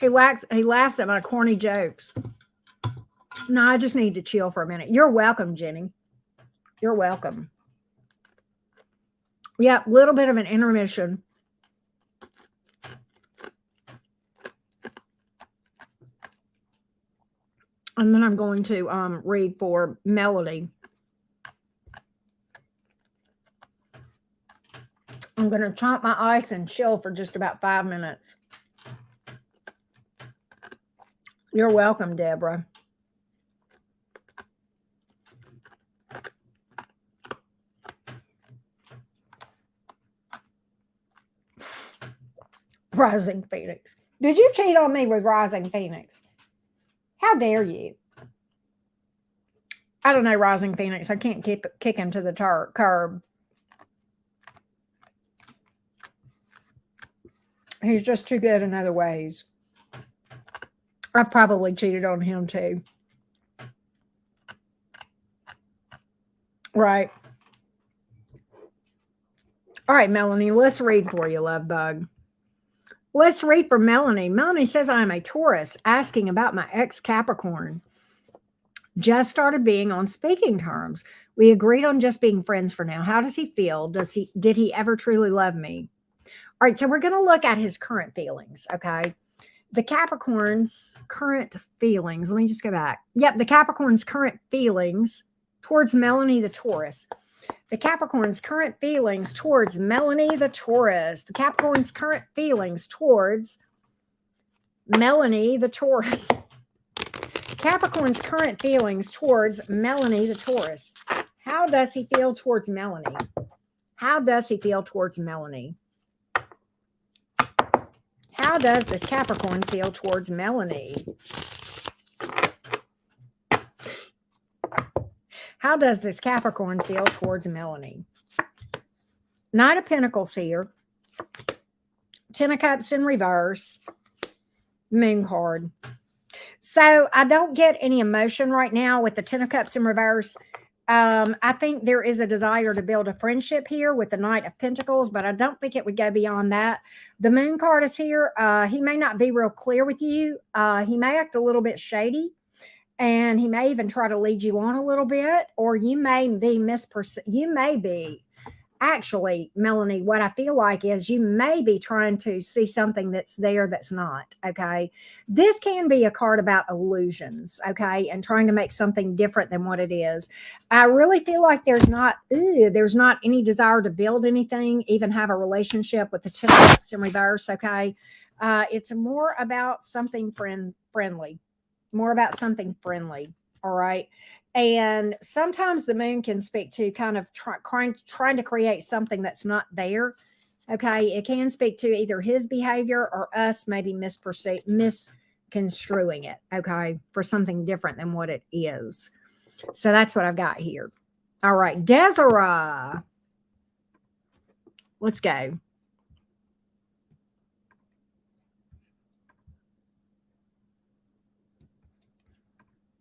A: He laughs at my corny jokes. No, I just need to chill for a minute. You're welcome, Jenny. You're welcome. Yep, little bit of an intermission. And then I'm going to read for Melody. I'm going to chomp my ice and chill for just about 5 minutes. You're welcome, Deborah. Rising Phoenix. Did you cheat on me with Rising Phoenix? How dare you? I don't know, Rising Phoenix. I can't kick him to the curb. He's just too good in other ways. I've probably cheated on him too. Right. All right, Melanie, let's read for you, love bug. Let's read for Melanie. Melanie says, I'm a Taurus, asking about my ex-Capricorn. Just started being on speaking terms. We agreed on just being friends for now. How does he feel? Did he ever truly love me? All right, so we're going to look at his current feelings, okay? The Capricorn's current feelings. Let me just go back. Yep, the Capricorn's current feelings towards Melanie the Taurus. The Capricorn's current feelings towards Melanie the Taurus. The Capricorn's current feelings towards Melanie the Taurus. Capricorn's current feelings towards Melanie the Taurus. How does he feel towards Melanie? How does he feel towards Melanie? How does this Capricorn feel towards Melanie? How does this Capricorn feel towards Melanie? Knight of Pentacles here. 10 of Cups in reverse. Moon card. So I don't get any emotion right now with the 10 of Cups in reverse. I think there is a desire to build a friendship here with the Knight of Pentacles, but I don't think it would go beyond that. The Moon card is here. He may not be real clear with you. He may act a little bit shady, and he may even try to lead you on a little bit, or you may be actually, Melanie, what I feel like is you may be trying to see something that's there that's not, okay? This can be a card about illusions, okay, and trying to make something different than what it is. I really feel like there's not any desire to build anything, even have a relationship with the 10 of Cups in reverse, okay? It's more about something friendly, more about something friendly, all right? And sometimes the moon can speak to kind of trying to create something that's not there. Okay. It can speak to either his behavior or us maybe misconstruing it. Okay. For something different than what it is. So that's what I've got here. All right. Desora. Let's go.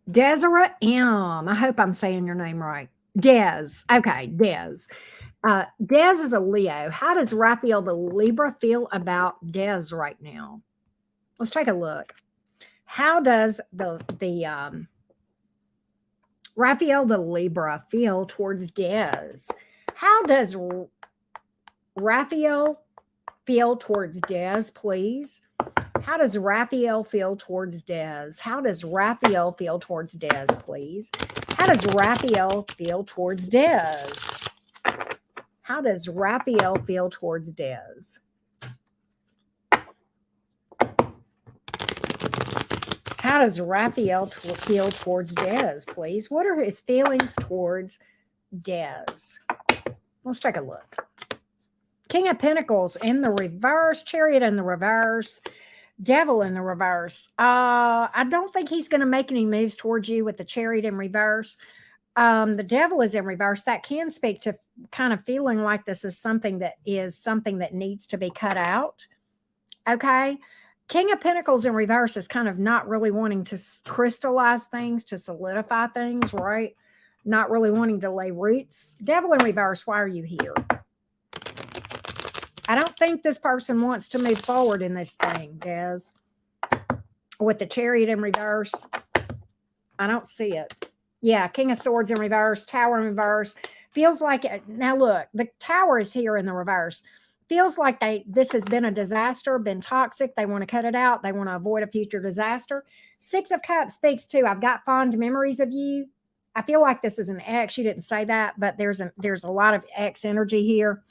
A: Desora M. I hope I'm saying your name right. Des. Okay, Des. Des is a Leo. How does Raphael the Libra feel about Des right now? Let's take a look. How does the Raphael the Libra feel towards Des? How does Raphael feel towards Des, please? How does Raphael feel towards Des? How does Raphael feel towards Des, please? How does Raphael feel towards Des? How does Raphael feel towards Des? How does Raphael feel towards Des, please? What are his feelings towards Des? Let's take a look. King of Pentacles in the reverse, Chariot in the reverse, Devil in the reverse. I don't think he's going to make any moves towards you with the Chariot in reverse. The Devil is in reverse. That can speak to kind of feeling like this is something that needs to be cut out. Okay. King of Pentacles in reverse is kind of not really wanting to crystallize things, to solidify things, right? Not really wanting to lay roots. Devil in reverse, why are you here? I don't think this person wants to move forward in this thing, Des. With the Chariot in reverse. I don't see it. Yeah, King of Swords in reverse, Tower in reverse. Feels like it. Now look, the Tower is here in the reverse. Feels like this has been a disaster, been toxic. They want to cut it out. They want to avoid a future disaster. Six of Cups speaks to, I've got fond memories of you. I feel like this is an ex. She didn't say that, but there's a lot of ex energy here.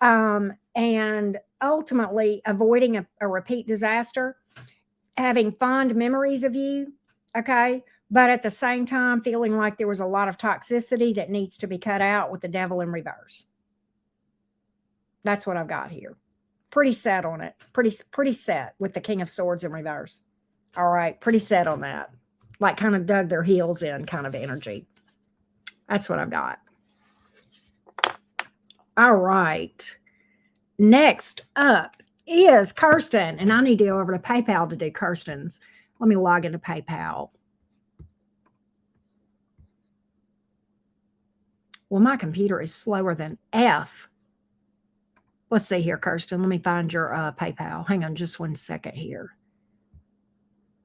A: And ultimately avoiding a repeat disaster, having fond memories of you. Okay. But at the same time, feeling like there was a lot of toxicity that needs to be cut out with the Devil in reverse. That's what I've got here. Pretty set on it. Pretty set with the King of Swords in reverse. All right. Pretty set on that. Like kind of dug their heels in kind of energy. That's what I've got. All right. Next up is Kirsten. And I need to go over to PayPal to do Kirsten's. Let me log into PayPal. Well, my computer is slower than F. Let's see here, Kirsten. Let me find your PayPal. Hang on just 1 second here.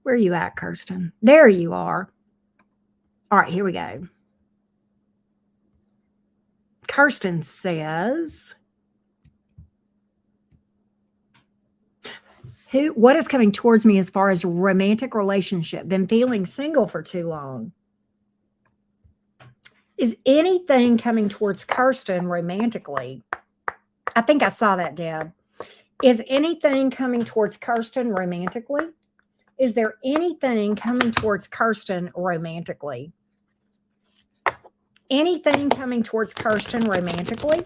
A: Where are you at, Kirsten? There you are. All right, here we go. Kirsten says, what is coming towards me as far as romantic relationship? Been feeling single for too long. Is anything coming towards Kirsten romantically? I think I saw that, Deb. Is anything coming towards Kirsten romantically? Is there anything coming towards Kirsten romantically? Anything coming towards Kirsten romantically?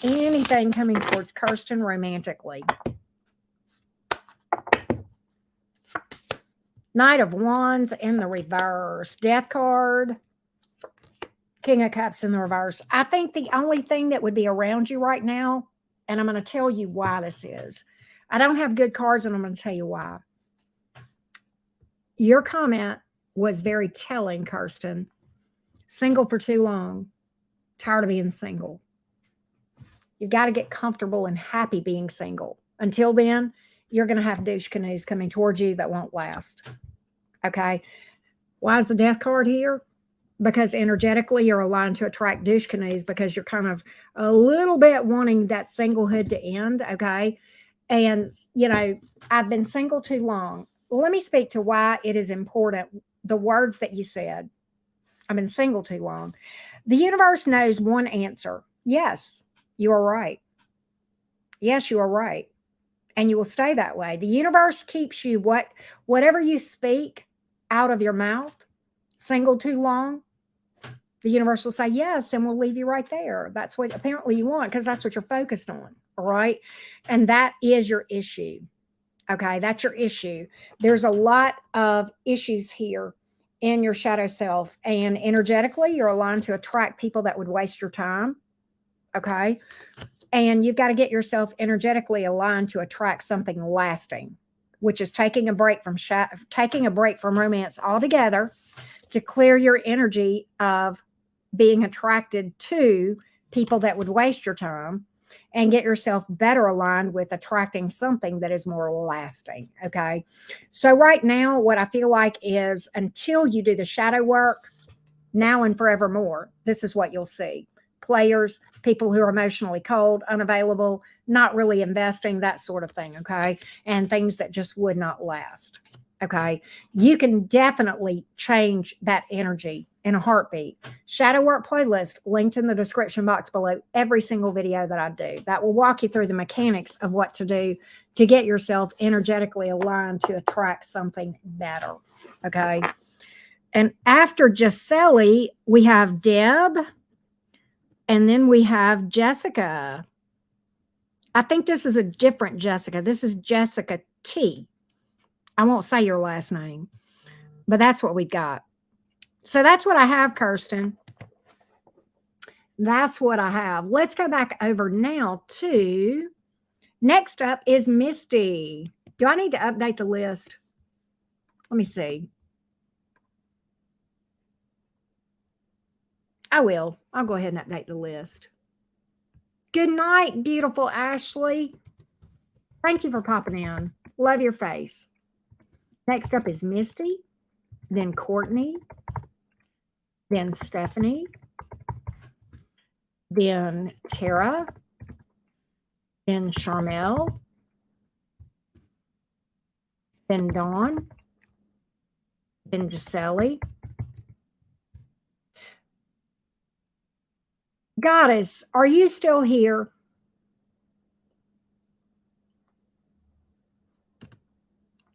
A: Anything coming towards Kirsten romantically? Knight of Wands in the reverse. Death card. King of Cups in the reverse. I think the only thing that would be around you right now, and I'm going to tell you why this is. I don't have good cards, and I'm going to tell you why. Your comment was very telling, Kirsten. Single for too long. Tired of being single. You've got to get comfortable and happy being single. Until then, you're going to have douche canoes coming towards you that won't last. Okay? Why is the Death card here? Because energetically you're aligned to attract douche canoes because you're kind of a little bit wanting that singlehood to end. Okay. And, you know, I've been single too long. Let me speak to why it is important. The words that you said, I've been single too long. The universe knows one answer. Yes, you are right. Yes, you are right. And you will stay that way. The universe keeps you whatever you speak out of your mouth. Single too long, the universe will say yes, and we'll leave you right there. That's what apparently you want because that's what you're focused on. All right. And that is your issue. Okay. That's your issue. There's a lot of issues here in your shadow self, and energetically, you're aligned to attract people that would waste your time. Okay. And you've got to get yourself energetically aligned to attract something lasting, which is taking a break from romance altogether, to clear your energy of being attracted to people that would waste your time, and get yourself better aligned with attracting something that is more lasting. Okay. So right now, what I feel like is until you do the shadow work, now and forevermore, this is what you'll see. Players, people who are emotionally cold, unavailable, not really investing, that sort of thing. Okay. And things that just would not last. Okay. You can definitely change that energy in a heartbeat. Shadow work playlist linked in the description box below every single video that I do. That will walk you through the mechanics of what to do to get yourself energetically aligned to attract something better. Okay. And after Jeli, we have Deb, and then we have Jessica. I think this is a different Jessica. This is Jessica T. I won't say your last name, but that's what we've got. So that's what I have, Kirsten. That's what I have. Let's go back over now to, next up is Misty. Do I need to update the list? Let me see. I will. I'll go ahead and update the list. Good night, beautiful Ashley. Thank you for popping in. Love your face. Next up is Misty. then Courtney, then Stephanie, then Tara, then Charmell, then Dawn, then Jeli. Goddess, are you still here?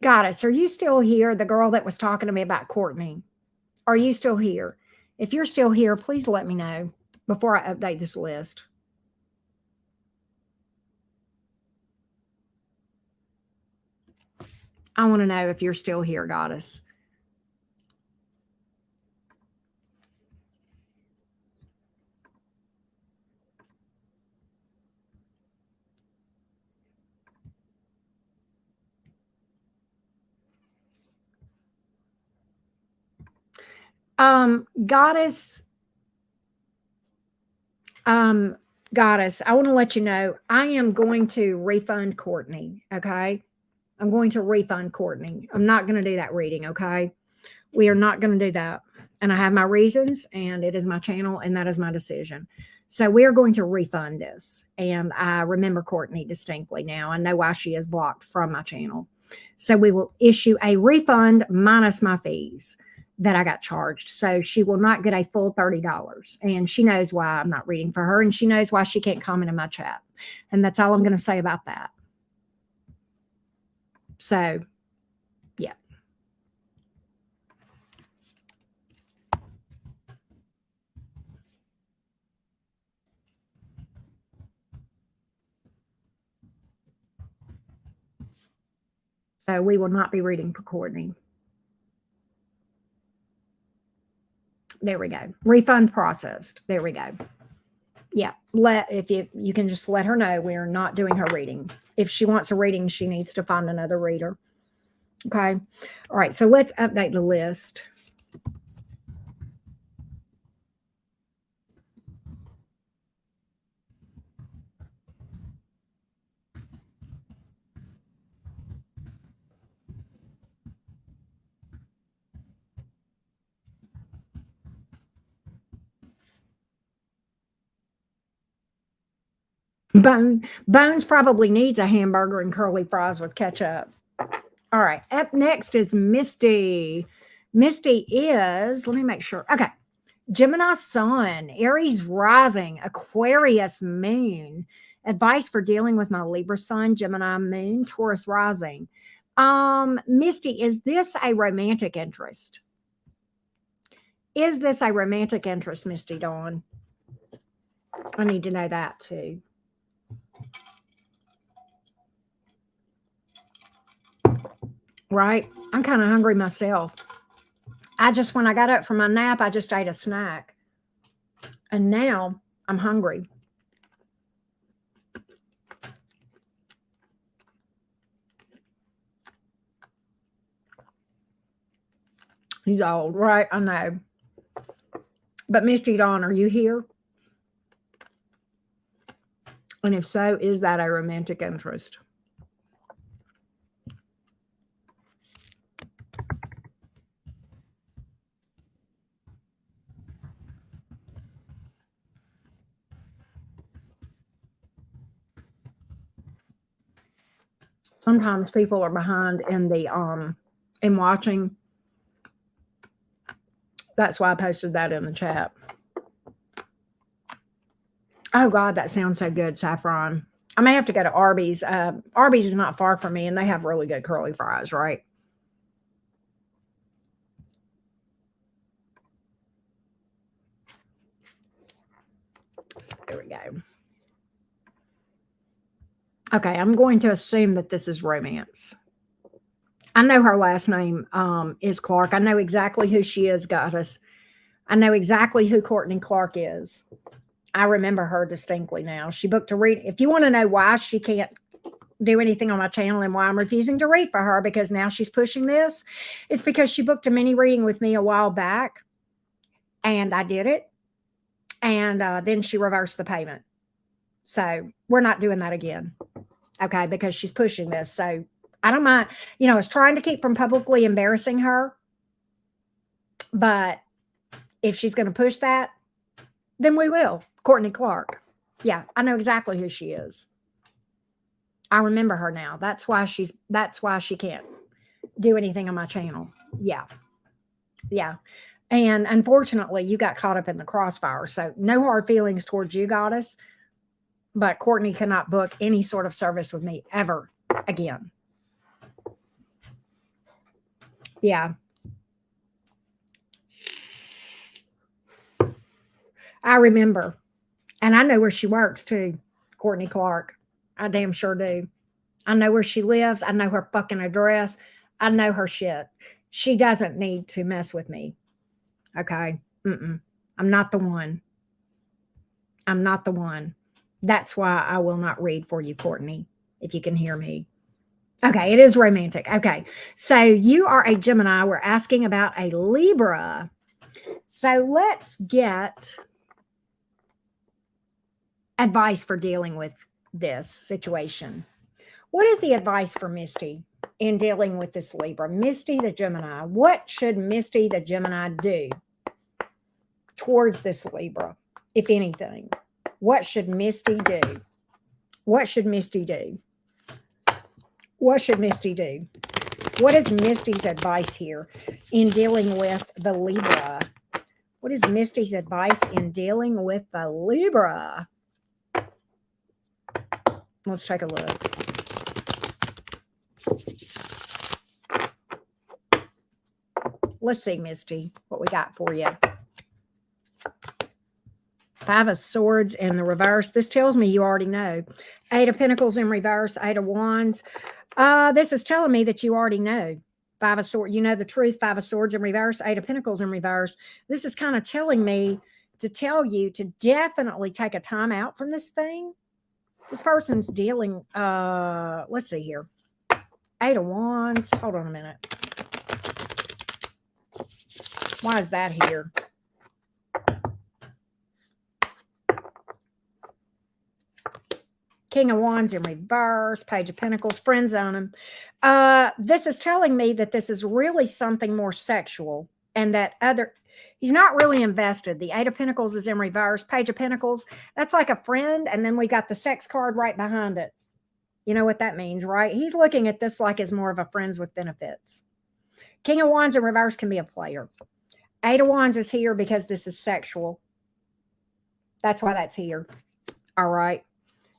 A: Goddess, are you still here? The girl that was talking to me about Courtney. Are you still here? If you're still here, please let me know before I update this list. I want to know if you're still here, Goddess. Goddess, Goddess, I want to let you know, I am going to refund Courtney, okay? I'm going to refund Courtney. I'm not going to do that reading, okay? We are not going to do that. And I have my reasons, and it is my channel, and that is my decision. So we are going to refund this. And I remember Courtney distinctly now. I know why she is blocked from my channel. So we will issue a refund minus my fees that I got charged. So she will not get a full $30. And she knows why I'm not reading for her. And she knows why she can't comment in my chat. And that's all I'm going to say about that. So, yeah. So we will not be reading for Courtney. There we go. Refund processed. There we go. Yeah. If you can just let her know we are not doing her reading. If she wants a reading, she needs to find another reader. Okay. All right. So let's update the list. Bones probably needs a hamburger and curly fries with ketchup. All right. Up next is Misty. Misty is, let me make sure. Okay. Gemini Sun, Aries Rising, Aquarius Moon. Advice for dealing with my Libra Sun, Gemini Moon, Taurus Rising. Misty, is this a romantic interest? Is this a romantic interest, Misty Dawn? I need to know that too. Right? I'm kind of hungry myself. When I got up from my nap, I just ate a snack. And now I'm hungry. He's old, right? I know. But Misty Dawn, are you here? And if so, is that a romantic interest? Sometimes people are behind in the in watching. That's why I posted that in the chat. Oh God, that sounds so good, Saffron. I may have to go to Arby's. Arby's is not far from me, and they have really good curly fries, right? So there we go. Okay, I'm going to assume that this is romance. I know her last name is Clark. I know exactly who she is, Goddess. I know exactly who Courtney Clark is. I remember her distinctly now. She booked a read. If you want to know why she can't do anything on my channel and why I'm refusing to read for her, because now she's pushing this, it's because she booked a mini reading with me a while back, and I did it. And then she reversed the payment. So we're not doing that again. Okay, because she's pushing this. So I don't mind. I was trying to keep from publicly embarrassing her. But if she's going to push that, then we will. Courtney Clark. Yeah, I know exactly who she is. I remember her now. That's why she can't do anything on my channel. Yeah. Yeah. And unfortunately, you got caught up in the crossfire. So no hard feelings towards you, goddess. But Courtney cannot book any sort of service with me ever again. Yeah. I remember. And I know where she works too, Courtney Clark. I damn sure do. I know where she lives. I know her fucking address. I know her shit. She doesn't need to mess with me. Okay? I'm not the one. I'm not the one. That's why I will not read for you, Courtney, if you can hear me. Okay, it is romantic. Okay, so you are a Gemini. We're asking about a Libra. So let's get advice for dealing with this situation. What is the advice for Misty in dealing with this Libra? Misty the Gemini. What should Misty the Gemini do towards this Libra, if anything? What should Misty do? What should Misty do? What should Misty do? What is Misty's advice here in dealing with the Libra? What is Misty's advice in dealing with the Libra? Let's take a look. Let's see, Misty, what we got for you. Five of Swords in the reverse. This tells me you already know. Eight of Pentacles in reverse. Eight of Wands. This is telling me that you already know. Five of Swords. You know the truth. Five of Swords in reverse. Eight of Pentacles in reverse. This is kind of telling me to tell you to definitely take a time out from this thing. This person's dealing. Let's see here. Eight of Wands. Hold on a minute. Why is that here? King of Wands in reverse, Page of Pentacles, friends on him. This is telling me that this is really something more sexual and that he's not really invested. The Eight of Pentacles is in reverse, Page of Pentacles, that's like a friend. And then we got the sex card right behind it. You know what that means, right? He's looking at this like as more of a friends with benefits. King of Wands in reverse can be a player. Eight of Wands is here because this is sexual. That's why that's here. All right.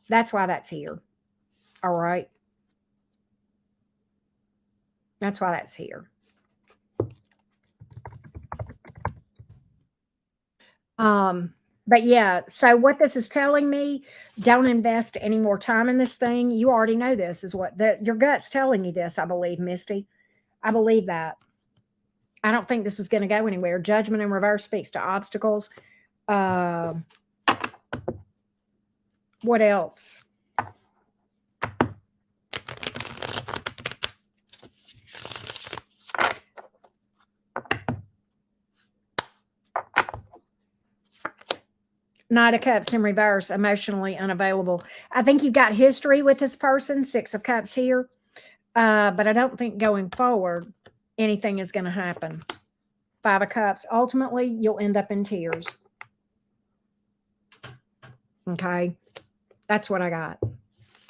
A: That's why that's here. All right. That's why that's here. But yeah, so what this is telling me, don't invest any more time in this thing. You already know this is what your gut's telling you this, I believe, Misty. I believe that. I don't think this is going to go anywhere. Judgment in reverse speaks to obstacles. What else? Knight of Cups in reverse, emotionally unavailable. I think you've got history with this person, Six of Cups here. But I don't think going forward, anything is going to happen. Five of Cups. Ultimately, you'll end up in tears. Okay. That's what I got.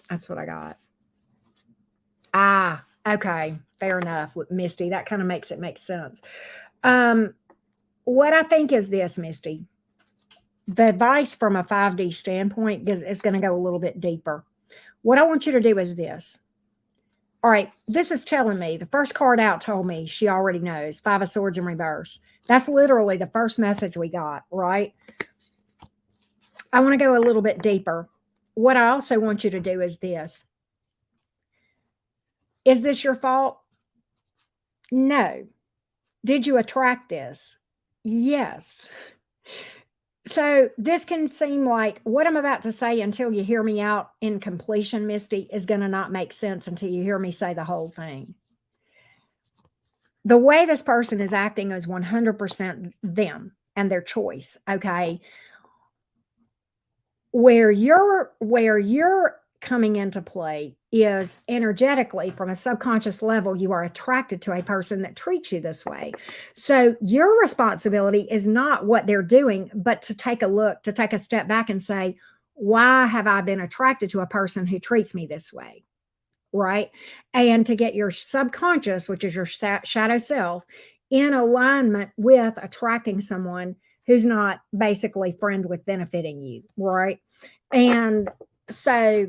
A: That's what I got. Ah, okay. Fair enough with Misty. That kind of makes it make sense. What I think is this, Misty. The advice from a 5D standpoint is going to go a little bit deeper. What I want you to do is this. All right, this is telling me, the first card out told me she already knows. Five of Swords in reverse. That's literally the first message we got, right? I want to go a little bit deeper. What I also want you to do is this. Is this your fault? No. Did you attract this? Yes. So this can seem like what I'm about to say until you hear me out in completion, Misty, is going to not make sense until you hear me say the whole thing. The way this person is acting is 100% them and their choice, okay? Where you're coming into play is energetically, from a subconscious level, you are attracted to a person that treats you this way. So your responsibility is not what they're doing, but to take a look, to take a step back and say, why have I been attracted to a person who treats me this way? Right? And to get your subconscious, which is your shadow self, in alignment with attracting someone who's not basically friend with benefiting you. Right? And so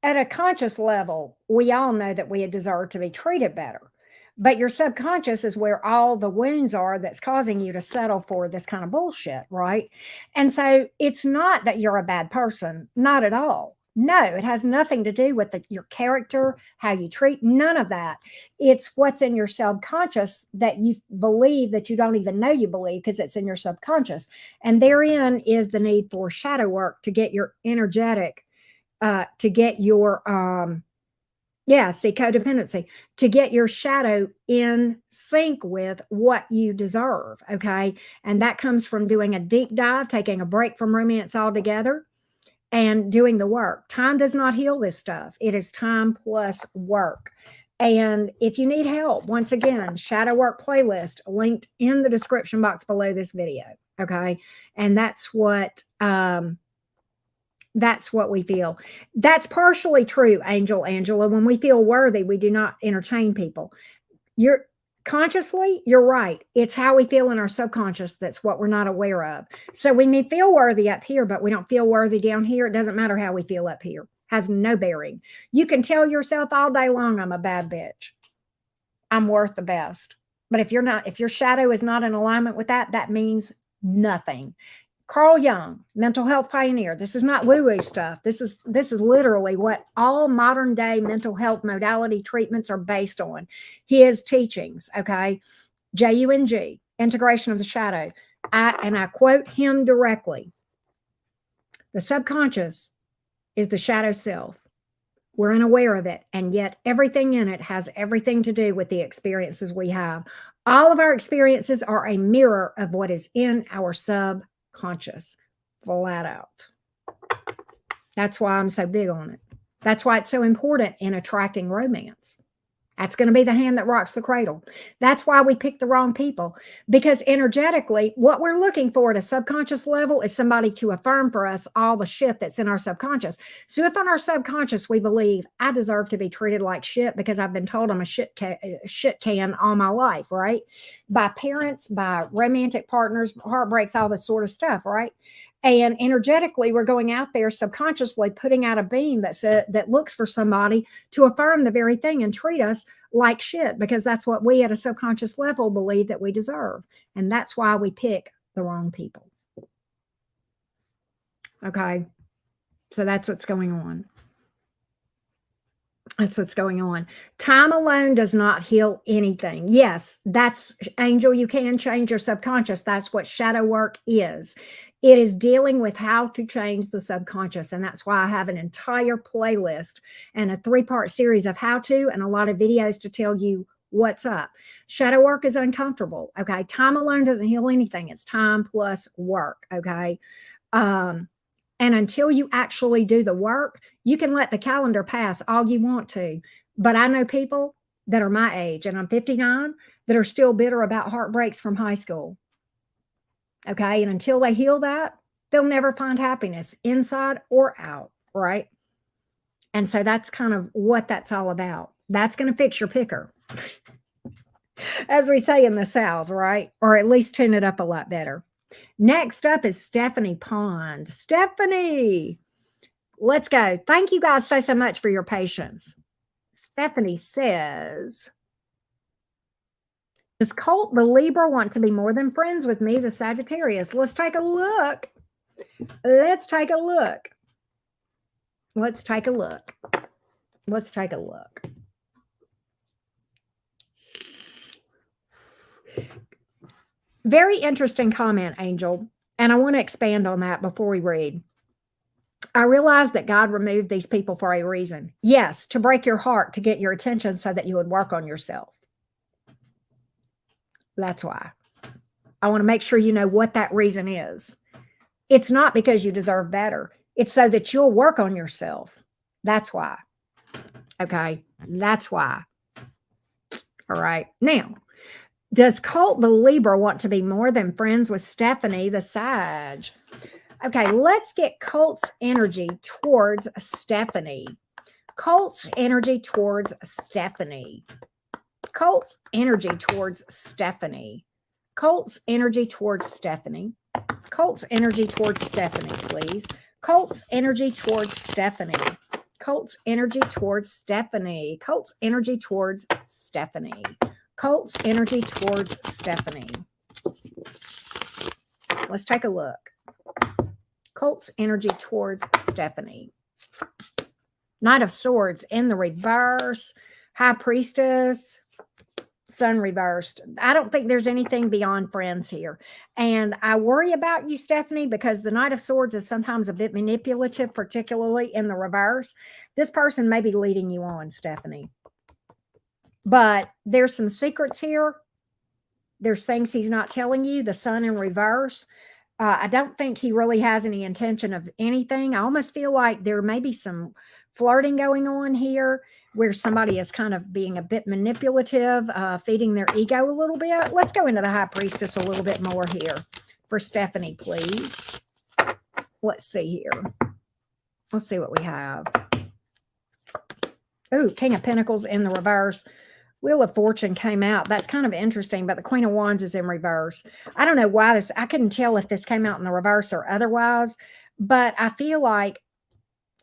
A: at a conscious level, we all know that we deserve to be treated better. But your subconscious is where all the wounds are that's causing you to settle for this kind of bullshit, right? And so it's not that you're a bad person, not at all. No, it has nothing to do with your character, how you treat, none of that. It's what's in your subconscious that you believe that you don't even know you believe because it's in your subconscious. And therein is the need for shadow work to get your energetic, to get your codependency, to get your shadow in sync with what you deserve. Okay. And that comes from doing a deep dive, taking a break from romance altogether, and doing the work. Time does not heal this stuff. It is time plus work. And if you need help, once again, shadow work playlist linked in the description box below this video. Okay. And that's what we feel. That's partially true, Angela. When we feel worthy, we do not entertain people. You're consciously, you're right. It's how we feel in our subconscious that's what we're not aware of. So we may feel worthy up here, but we don't feel worthy down here. It doesn't matter how we feel up here. Has no bearing. You can tell yourself all day long, I'm a bad bitch. I'm worth the best. But if your shadow is not in alignment with that, that means nothing. Carl Jung, mental health pioneer. This is not woo-woo stuff. This is literally what all modern day mental health modality treatments are based on. His teachings, okay? JUNG, integration of the shadow. I quote him directly. The subconscious is the shadow self. We're unaware of it, and yet everything in it has everything to do with the experiences we have. All of our experiences are a mirror of what is in our subconscious, flat out. That's why I'm so big on it. That's why it's so important in attracting romance. That's going to be the hand that rocks the cradle. That's why we pick the wrong people, because energetically, what we're looking for at a subconscious level is somebody to affirm for us all the shit that's in our subconscious. So if on our subconscious, we believe I deserve to be treated like shit because I've been told I'm a shit can all my life, right? By parents, by romantic partners, heartbreaks, all this sort of stuff, right? And energetically, we're going out there subconsciously putting out a beam that looks for somebody to affirm the very thing and treat us like shit, because that's what we at a subconscious level believe that we deserve. And that's why we pick the wrong people. Okay. So that's what's going on. That's what's going on. Time alone does not heal anything. Yes, that's Angel. You can change your subconscious. That's what shadow work is. It is dealing with how to change the subconscious. And that's why I have an entire playlist and a 3-part series of how to, and a lot of videos to tell you what's up. Shadow work is uncomfortable. Okay. Time alone doesn't heal anything. It's time plus work. Okay. And until you actually do the work, you can let the calendar pass all you want to. But I know people that are my age, and I'm 59, that are still bitter about heartbreaks from high school. Okay. And until they heal that, they'll never find happiness inside or out. Right. And so that's kind of what that's all about. That's going to fix your picker, as we say in the South, right? Or at least tune it up a lot better. Next up is Stephanie Pond. Stephanie, let's go. Thank you guys so much for your patience. Stephanie says, does Colt the Libra want to be more than friends with me, the Sagittarius? Let's take a look. Let's take a look. Let's take a look. Let's take a look. Very interesting comment, Angel. And I want to expand on that before we read. I realize that God removed these people for a reason. Yes, to break your heart, to get your attention so that you would work on yourself. That's why. I want to make sure you know what that reason is. It's not because you deserve better. It's so that you'll work on yourself. That's why. Okay. That's why. All right. Now, does Colt the Libra want to be more than friends with Stephanie the Sag? Okay, let's get Colt's energy towards Stephanie. Colt's energy towards Stephanie. Colt's energy towards Stephanie. Colt's energy towards Stephanie. Colt's energy towards Stephanie, please. Colt's energy towards Stephanie. Colt's energy towards Stephanie. Colt's energy towards Stephanie. Colt's energy towards Stephanie. Let's take a look. Colt's energy towards Stephanie. Knight of Swords in the reverse. High Priestess. Sun reversed. I don't think there's anything beyond friends here. And I worry about you, Stephanie, because the Knight of Swords is sometimes a bit manipulative, particularly in the reverse. This person may be leading you on, Stephanie. But there's some secrets here. There's things he's not telling you. The Sun in reverse. I don't think he really has any intention of anything. I almost feel like there may be some flirting going on here where somebody is kind of being a bit manipulative, feeding their ego a little bit. Let's go into the High Priestess a little bit more here for Stephanie, please. Let's see here. Let's see what we have. Oh, King of Pentacles in the reverse. Wheel of Fortune came out. That's kind of interesting, but the Queen of Wands is in reverse. I don't know why this, I couldn't tell if this came out in the reverse or otherwise, but I feel like,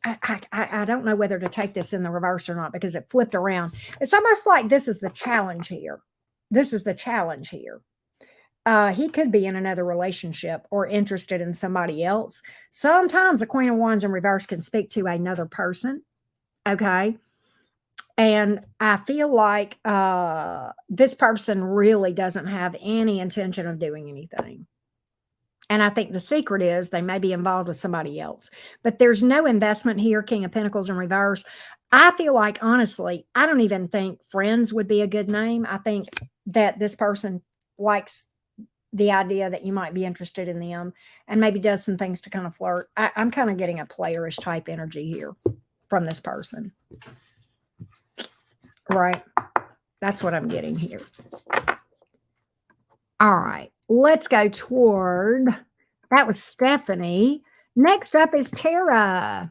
A: I don't know whether to take this in the reverse or not because it flipped around. It's almost like this is the challenge here. This is the challenge here. He could be in another relationship or interested in somebody else. Sometimes the Queen of Wands in reverse can speak to another person. Okay. And I feel like this person really doesn't have any intention of doing anything. And I think the secret is they may be involved with somebody else. But there's no investment here, King of Pentacles in reverse. I feel like, honestly, I don't even think friends would be a good name. I think that this person likes the idea that you might be interested in them and maybe does some things to kind of flirt. I'm kind of getting a playerish type energy here from this person. Right. That's what I'm getting here. All right. Let's go toward, that was Stephanie. Next up is Tara.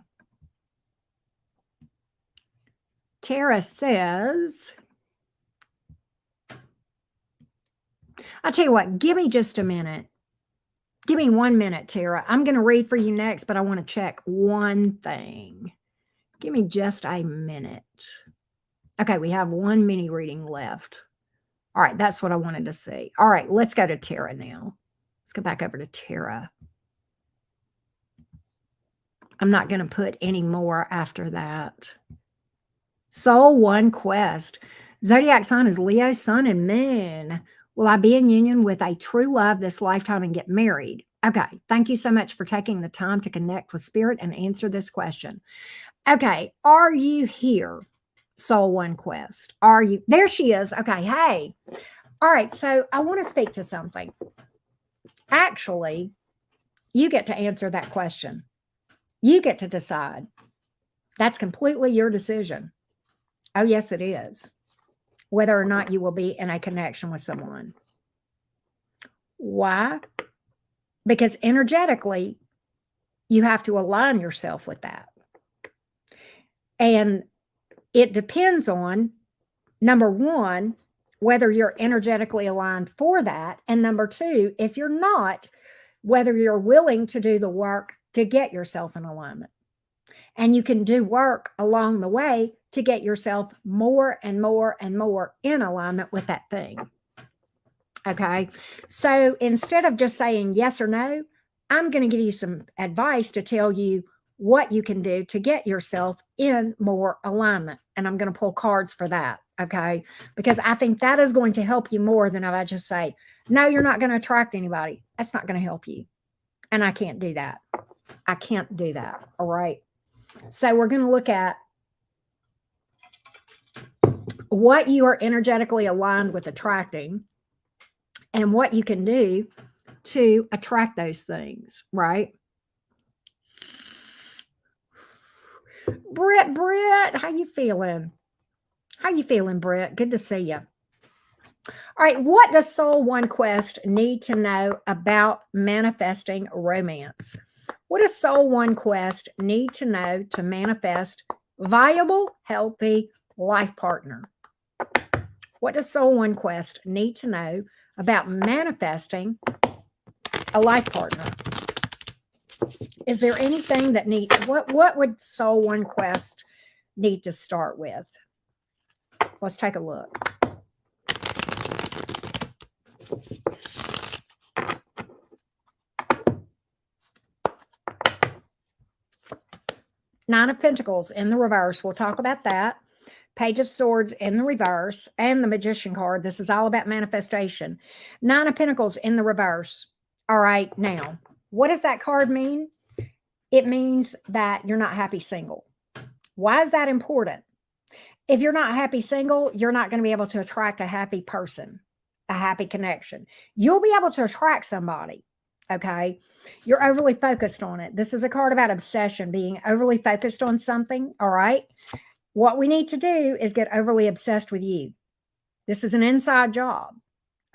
A: Tara says, I'll tell you what, give me just a minute. Give me 1 minute, Tara. I'm going to read for you next, but I want to check one thing. Give me just a minute. Okay, we have one mini reading left. All right, that's what I wanted to see. All right, let's go to Tara now. Let's go back over to Tara. I'm not going to put any more after that. Soul One Quest. Zodiac sign is Leo, Sun, and Moon. Will I be in union with a true love this lifetime and get married? Okay, thank you so much for taking the time to connect with Spirit and answer this question. Okay, are you here? Soul One Quest. Are you? There she is. Okay. Hey. All right. So I want to speak to something. Actually, you get to answer that question. You get to decide. That's completely your decision. Oh, yes, it is. Whether or not you will be in a connection with someone. Why? Because energetically, you have to align yourself with that. And it depends on, number one, whether you're energetically aligned for that. And number two, if you're not, whether you're willing to do the work to get yourself in alignment. And you can do work along the way to get yourself more and more and more in alignment with that thing. Okay. So instead of just saying yes or no, I'm going to give you some advice to tell you what you can do to get yourself in more alignment. And I'm going to pull cards for that. Okay. Because I think that is going to help you more than if I just say, no, you're not going to attract anybody. That's not going to help you. And I can't do that. I can't do that. All right. So we're going to look at what you are energetically aligned with attracting and what you can do to attract those things. Right. Britt, how you feeling? How you feeling, Britt? Good to see you. All right, what does Soul One Quest need to know about manifesting romance? What does Soul One Quest need to know to manifest viable, healthy life partner? What does Soul One Quest need to know about manifesting a life partner? Is there anything that what would Soul One Quest need to start with? Let's take a look. Nine of Pentacles in the reverse. We'll talk about that. Page of Swords in the reverse and the Magician card. This is all about manifestation. Nine of Pentacles in the reverse. All right, now, what does that card mean? It means that you're not happy single. Why is that important? If you're not happy single, you're not going to be able to attract a happy person, a happy connection. You'll be able to attract somebody, okay? You're overly focused on it. This is a card about obsession, being overly focused on something, all right? What we need to do is get overly obsessed with you. This is an inside job,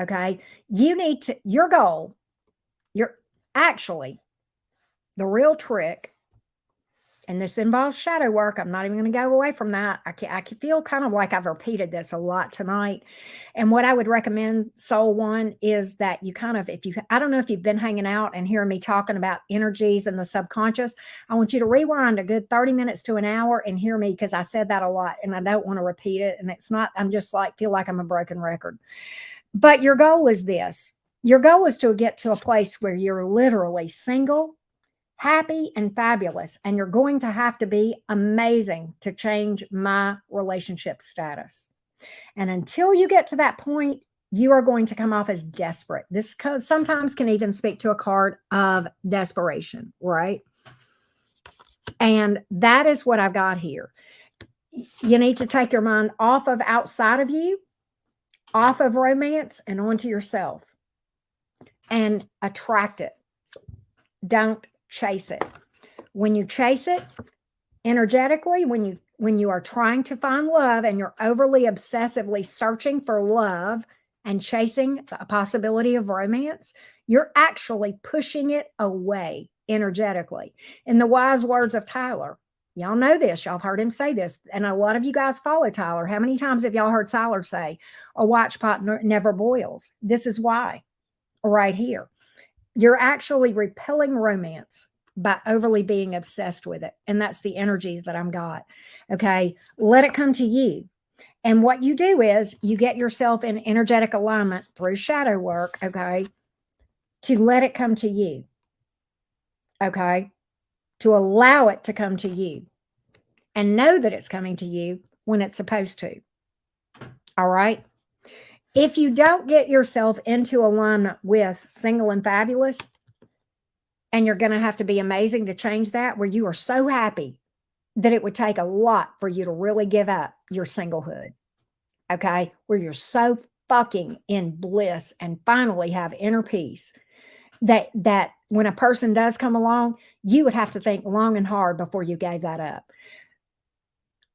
A: okay? You need to, your goal, actually, the real trick, and this involves shadow work. I'm not even going to go away from that. I feel kind of like I've repeated this a lot tonight. And what I would recommend, Soul One, is that you kind of, I don't know if you've been hanging out and hearing me talking about energies and the subconscious. I want you to rewind a good 30 minutes to an hour and hear me, because I said that a lot and I don't want to repeat it. And it's not, I'm just like, feel like I'm a broken record. But your goal is this. Your goal is to get to a place where you're literally single, happy, and fabulous. And you're going to have to be amazing to change my relationship status. And until you get to that point, you are going to come off as desperate. This sometimes can even speak to a card of desperation, right? And that is what I've got here. You need to take your mind off of outside of you, off of romance, and onto yourself and attract it. Don't chase it. When you chase it energetically, when you are trying to find love and you're overly obsessively searching for love and chasing a possibility of romance, you're actually pushing it away energetically. In the wise words of Tyler, y'all know this, y'all have heard him say this, and a lot of you guys follow Tyler. How many times have y'all heard Tyler say, a watch pot never boils? This is why, right here. You're actually repelling romance by overly being obsessed with it. And that's the energies that I'm got. Okay. Let it come to you. And what you do is you get yourself in energetic alignment through shadow work. Okay. To let it come to you. Okay. To allow it to come to you and know that it's coming to you when it's supposed to. All right. If you don't get yourself into alignment with single and fabulous, and you're going to have to be amazing to change that, where you are so happy that it would take a lot for you to really give up your singlehood. Okay. Where you're so fucking in bliss and finally have inner peace that when a person does come along, you would have to think long and hard before you gave that up.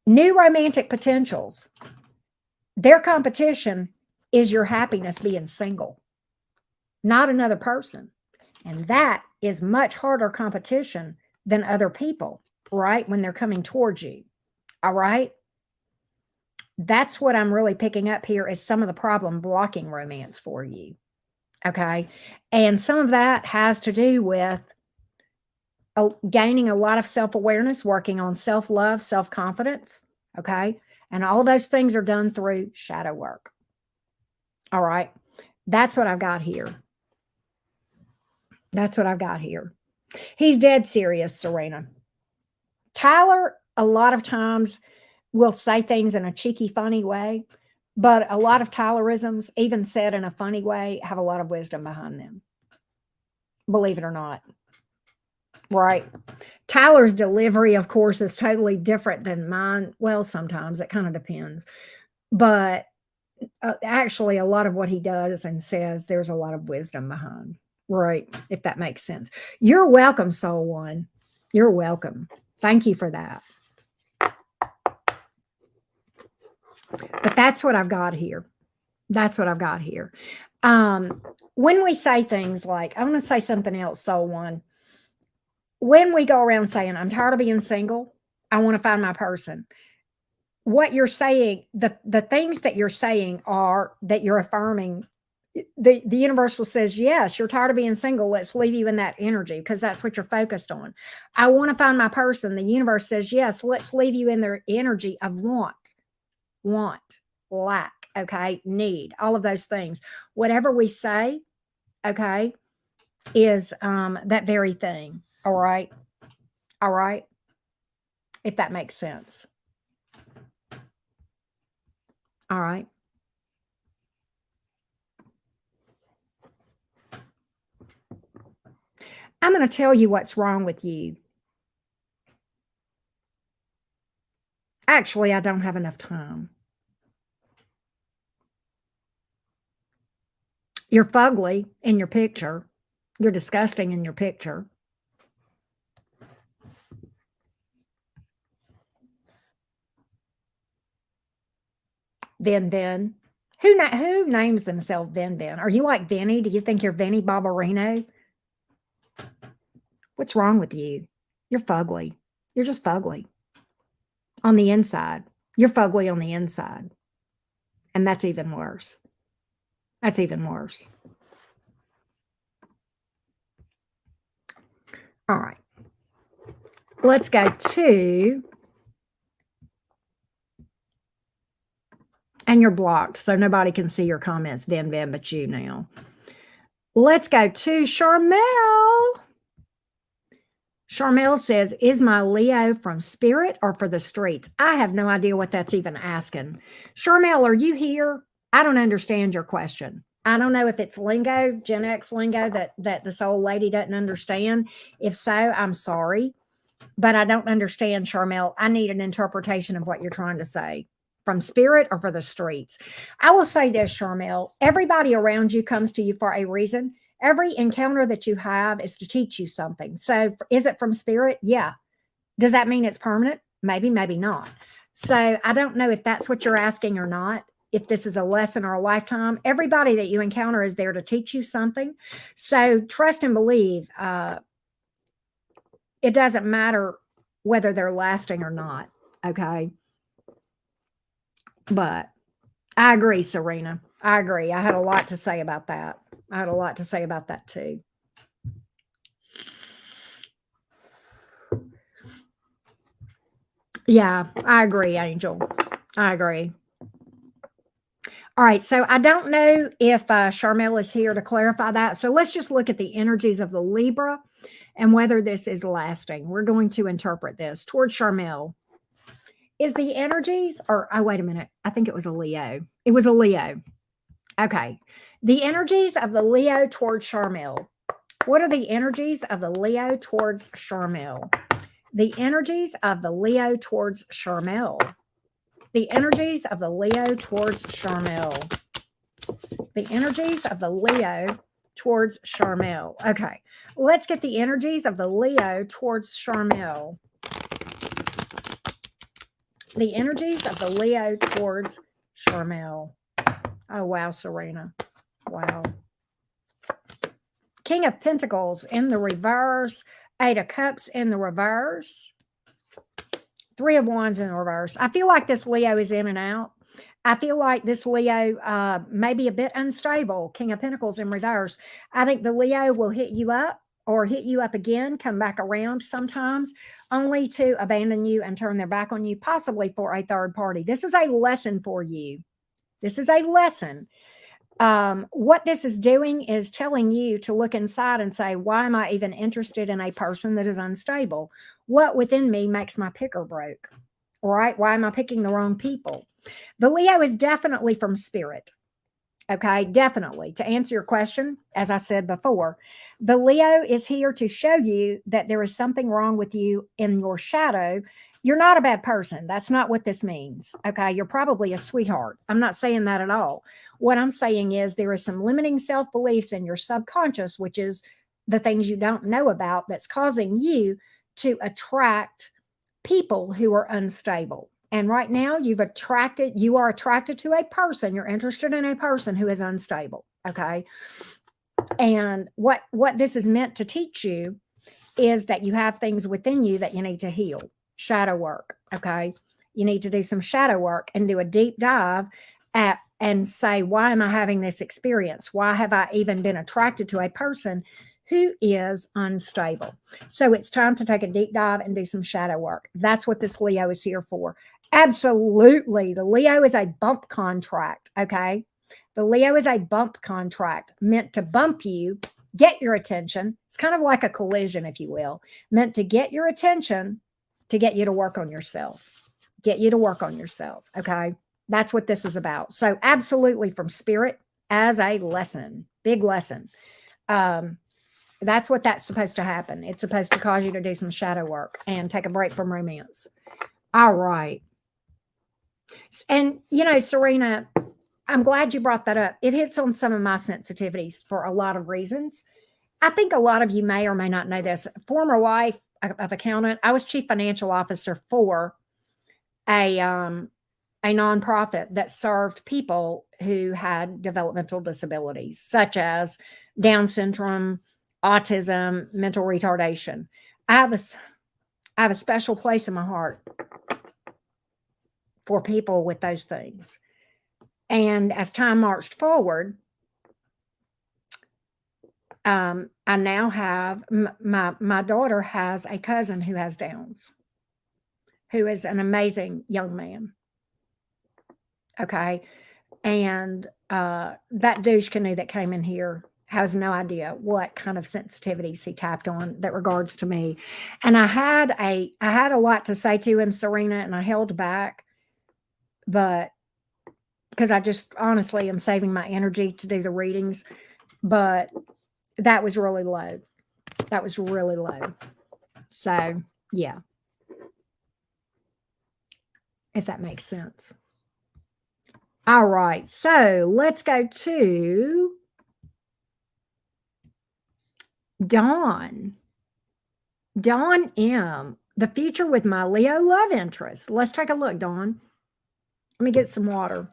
A: New romantic potentials, their competition is your happiness being single, not another person. And that is much harder competition than other people, right? When they're coming towards you. All right. That's what I'm really picking up here is some of the problem blocking romance for you. Okay. And some of that has to do with gaining a lot of self-awareness, working on self-love, self-confidence. Okay. And all of those things are done through shadow work. All right. That's what I've got here. That's what I've got here. He's dead serious, Serena. Tyler, a lot of times, will say things in a cheeky, funny way, but a lot of Tylerisms, even said in a funny way, have a lot of wisdom behind them. Believe it or not. Right? Tyler's delivery, of course, is totally different than mine. Well, sometimes it kind of depends. But actually, a lot of what he does and says, there's a lot of wisdom behind. Right, if that makes sense. You're welcome, Soul One. You're welcome. Thank you for that. But that's what I've got here. That's what I've got here. When we say things like, I want to say something else, Soul One. When we go around saying, I'm tired of being single, I want to find my person. What you're saying, the things that you're saying are that you're affirming. The universal says, yes, you're tired of being single. Let's leave you in that energy because that's what you're focused on. I want to find my person. The universe says, yes, let's leave you in their energy of want, lack, okay, need, all of those things. Whatever we say, okay, is that very thing. All right. All right. If that makes sense. All right. I'm going to tell you what's wrong with you. Actually, I don't have enough time. You're fugly in your picture. You're disgusting in your picture. Vin. Who names themselves Vin? Are you like Vinny? Do you think you're Vinny Barbarino? What's wrong with you? You're fugly. You're just fugly on the inside. You're fugly on the inside. And that's even worse. That's even worse. All right. Let's go to, and you're blocked, so nobody can see your comments, Vin, but you now. Let's go to Charmell. Charmell says, is my Leo from spirit or for the streets? I have no idea what that's even asking. Charmell, are you here? I don't understand your question. I don't know if it's lingo, Gen X lingo that this old lady doesn't understand. If so, I'm sorry, but I don't understand, Charmell. I need an interpretation of what you're trying to say. From spirit or for the streets? I will say this, Charmell. Everybody around you comes to you for a reason. Every encounter that you have is to teach you something. So is it from spirit? Yeah. Does that mean it's permanent? Maybe, maybe not. So I don't know if that's what you're asking or not. If this is a lesson or a lifetime, everybody that you encounter is there to teach you something. So trust and believe. It doesn't matter whether they're lasting or not. Okay. But I agree, Serena. I agree. I had a lot to say about that. I had a lot to say about that too. Yeah, I agree, Angel. I agree. All right, so I don't know if Charmell is here to clarify that. So let's just look at the energies of the Libra and whether this is lasting. We're going to interpret this towards Charmell. Is the energies, or oh, wait a minute. I think it was a Leo. It was a Leo. Okay. The energies of the Leo towards Charmell. What are the energies of the Leo towards Charmell? The energies of the Leo towards Charmell. The energies of the Leo towards Charmell. The energies of the Leo towards Charmell. Okay. Let's get the energies of the Leo towards Charmell. The energies of the Leo towards Charmell. Oh, wow, Serena. Wow. King of Pentacles in the reverse. 8 of Cups in the reverse. 3 of Wands in the reverse. I feel like this Leo is in and out. I feel like this Leo may be a bit unstable. King of Pentacles in reverse. I think the Leo will hit you up or hit you up again, come back around sometimes, only to abandon you and turn their back on you, possibly for a third party. This is a lesson for you. This is a lesson. What this is doing is telling you to look inside and say, why am I even interested in a person that is unstable? What within me makes my picker broke? All right. Why am I picking the wrong people? The Leo is definitely from spirit. Okay, definitely. To answer your question, as I said before, the Leo is here to show you that there is something wrong with you in your shadow. You're not a bad person. That's not what this means. Okay, you're probably a sweetheart. I'm not saying that at all. What I'm saying is there is some limiting self-beliefs in your subconscious, which is the things you don't know about, that's causing you to attract people who are unstable. And right now you are attracted to a person. You're interested in a person who is unstable. Okay. And what this is meant to teach you is that you have things within you that you need to heal. Shadow work. Okay. You need to do some shadow work and do a deep dive and say, why am I having this experience? Why have I even been attracted to a person who is unstable? So it's time to take a deep dive and do some shadow work. That's what this Leo is here for. Absolutely. The Leo is a bump contract. Okay. The Leo is a bump contract meant to bump you, get your attention. It's kind of like a collision, if you will, meant to get your attention, to get you to work on yourself, get you to work on yourself. Okay. That's what this is about. So absolutely from spirit as a lesson, big lesson. That's what that's supposed to happen. It's supposed to cause you to do some shadow work and take a break from romance. All right. And, Serena, I'm glad you brought that up. It hits on some of my sensitivities for a lot of reasons. I think a lot of you may or may not know this. Former life of accountant, I was chief financial officer for a nonprofit that served people who had developmental disabilities, such as Down syndrome, autism, mental retardation. I have a special place in my heart for people with those things. And as time marched forward, I now have my daughter has a cousin who has Downs, who is an amazing young man. Okay. And that douche canoe that came in here has no idea what kind of sensitivities he tapped on that regards to me. And I had a lot to say to him, Serena, and I held back, but because I just honestly am saving my energy to do the readings, but that was really low. That was really low. So, yeah. If that makes sense. All right. So, let's go to Dawn. Dawn M. The future with my Leo love interest. Let's take a look, Dawn. Let me get some water.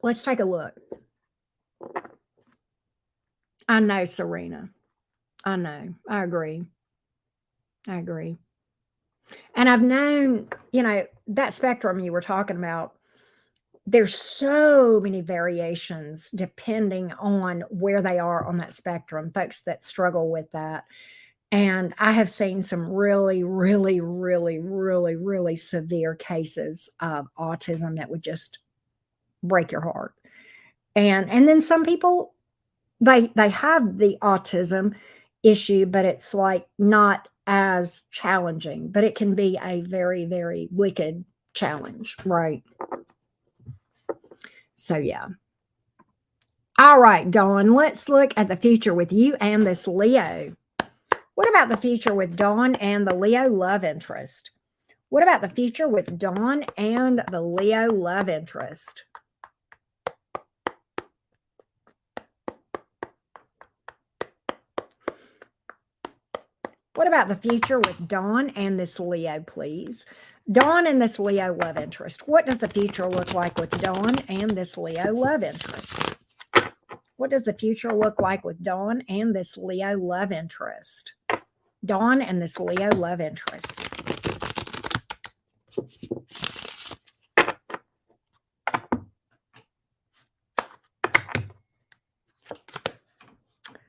A: Let's take a look. I know, Serena. I know. I agree. I agree. And I've known, that spectrum you were talking about, there's so many variations depending on where they are on that spectrum, folks that struggle with that. And I have seen some really, really, really, really, really severe cases of autism that would just break your heart. And then some people, they have the autism issue, but it's like not as challenging, but it can be a very, very wicked challenge, right? So, yeah. All right, Dawn, let's look at the future with you and this Leo. What about the future with Dawn and the Leo love interest? What about the future with Dawn and the Leo love interest? What about the future with Dawn and this Leo, please? Dawn and this Leo love interest. What does the future look like with Dawn and this Leo love interest? What does the future look like with Dawn and this Leo love interest? Dawn and this Leo love interest.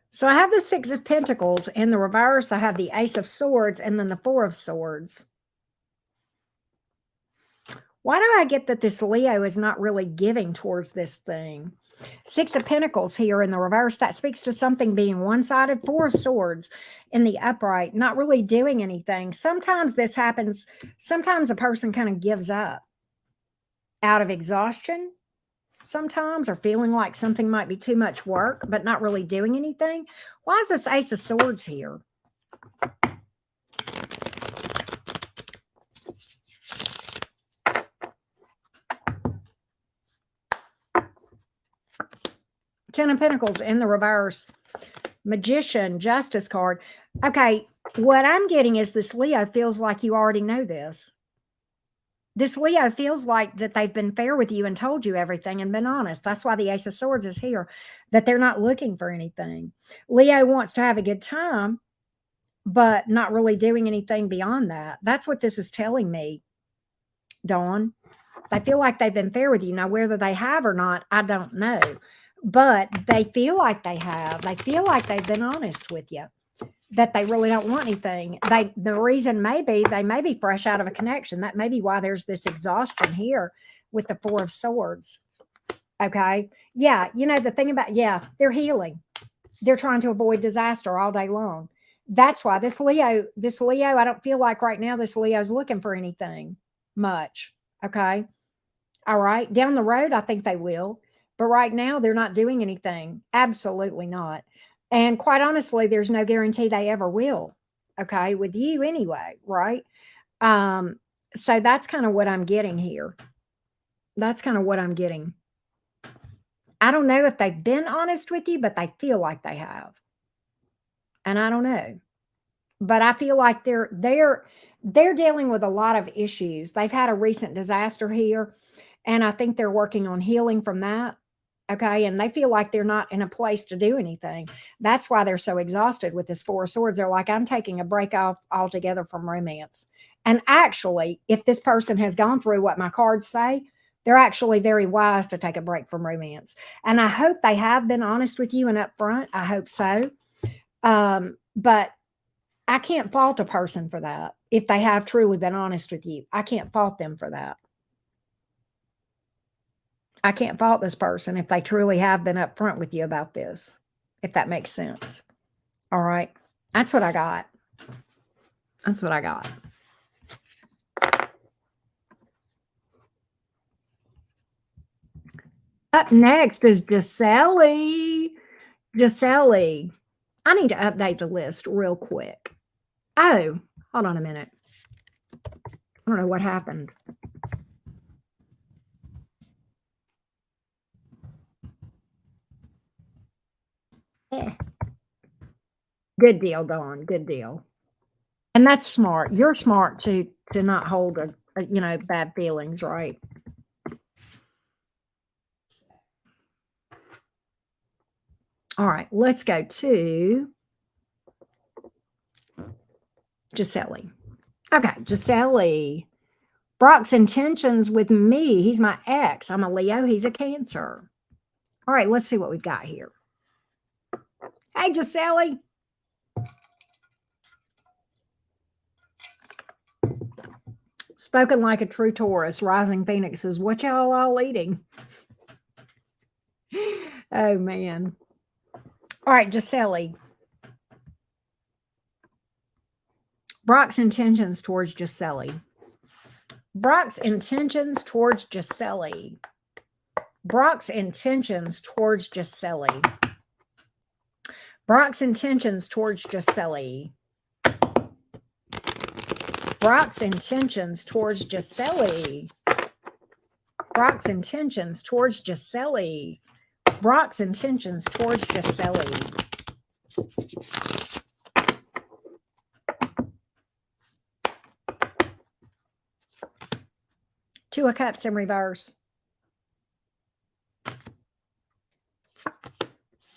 A: So I have the Six of Pentacles. In the reverse, I have the Ace of Swords and then the Four of Swords. Why do I get that this Leo is not really giving towards this thing? Six of Pentacles here in the reverse, that speaks to something being one-sided. Four of Swords in the upright, not really doing anything. Sometimes this happens. Sometimes a person kind of gives up out of exhaustion sometimes, or feeling like something might be too much work, but not really doing anything. Why is this Ace of Swords here? Ten of Pentacles in the reverse. Magician, Justice card. Okay, What I'm getting is this Leo feels like you already know this. This Leo feels like that they've been fair with you and told you everything and been honest. That's why the Ace of Swords is here, that they're not looking for anything. Leo wants to have a good time, but not really doing anything beyond that. That's what this is telling me, Dawn. They feel like they've been fair with you. Now, whether they have or not, I don't know. But they feel like they have. They feel like they've been honest with you, that they really don't want anything. The reason may be they may be fresh out of a connection. That may be why there's this exhaustion here with the Four of Swords. Okay. Yeah. You know, the thing about, they're healing. They're trying to avoid disaster all day long. That's why this Leo, I don't feel like right now this Leo's looking for anything much. Okay. All right. Down the road, I think they will. But right now, they're not doing anything. Absolutely not. And quite honestly, there's no guarantee they ever will. Okay. With you anyway. Right. So that's kind of what I'm getting here. That's kind of what I'm getting. I don't know if they've been honest with you, but they feel like they have. And I don't know. But I feel like they're dealing with a lot of issues. They've had a recent disaster here, and I think they're working on healing from that. Okay. And they feel like they're not in a place to do anything. That's why they're so exhausted with this Four of Swords. They're like, I'm taking a break off altogether from romance. And actually, if this person has gone through what my cards say, they're actually very wise to take a break from romance. And I hope they have been honest with you and upfront. I hope so. But I can't fault a person for that. If they have truly been honest with you, I can't fault them for that. I can't fault this person if they truly have been upfront with you about this, if that makes sense. All right. That's what I got. That's what I got. Up next is Jeli. Jeli. I need to update the list real quick. Oh, hold on a minute. I don't know what happened. Good deal, Dawn. Good deal. And that's smart. You're smart to not hold a bad feelings, right? All right, let's go to Jeli. Okay, Jeli. Brock's intentions with me. He's my ex. I'm a Leo. He's a Cancer. All right, let's see what we've got here. Hey, Jeli. Spoken like a true Taurus. Rising Phoenixes. What y'all all eating? Oh, man. All right, Jeli. Brock's intentions towards Jeli. Brock's intentions towards Jeli. Brock's intentions towards Jeli. Brock's intentions towards Jeli. Brock's intentions towards Jeli. Brock's intentions towards Jeli. Brock's intentions towards Jeli. Two of Cups in reverse.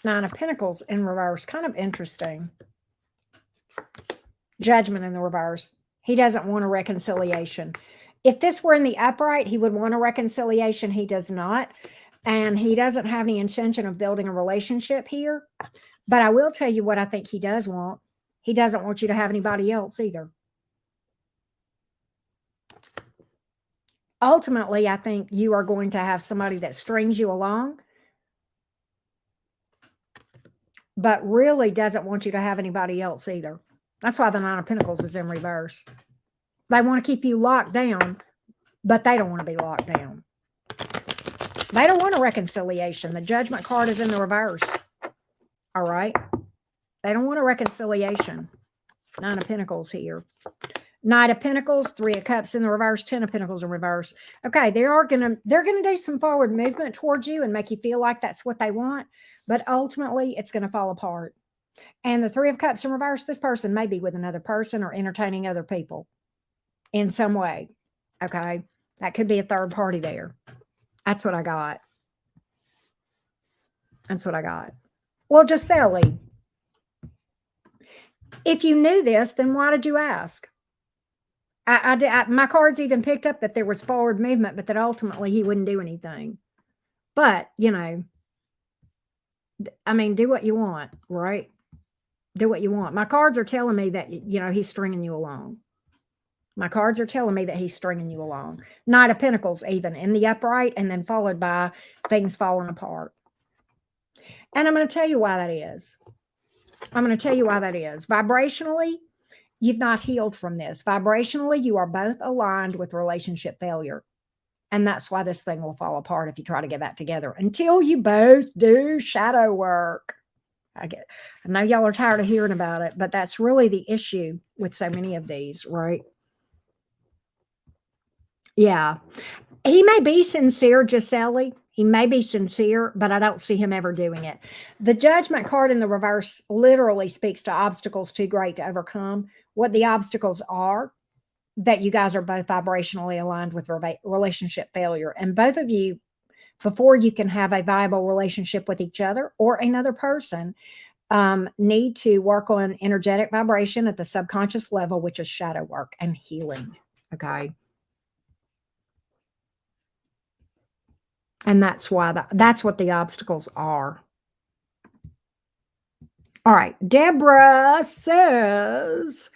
A: Nine of Pentacles in reverse. Kind of interesting. Judgment in the reverse. He doesn't want a reconciliation. If this were in the upright, he would want a reconciliation. He does not. And he doesn't have any intention of building a relationship here. But I will tell you what I think he does want. He doesn't want you to have anybody else either. Ultimately, I think you are going to have somebody that strings you along, but really doesn't want you to have anybody else either. That's why the Nine of Pentacles is in reverse. They want to keep you locked down, but they don't want to be locked down. They don't want a reconciliation. The Judgment card is in the reverse. All right. They don't want a reconciliation. Nine of Pentacles here. Knight of Pentacles, Three of Cups in the reverse, Ten of Pentacles in reverse. Okay, they're gonna do some forward movement towards you and make you feel like that's what they want, but ultimately it's gonna fall apart. And the Three of Cups in reverse, this person may be with another person or entertaining other people in some way. Okay. That could be a third party there. That's what I got. That's what I got. Well, Jeli, if you knew this, then why did you ask? My cards even picked up that there was forward movement, but that ultimately he wouldn't do anything. But, you know, I mean, do what you want, right? Do what you want. My cards are telling me that, you know, he's stringing you along. My cards are telling me that he's stringing you along. Knight of Pentacles, even in the upright, and then followed by things falling apart. And I'm going to tell you why that is. I'm going to tell you why that is. Vibrationally, you've not healed from this. Vibrationally, you are both aligned with relationship failure. And that's why this thing will fall apart if you try to get back together until you both do shadow work. I know y'all are tired of hearing about it, but that's really the issue with so many of these, right? Yeah. He may be sincere, Jeli. He may be sincere, but I don't see him ever doing it. The Judgment card in the reverse literally speaks to obstacles too great to overcome. What the obstacles are, that you guys are both vibrationally aligned with relationship failure. And both of you, before you can have a viable relationship with each other or another person, need to work on energetic vibration at the subconscious level, which is shadow work and healing. Okay. And that's why that's what the obstacles are. All right. Deborah says,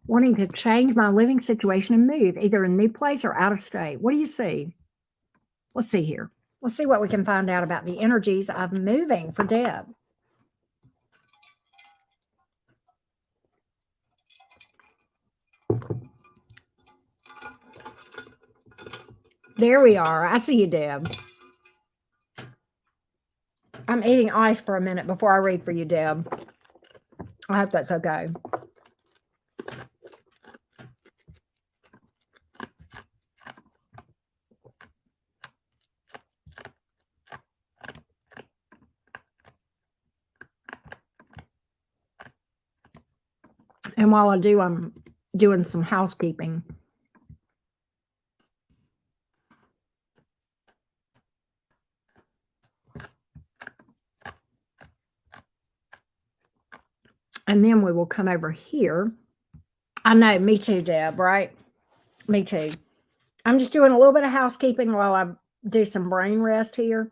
A: wanting to change my living situation and move either in a new place or out of state. What do you see? Let's see here. Let's see what we can find out about the energies of moving for Deb. There we are. I see you, Deb. I'm eating ice for a minute before I read for you, Deb. I hope that's okay. And while I do, I'm doing some housekeeping. And then we will come over here. I know, me too, Deb, right? Me too. I'm just doing a little bit of housekeeping while I do some brain rest here.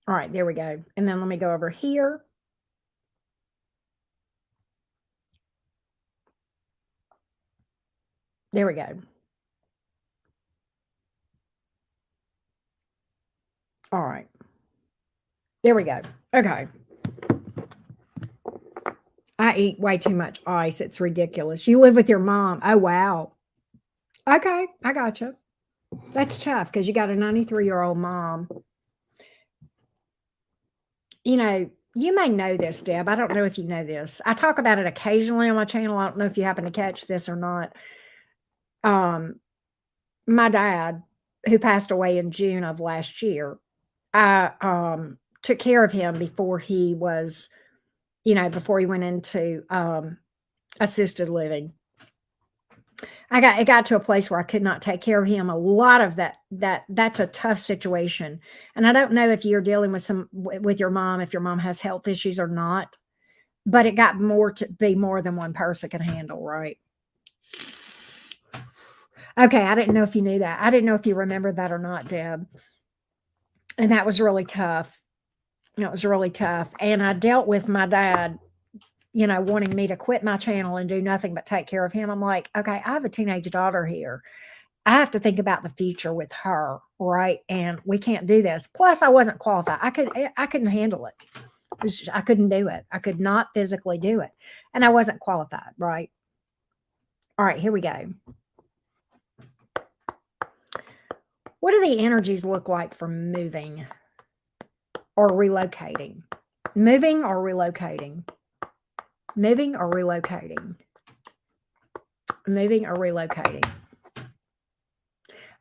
A: All right, there we go. And then let me go over here. There we go. All right. There we go. Okay. I eat way too much ice. It's ridiculous. You live with your mom. Oh, wow. Okay. I got you. That's tough because you got a 93-year-old mom. You know, you may know this, Deb. I don't know if you know this. I talk about it occasionally on my channel. I don't know if you happen to catch this or not. My dad, who passed away in June of last year, I took care of him before he was, you know, before he went into assisted living. It got to a place where I could not take care of him. A lot of that's a tough situation. And I don't know if you're dealing with your mom, if your mom has health issues or not, but it got to be more than one person can handle, right? Okay, I didn't know if you knew that. I didn't know if you remembered that or not, Deb. And that was really tough. It was really tough. And I dealt with my dad, you know, wanting me to quit my channel and do nothing but take care of him. I'm like, okay, I have a teenage daughter here. I have to think about the future with her, right? And we can't do this. Plus, I wasn't qualified. I couldn't handle it. I couldn't do it. I could not physically do it. And I wasn't qualified, right? All right, here we go. What do the energies look like for moving or relocating? Moving or relocating? Moving or relocating? Moving or relocating?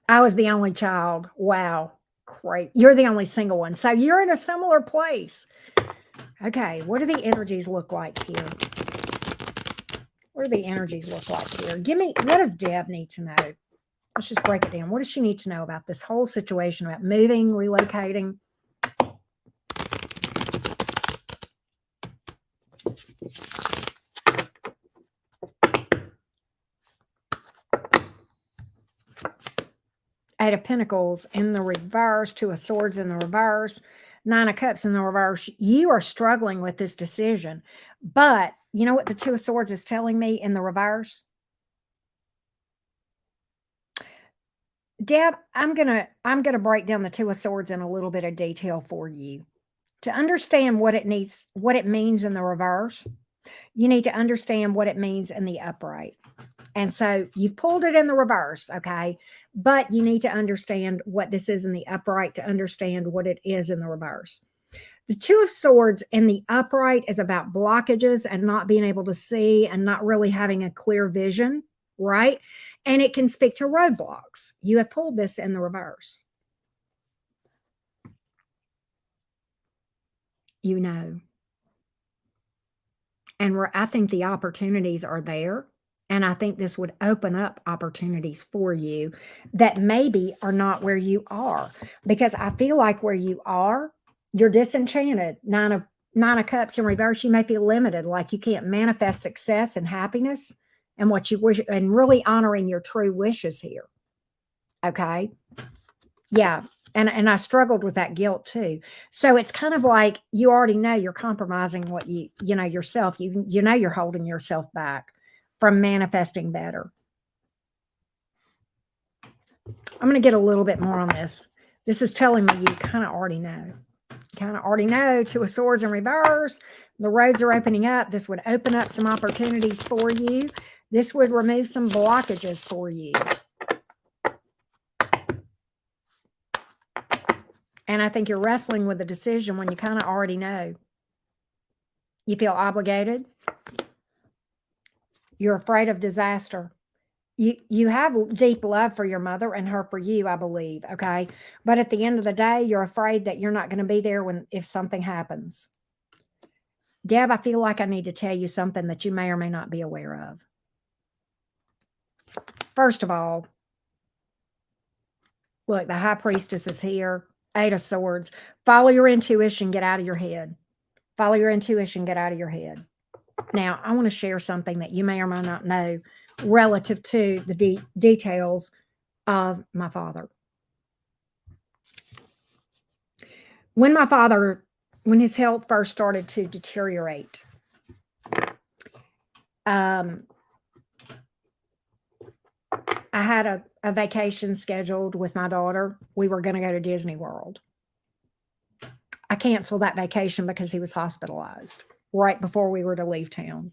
A: I was the only child. Wow. Great. You're the only single one. So you're in a similar place. Okay. What do the energies look like here? What do the energies look like here? Give me, what does Deb need to know? Let's just break it down. What does she need to know about this whole situation, about moving, relocating? Eight of Pentacles in the reverse, Two of Swords in the reverse, Nine of Cups in the reverse. You are struggling with this decision. But you know what the Two of Swords is telling me in the reverse? Deb, I'm gonna break down the Two of Swords in a little bit of detail for you. To understand what it means in the reverse, you need to understand what it means in the upright. And so you've pulled it in the reverse, okay? But you need to understand what this is in the upright to understand what it is in the reverse. The Two of Swords in the upright is about blockages and not being able to see and not really having a clear vision, right? And it can speak to roadblocks. You have pulled this in the reverse. You know. And where I think the opportunities are there. And I think this would open up opportunities for you that maybe are not where you are. Because I feel like where you are, you're disenchanted. Nine of Cups in reverse, you may feel limited, like you can't manifest success and happiness and what you wish, and really honoring your true wishes here. Okay. Yeah. And I struggled with that guilt too. So it's kind of like you already know you're compromising what you know yourself. You know you're holding yourself back from manifesting better. I'm going to get a little bit more on this. This is telling me you kind of already know. Kind of already know. Two of Swords in reverse. The roads are opening up. This would open up some opportunities for you. This would remove some blockages for you. And I think you're wrestling with a decision when you kind of already know. You feel obligated. You're afraid of disaster. You have deep love for your mother and her for you, I believe, okay? But at the end of the day, you're afraid that you're not going to be there if something happens. Deb, I feel like I need to tell you something that you may or may not be aware of. First of all, look, the High Priestess is here. Eight of Swords. Follow your intuition, get out of your head. Follow your intuition, get out of your head. Now, I want to share something that you may or may not know relative to the details of my father. When his health first started to deteriorate, I had a vacation scheduled with my daughter. We were going to go to Disney World. I canceled that vacation because he was hospitalized right before we were to leave town.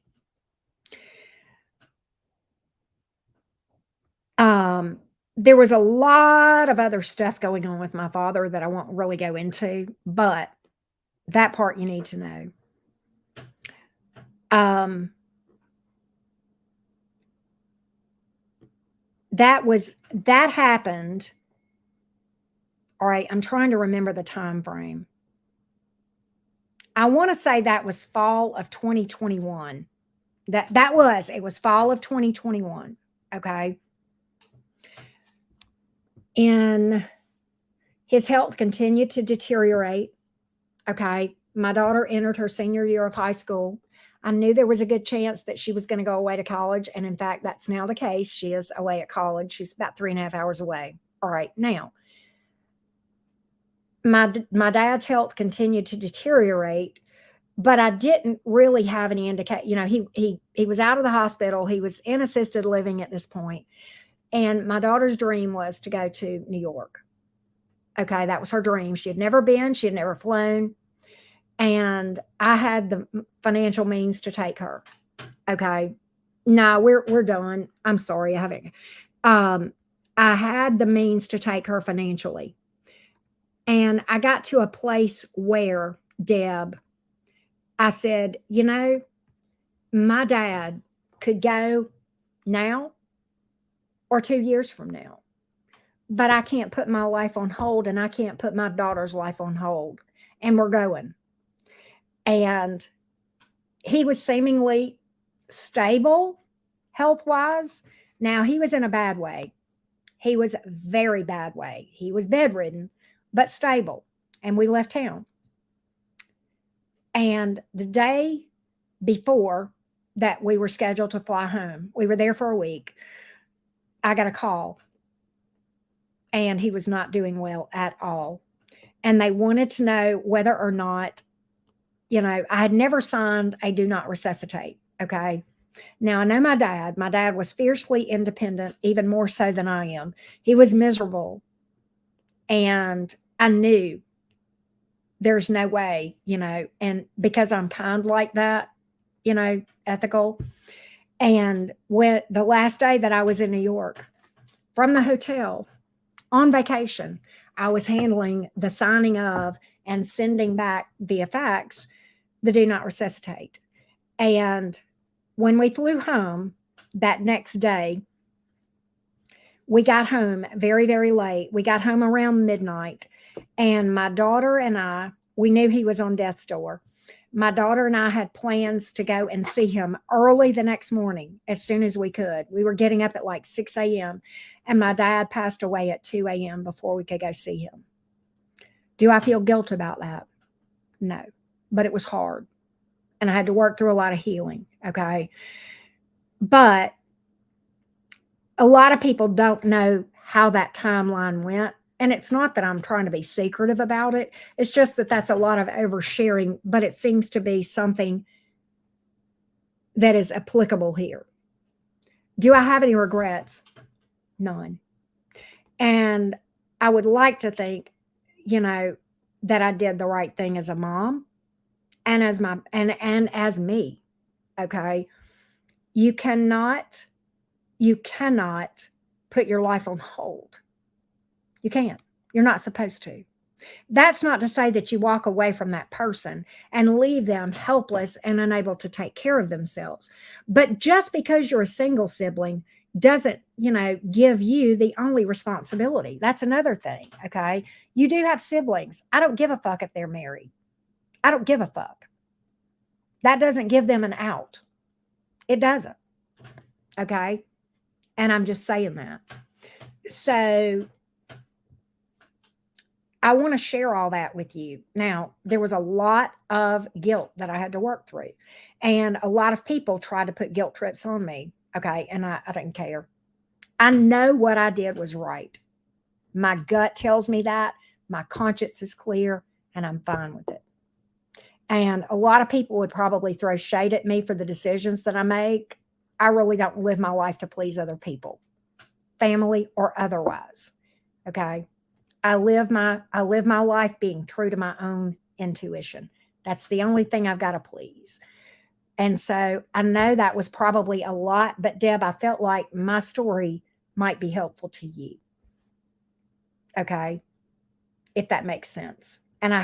A: There was a lot of other stuff going on with my father that I won't really go into, but that part you need to know. That happened. All right, I'm trying to remember the time frame. I want to say that was fall of 2021. It was fall of 2021. Okay. And his health continued to deteriorate. Okay. My daughter entered her senior year of high school. I knew there was a good chance that she was going to go away to college. And in fact, that's now the case. She is away at college. She's about 3.5 hours away. All right. Now, my dad's health continued to deteriorate, but I didn't really have any indication. You know, he was out of the hospital. He was in assisted living at this point. And my daughter's dream was to go to New York. Okay, that was her dream. She had never been. She had never flown. And I had the financial means to take her. Okay. No, we're done. I'm sorry. I haven't. I had the means to take her financially. And I got to a place where, Deb, I said, you know, my dad could go now or 2 years from now. but I can't put my life on hold, and I can't put my daughter's life on hold. And we're going. And he was seemingly stable health-wise. Now, he was in a bad way. He was a very bad way. He was bedridden, but stable. And we left town. And the day before that we were scheduled to fly home, we were there for a week, I got a call. And he was not doing well at all. And they wanted to know whether or not, I had never signed a do not resuscitate. Okay. Now, I know my dad. My dad was fiercely independent, even more so than I am. He was miserable. And I knew there's no way, and because I'm kind like that, ethical. And when the last day that I was in New York, from the hotel on vacation, I was handling the signing of and sending back via fax the do not resuscitate. And when we flew home that next day, we got home very, very late. We got home around midnight, and my daughter and I, we knew he was on death's door. My daughter and I had plans to go and see him early the next morning as soon as we could. We were getting up at like 6 a.m. and my dad passed away at 2 a.m. before we could go see him. Do I feel guilt about that? No, but it was hard. And I had to work through a lot of healing, okay? But a lot of people don't know how that timeline went. And it's not that I'm trying to be secretive about it. It's just that that's a lot of oversharing, but it seems to be something that is applicable here. Do I have any regrets? None. And I would like to think, that I did the right thing as a mom and as and as me. Okay. You cannot put your life on hold. You can't. You're not supposed to. That's not to say that you walk away from that person and leave them helpless and unable to take care of themselves. But just because you're a single sibling doesn't, give you the only responsibility. That's another thing, okay? You do have siblings. I don't give a fuck if they're married. I don't give a fuck. That doesn't give them an out. It doesn't, okay? And I'm just saying that. So I want to share all that with you. Now, there was a lot of guilt that I had to work through. And a lot of people tried to put guilt trips on me. Okay. And I didn't care. I know what I did was right. My gut tells me that. My conscience is clear and I'm fine with it. And a lot of people would probably throw shade at me for the decisions that I make. I really don't live my life to please other people, family or otherwise. Okay. I live my life being true to my own intuition. That's the only thing I've got to please. And so I know that was probably a lot, but Deb, I felt like my story might be helpful to you. Okay. If that makes sense. And I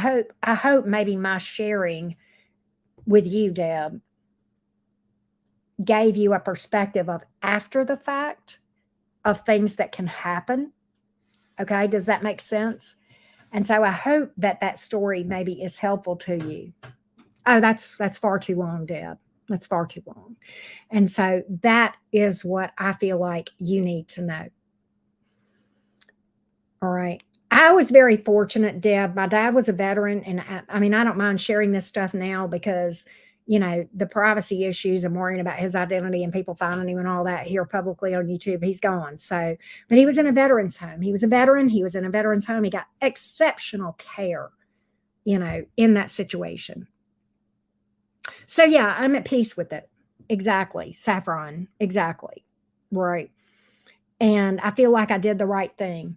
A: hope maybe my sharing with you, Deb, gave you a perspective of after the fact of things that can happen. Okay. Does that make sense? And so I hope that story maybe is helpful to you. Oh, that's far too long, Deb. That's far too long. And so that is what I feel like you need to know. All right. I was very fortunate, Deb. My dad was a veteran. And I don't mind sharing this stuff now because, the privacy issues and worrying about his identity and people finding him and all that here publicly on YouTube, he's gone. So, but he was in a veteran's home. He was a veteran. He was in a veteran's home. He got exceptional care, in that situation. So yeah, I'm at peace with it. Exactly. Saffron. Exactly. Right. And I feel like I did the right thing.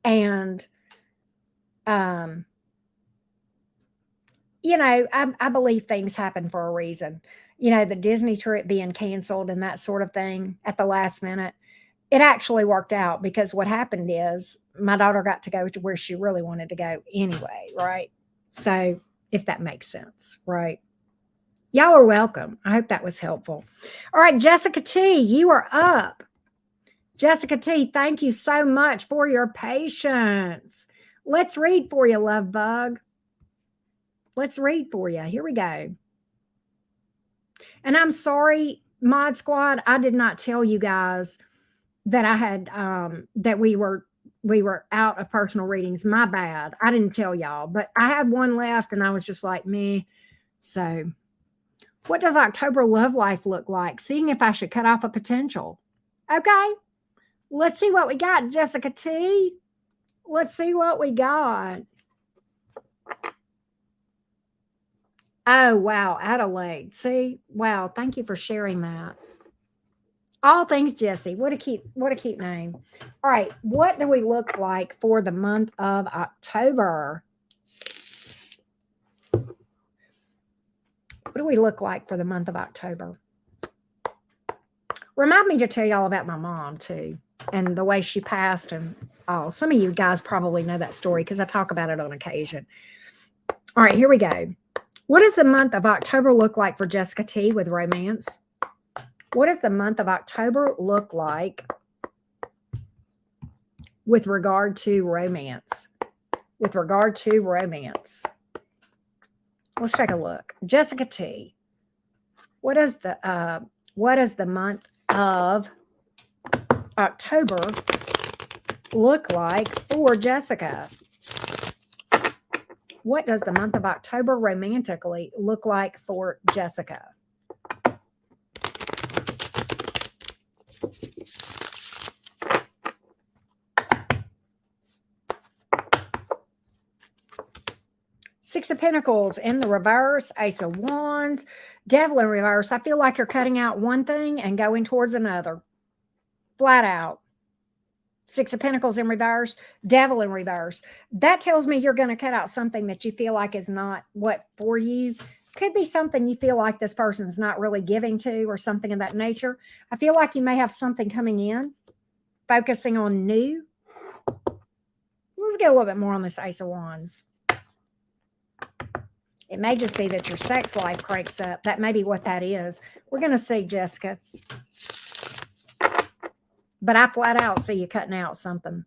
A: And, I believe things happen for a reason. The Disney trip being canceled and that sort of thing at the last minute, it actually worked out because what happened is my daughter got to go to where she really wanted to go anyway, right? So if that makes sense, right? Y'all are welcome. I hope that was helpful. All right, Jessica T, you are up. Jessica T, thank you so much for your patience. Let's read for you, love bug. Let's read for you. Here we go. And I'm sorry, Mod Squad, I did not tell you guys that I had that we were out of personal readings. My bad. I didn't tell y'all, but I had one left and I was just like, me. So what does October love life look like? Seeing if I should cut off a potential. Okay. Let's see what we got, Jessica T. Let's see what we got. Oh, wow. Adelaide. See, wow. Thank you for sharing that. All things Jesse. What a cute name. All right. What do we look like for the month of October? What do we look like for the month of October? Remind me to tell y'all about my mom too, and the way she passed. And some of you guys probably know that story because I talk about it on occasion. All right, here we go. What does the month of October look like for Jessica T with romance? What does the month of October look like with regard to romance? With regard to romance. Let's take a look. Jessica T. What is the month of October look like for Jessica? What does the month of October romantically look like for Jessica? Six of Pentacles in the reverse, Ace of Wands, Devil in reverse. I feel like you're cutting out one thing and going towards another. Flat out. Six of Pentacles in reverse, Devil in reverse. That tells me you're going to cut out something that you feel like is not what for you. Could be something you feel like this person's not really giving to or something of that nature. I feel like you may have something coming in, focusing on new. Let's get a little bit more on this Ace of Wands. It may just be that your sex life cranks up. That may be what that is. We're going to see, Jessica. But I flat out see you cutting out something.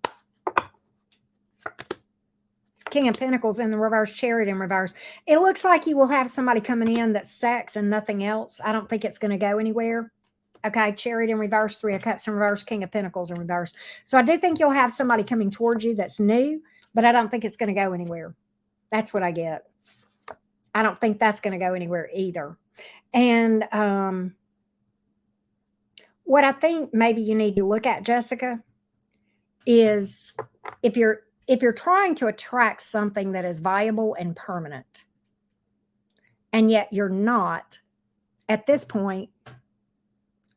A: King of Pentacles in the reverse, Chariot in reverse. It looks like you will have somebody coming in that's sex and nothing else. I don't think it's going to go anywhere. Okay, Chariot in reverse, Three of Cups in reverse, King of Pentacles in reverse. So I do think you'll have somebody coming towards you that's new, but I don't think it's going to go anywhere. That's what I get. I don't think that's going to go anywhere either. And what I think maybe you need to look at, Jessica, is if you're trying to attract something that is viable and permanent, and yet you're not at this point,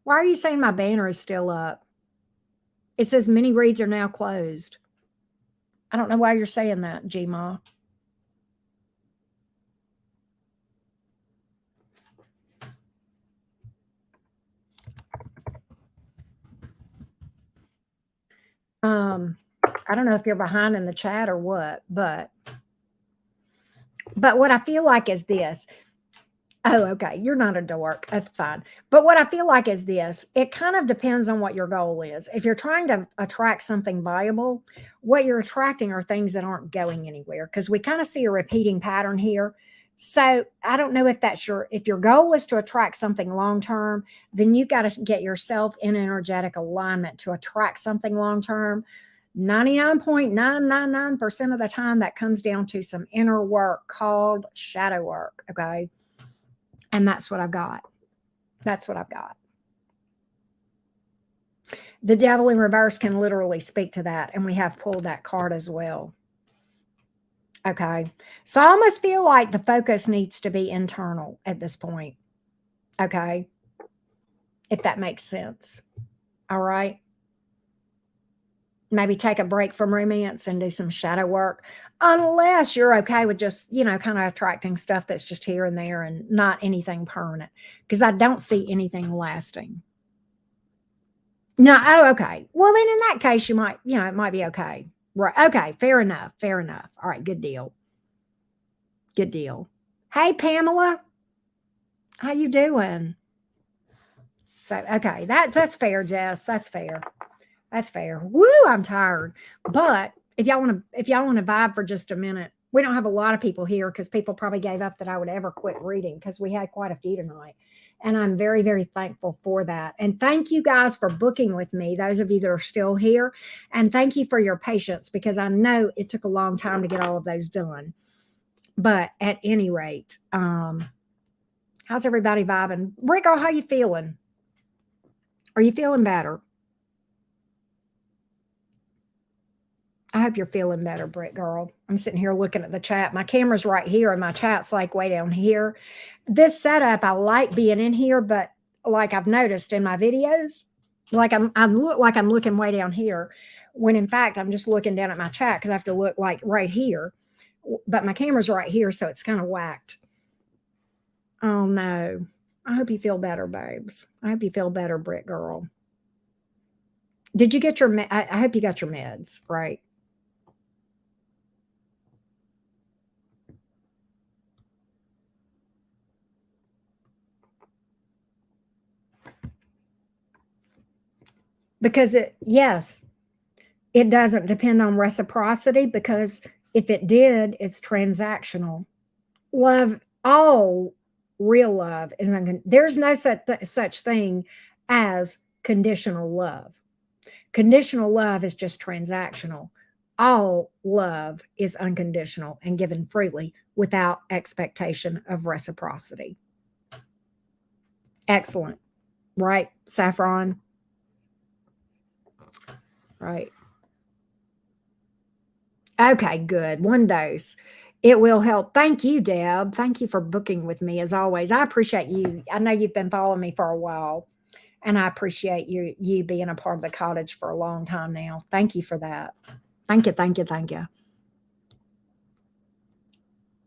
A: why are you saying my banner is still up? It says many reads are now closed. I don't know why you're saying that, G-Ma. I don't know if you're behind in the chat or what, but what I feel like is this. Oh, okay. You're not a dork. That's fine. But what I feel like is this. It kind of depends on what your goal is. If you're trying to attract something viable, what you're attracting are things that aren't going anywhere, because we kind of see a repeating pattern here. So I don't know if that's if your goal is to attract something long-term, then you've got to get yourself in energetic alignment to attract something long-term. 99.999% of the time, that comes down to some inner work called shadow work. Okay. And that's what I've got. That's what I've got. The Devil in reverse can literally speak to that. And we have pulled that card as well. Okay. So I almost feel like the focus needs to be internal at this point. Okay. If that makes sense. All right. Maybe take a break from romance and do some shadow work, unless you're okay with just, kind of attracting stuff that's just here and there and not anything permanent, because I don't see anything lasting. No. Oh, okay. Well, then in that case, you might, it might be okay. Right. Okay. Fair enough. Fair enough. All right. Good deal. Good deal. Hey, Pamela. How you doing? So, okay. That's fair, Jess. That's fair. That's fair. Woo, I'm tired. But if y'all want to vibe for just a minute, we don't have a lot of people here because people probably gave up that I would ever quit reading because we had quite a few tonight. And I'm very, very thankful for that. And thank you guys for booking with me, those of you that are still here. And thank you for your patience because I know it took a long time to get all of those done. But at any rate, how's everybody vibing? Rico, how you feeling? Are you feeling better? I hope you're feeling better, Britt girl. I'm sitting here looking at the chat. My camera's right here and my chat's like way down here. This setup, I like being in here, but like I've noticed in my videos, like I look like I'm looking way down here when in fact I'm just looking down at my chat because I have to look like right here. But my camera's right here, so it's kind of whacked. Oh no. I hope you feel better, babes. I hope you feel better, Britt girl. Did you get your I hope you got your meds, right? Because yes, it doesn't depend on reciprocity because if it did, it's transactional. Love, all real love is there's no such thing as conditional love. Conditional love is just transactional. All love is unconditional and given freely without expectation of reciprocity. Excellent. Right, Saffron? Right. Okay, good. One dose. It will help. Thank you, Deb. Thank you for booking with me as always. I appreciate you. I know you've been following me for a while, and I appreciate you being a part of the cottage for a long time now. Thank you for that. Thank you, thank you, thank you.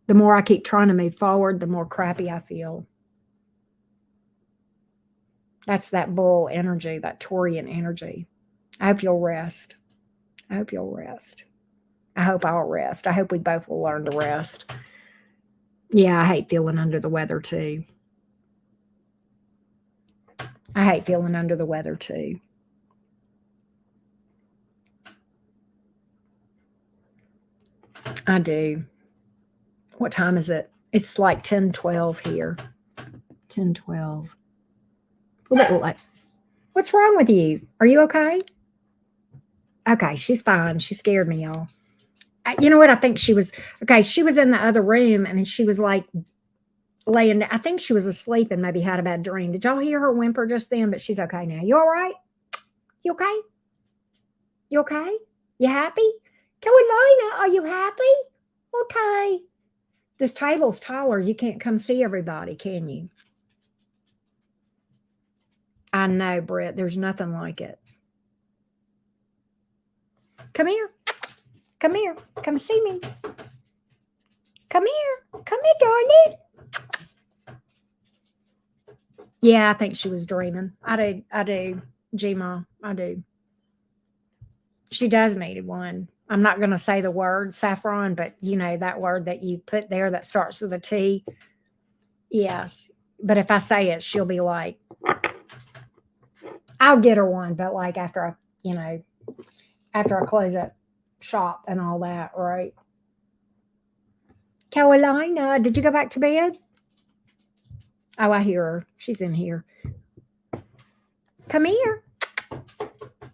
A: The more I keep trying to move forward, the more crappy I feel. That's that bull energy, that Taurian energy. I hope you'll rest. I hope you'll rest. I hope I'll rest. I hope we both will learn to rest. Yeah, I hate feeling under the weather too. I hate feeling under the weather too. I do. What time is it? It's like 10:12 here. 10:12. A little late. What's wrong with you? Are you okay? Okay, she's fine. She scared me, y'all. You know what? I think she was okay. She was in the other room and she was like laying. I think she was asleep and maybe had a bad dream. Did y'all hear her whimper just then? But she's okay now. You all right? You okay? You okay? You happy? Carolina, are you happy? Okay. This table's taller. You can't come see everybody, can you? I know, Brett. There's nothing like it. Come here. Come here. Come see me. Come here. Come here, darling. Yeah, I think she was dreaming. I do. G-Ma, I do. She does need one. I'm not going to say the word saffron, but you know that word that you put there that starts with a T. Yeah. But if I say it, she'll be like, I'll get her one, but like after I close up shop and all that, right? Carolina, did you go back to bed? Oh, I hear her. She's in here. Come here.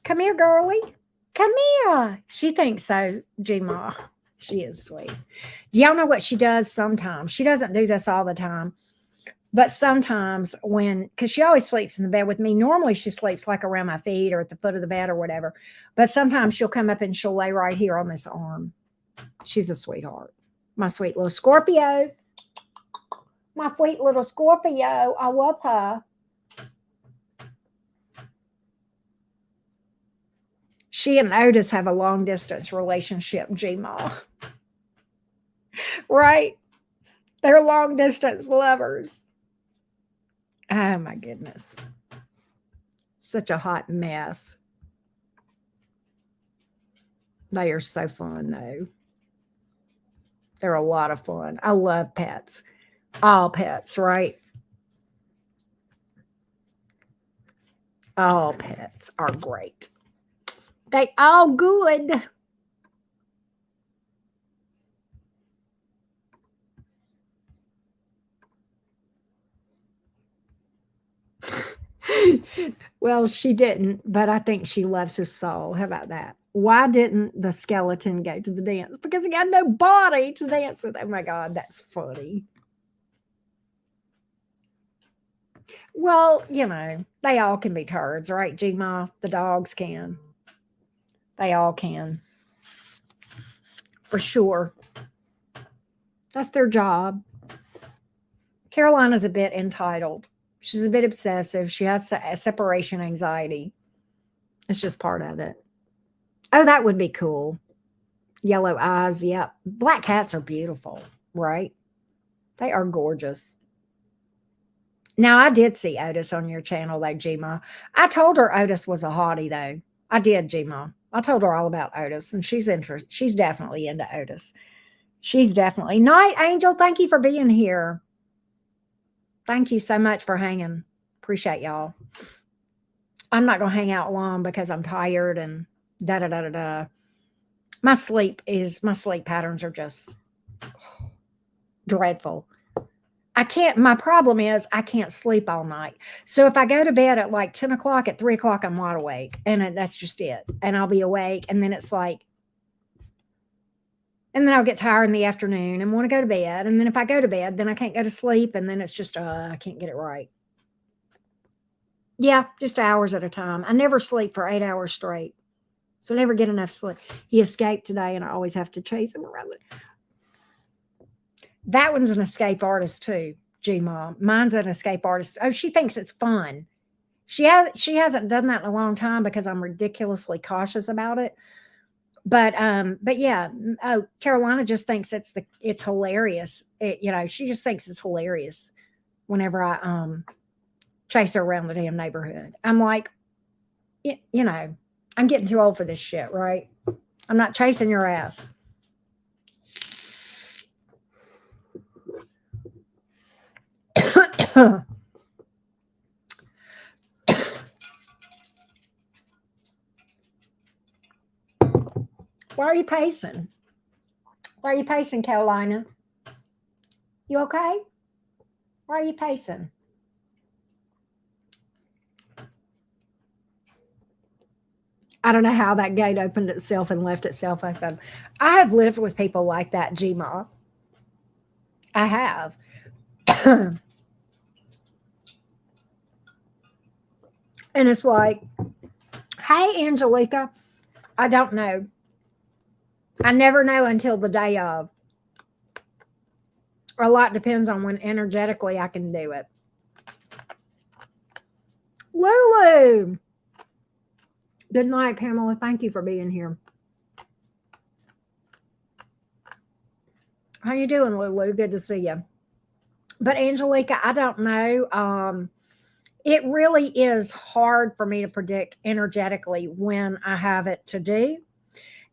A: Come here, girlie. Come here. She thinks so, G-Ma. She is sweet. Do y'all know what she does sometimes? She doesn't do this all the time. But sometimes because she always sleeps in the bed with me. Normally she sleeps like around my feet or at the foot of the bed or whatever. But sometimes she'll come up and she'll lay right here on this arm. She's a sweetheart. My sweet little Scorpio. My sweet little Scorpio. I love her. She and Otis have a long distance relationship, G-Ma. Right? They're long distance lovers. Oh my goodness. Such a hot mess. They are so fun though. They're a lot of fun. I love pets. All pets, right? All pets are great. They all good. Well, she didn't, but I think she loves his soul. How about that? Why didn't the skeleton go to the dance? Because he got no body to dance with. Oh my God, that's funny. Well, they all can be turds, right, G-Ma? The dogs can. They all can. For sure. That's their job. Carolina's a bit entitled. She's a bit obsessive. She has separation anxiety. It's just part of it. Oh, that would be cool. Yellow eyes. Yep. Black cats are beautiful, right? They are gorgeous. Now, I did see Otis on your channel, though, Gma. I told her Otis was a hottie, though. I did, Gma. I told her all about Otis, and she's interested. She's definitely into Otis. She's definitely. Night Angel, thank you for being here. Thank you so much for hanging. Appreciate y'all. I'm not going to hang out long because I'm tired and da-da-da-da-da. My sleep patterns are just dreadful. My problem is I can't sleep all night. So if I go to bed at like 10 o'clock, at 3 o'clock, I'm wide awake. And that's just it. And I'll be awake. And then it's like, and then I'll get tired in the afternoon and want to go to bed. And then if I go to bed, then I can't go to sleep. And then it's just, I can't get it right. Yeah, just hours at a time. I never sleep for 8 hours straight. So I never get enough sleep. He escaped today and I always have to chase him around. That one's an escape artist too, G-Mom. Mine's an escape artist. Oh, she thinks it's fun. She hasn't done that in a long time because I'm ridiculously cautious about it. But yeah, Carolina just thinks it's hilarious. She just thinks it's hilarious whenever I chase her around the damn neighborhood. I'm like, I'm getting too old for this shit, right? I'm not chasing your ass. Why are you pacing? Why are you pacing, Carolina? You okay? Why are you pacing? I don't know how that gate opened itself and left itself open. I have lived with people like that, G-Ma. I have. And it's like, hey, Angelica, I don't know. I never know until the day of. A lot depends on when energetically I can do it. Lulu. Good night, Pamela. Thank you for being here. How you doing, Lulu? Good to see you. But Angelica, I don't know. It really is hard for me to predict energetically when I have it to do.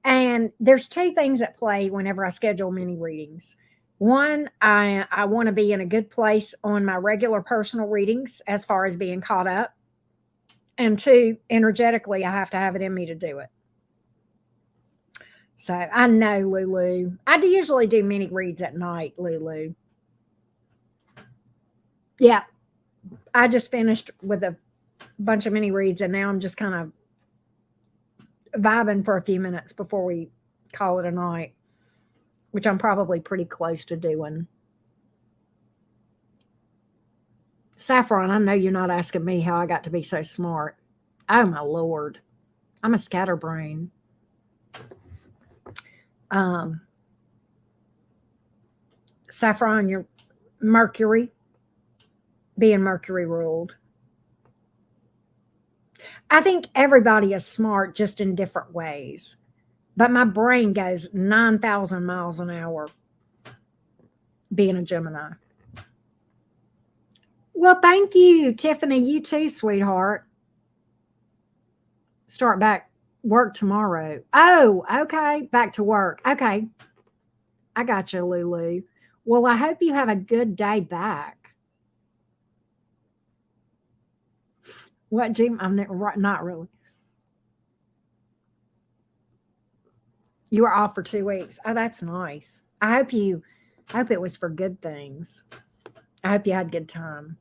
A: And there's two things at play whenever I schedule mini readings. One, I want to be in a good place on my regular personal readings as far as being caught up. And two, energetically, I have to have it in me to do it. So I know, Lulu. I usually do mini reads at night, Lulu. Yeah. I just finished with a bunch of mini reads and now I'm just kind of vibing for a few minutes before we call it a night, which I'm probably pretty close to doing. Saffron, I know you're not asking me how I got to be so smart. Oh my Lord. I'm a scatterbrain. Saffron, you're Mercury, being Mercury ruled. I think everybody is smart just in different ways. But my brain goes 9,000 miles an hour being a Gemini. Well, thank you, Tiffany. You too, sweetheart. Start back work tomorrow. Oh, okay. Back to work. Okay. I got you, Lulu. Well, I hope you have a good day back. What, Jim? I'm not really. You were off for 2 weeks. Oh, that's nice. I hope it was for good things. I hope you had a good time.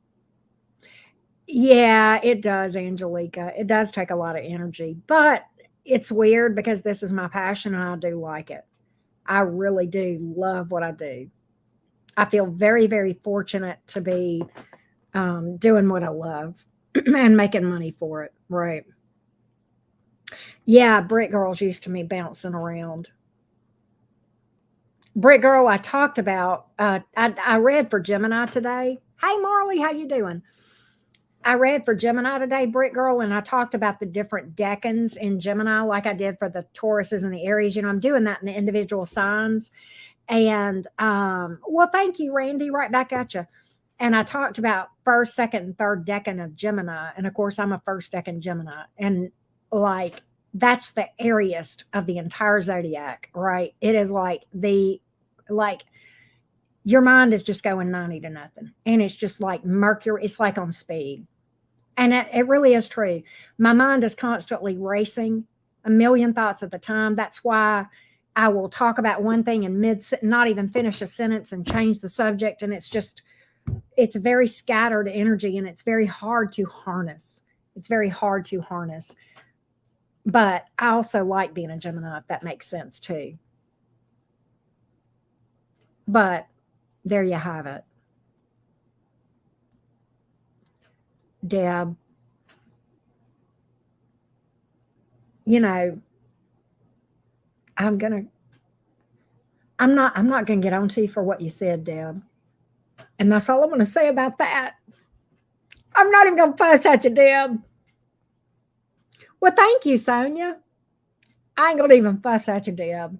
A: Yeah, it does, Angelica. It does take a lot of energy, but it's weird because this is my passion and I do like it. I really do love what I do. I feel very, very fortunate to be doing what I love and making money for it. Right. Yeah, Brick Girls used to me bouncing around. Brick Girl, I talked about. I read for Gemini today. Hey, Marley, how you doing? I read for Gemini today, Brick Girl, and I talked about the different decans in Gemini, like I did for the Tauruses and the Aries. I'm doing that in the individual signs. And well, thank you, Randy. Right back at you. And I talked about first, second, and third decan of Gemini. And of course, I'm a first decan Gemini. And like, that's the airiest of the entire zodiac, right? It is like, your mind is just going 90 to nothing. And it's just like Mercury, it's like on speed. And it really is true. My mind is constantly racing, a million thoughts at the time. That's why I will talk about one thing and not even finish a sentence and change the subject. And it's very scattered energy and it's very hard to harness. It's very hard to harness. But I also like being a Gemini, if that makes sense too. But there you have it. Deb, you know, I'm gonna I'm not gonna get on to you for what you said, Deb. And that's all I'm gonna say about that. I'm not even gonna fuss at you, Deb. Well, thank you, Sonia. I ain't gonna even fuss at you, Deb.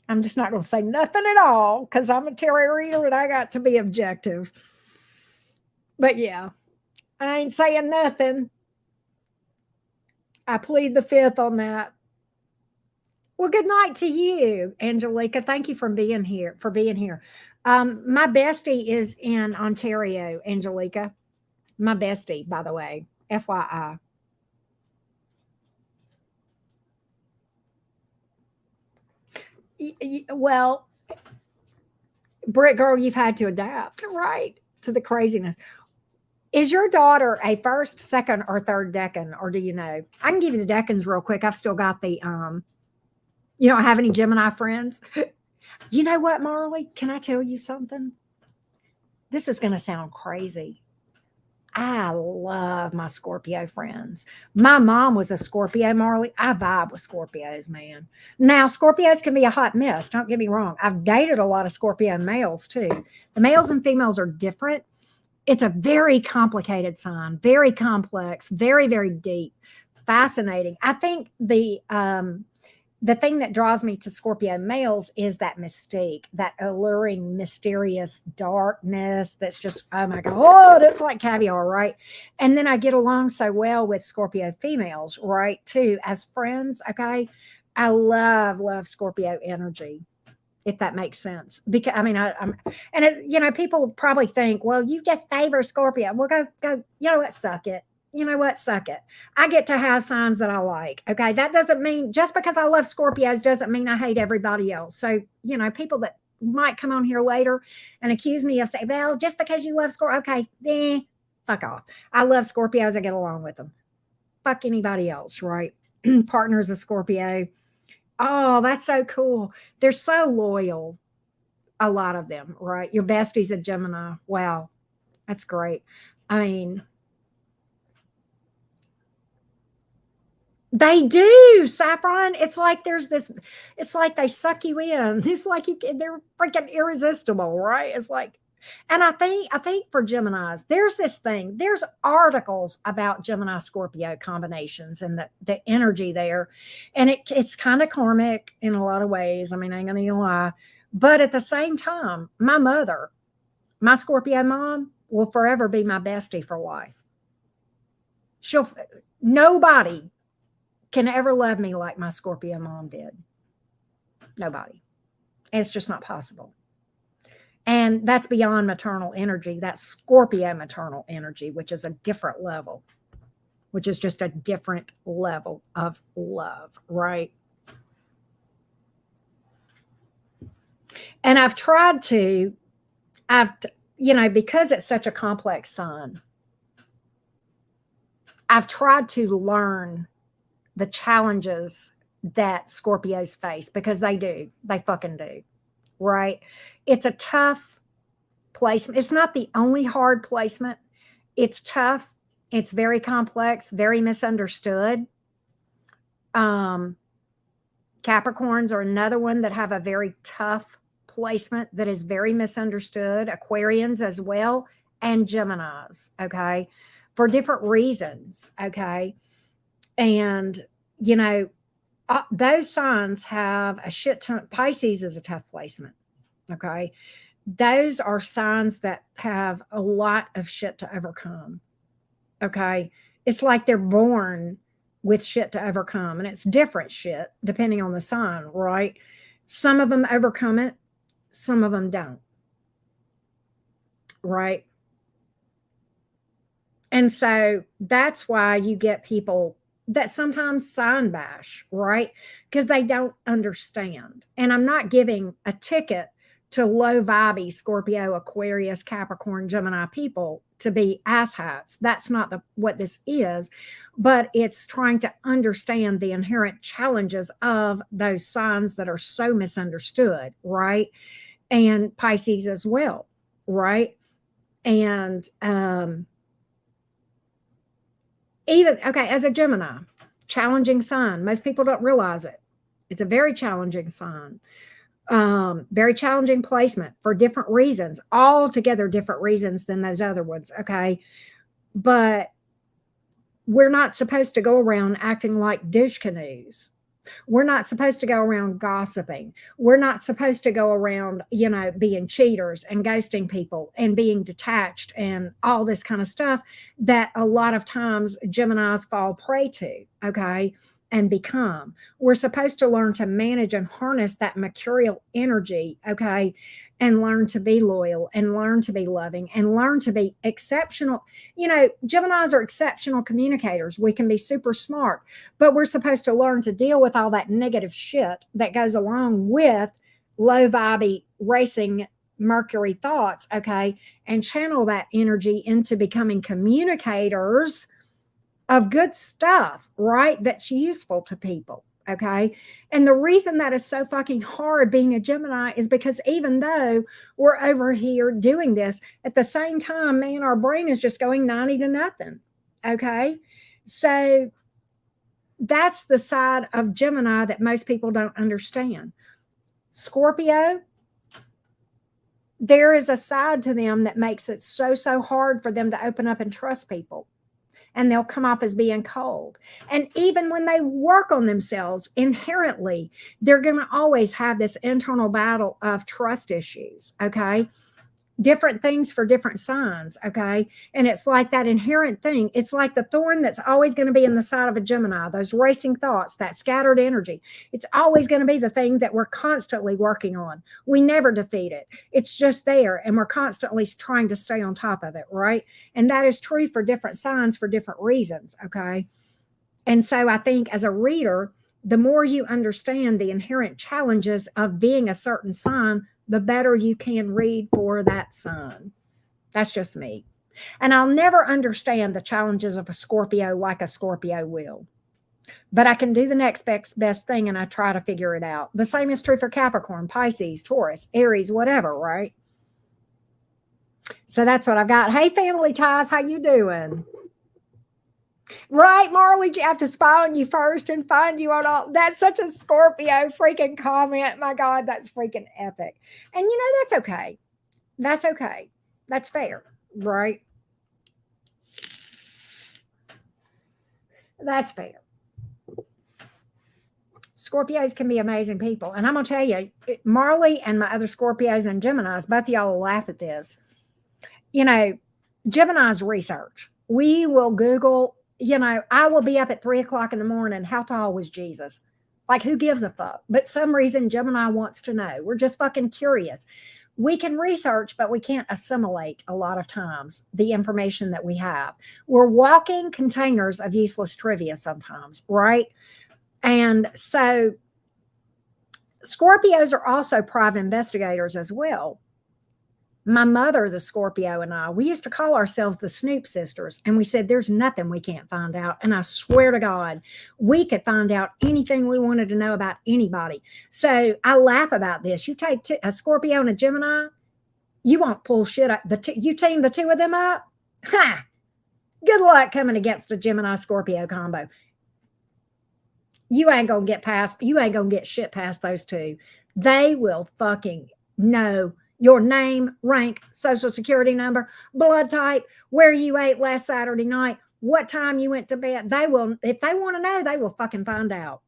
A: I'm just not gonna say nothing at all because I'm a tarot reader and I got to be objective. But yeah, I ain't saying nothing. I plead the fifth on that. Well, good night to you, Angelica. Thank you for being here. My bestie is in Ontario, Angelica. My bestie, by the way, FYI. Well, Britt girl, you've had to adapt, right, to the craziness. Is your daughter a first, second, or third decan, or do you know? I can give you the decans real quick. I've still got the You don't have any Gemini friends? You know what, Marley? Can I tell you something? This is going to sound crazy. I love my Scorpio friends. My mom was a Scorpio, Marley. I vibe with Scorpios, man. Now, Scorpios can be a hot mess. Don't get me wrong. I've dated a lot of Scorpio males too. The males and females are different. It's a very complicated sign, very complex, very, very deep, fascinating. I think the thing that draws me to Scorpio males is that mystique, that alluring, mysterious darkness that's just, oh my God, oh, that's like caviar, right? And then I get along so well with Scorpio females, right, too, as friends, okay? I love Scorpio energy, if that makes sense. Because, I mean, I'm, and people probably think, well, you just favor Scorpio. Well, go, you know what, suck it. You know what? Suck it. I get to have signs that I like. Okay. That doesn't mean just because I love Scorpios doesn't mean I hate everybody else. So, people that might come on here later and accuse me of saying, well, just because you love Scorpio, okay, fuck off. I love Scorpios. I get along with them. Fuck anybody else, right? Partner's a Scorpio. Oh, that's so cool. They're so loyal. A lot of them, right? Your bestie's a Gemini. Wow. That's great. I mean, they do, Saffron. It's like it's like they suck you in. It's like they're freaking irresistible, right? It's like, and I think for Geminis, there's this thing, there's articles about Gemini Scorpio combinations and the energy there. And it's kind of karmic in a lot of ways. I mean, I ain't gonna lie. But at the same time, my mother, my Scorpio mom, will forever be my bestie for life. Nobody can ever love me like my Scorpio mom did. Nobody. And it's just not possible. And that's beyond maternal energy. That's Scorpio maternal energy, which is a different level. which is just a different level of love, right? And I've tried to, because it's such a complex sign, I've tried to learn the challenges that Scorpios face, because they fucking do, right? It's a tough placement. It's not the only hard placement. It's tough. It's very complex, very misunderstood. Capricorns are another one that have a very tough placement that is very misunderstood. Aquarians as well, and Geminis, okay, for different reasons, okay? And, those signs have a shit ton. Pisces is a tough placement, okay? Those are signs that have a lot of shit to overcome, okay? It's like they're born with shit to overcome, and it's different shit depending on the sign, right? Some of them overcome it, some of them don't, right? And so that's why you get people that sometimes sign bash, right? Because they don't understand. And I'm not giving a ticket to low vibey Scorpio, Aquarius, Capricorn, Gemini people to be asshats. That's not what this is, but it's trying to understand the inherent challenges of those signs that are so misunderstood, right? And Pisces as well, right? And even, okay, as a Gemini, challenging sign. Most people don't realize it. It's a very challenging sign. Very challenging placement for different reasons, altogether different reasons than those other ones, okay? But we're not supposed to go around acting like douche canoes. We're not supposed to go around gossiping. We're not supposed to go around, being cheaters and ghosting people and being detached and all this kind of stuff that a lot of times Geminis fall prey to, okay, and become. We're supposed to learn to manage and harness that mercurial energy, okay, and learn to be loyal and learn to be loving and learn to be exceptional. Geminis are exceptional communicators. We can be super smart, but we're supposed to learn to deal with all that negative shit that goes along with low vibey racing Mercury thoughts, okay, and channel that energy into becoming communicators of good stuff, right? That's useful to people, okay? And the reason that is so fucking hard being a Gemini is because even though we're over here doing this, at the same time, man, our brain is just going 90 to nothing, okay? So that's the side of Gemini that most people don't understand. Scorpio, there is a side to them that makes it so hard for them to open up and trust people. And they'll come off as being cold. And even when they work on themselves inherently, they're going to always have this internal battle of trust issues, okay? Different things for different signs, okay? And it's like that inherent thing. It's like the thorn that's always going to be in the side of a Gemini, those racing thoughts, that scattered energy. It's always going to be the thing that we're constantly working on. We never defeat it. It's just there, and we're constantly trying to stay on top of it, right? And that is true for different signs for different reasons, okay? And so I think as a reader, the more you understand the inherent challenges of being a certain sign, the better you can read for that sign. That's just me. And I'll never understand the challenges of a Scorpio like a Scorpio will. But I can do the next best thing, and I try to figure it out. The same is true for Capricorn, Pisces, Taurus, Aries, whatever, right? So that's what I've got. Hey, Family Ties, how you doing? Right, Marley, you have to spy on you first and find you on all. That's such a Scorpio freaking comment. My God, that's freaking epic. And that's okay. That's okay. That's fair, right? That's fair. Scorpios can be amazing people. And I'm going to tell you, Marley and my other Scorpios and Geminis, both of y'all will laugh at this. Gemini's research. We will Google. I will be up at 3:00 in the morning. How tall was Jesus? Like, who gives a fuck? But some reason Gemini wants to know. We're just fucking curious. We can research, but we can't assimilate a lot of times the information that we have. We're walking containers of useless trivia sometimes, right? And so Scorpios are also private investigators as well. My mother, the Scorpio, and I, we used to call ourselves the Snoop sisters. And we said, there's nothing we can't find out. And I swear to God, we could find out anything we wanted to know about anybody. So I laugh about this. You take a Scorpio and a Gemini, you won't pull shit up. You team the two of them up. Ha! Good luck coming against a Gemini Scorpio combo. You ain't gonna get shit past those two. They will fucking know your name, rank, social security number, blood type, where you ate last Saturday night, what time you went to bed. They will, if they want to know, they will fucking find out.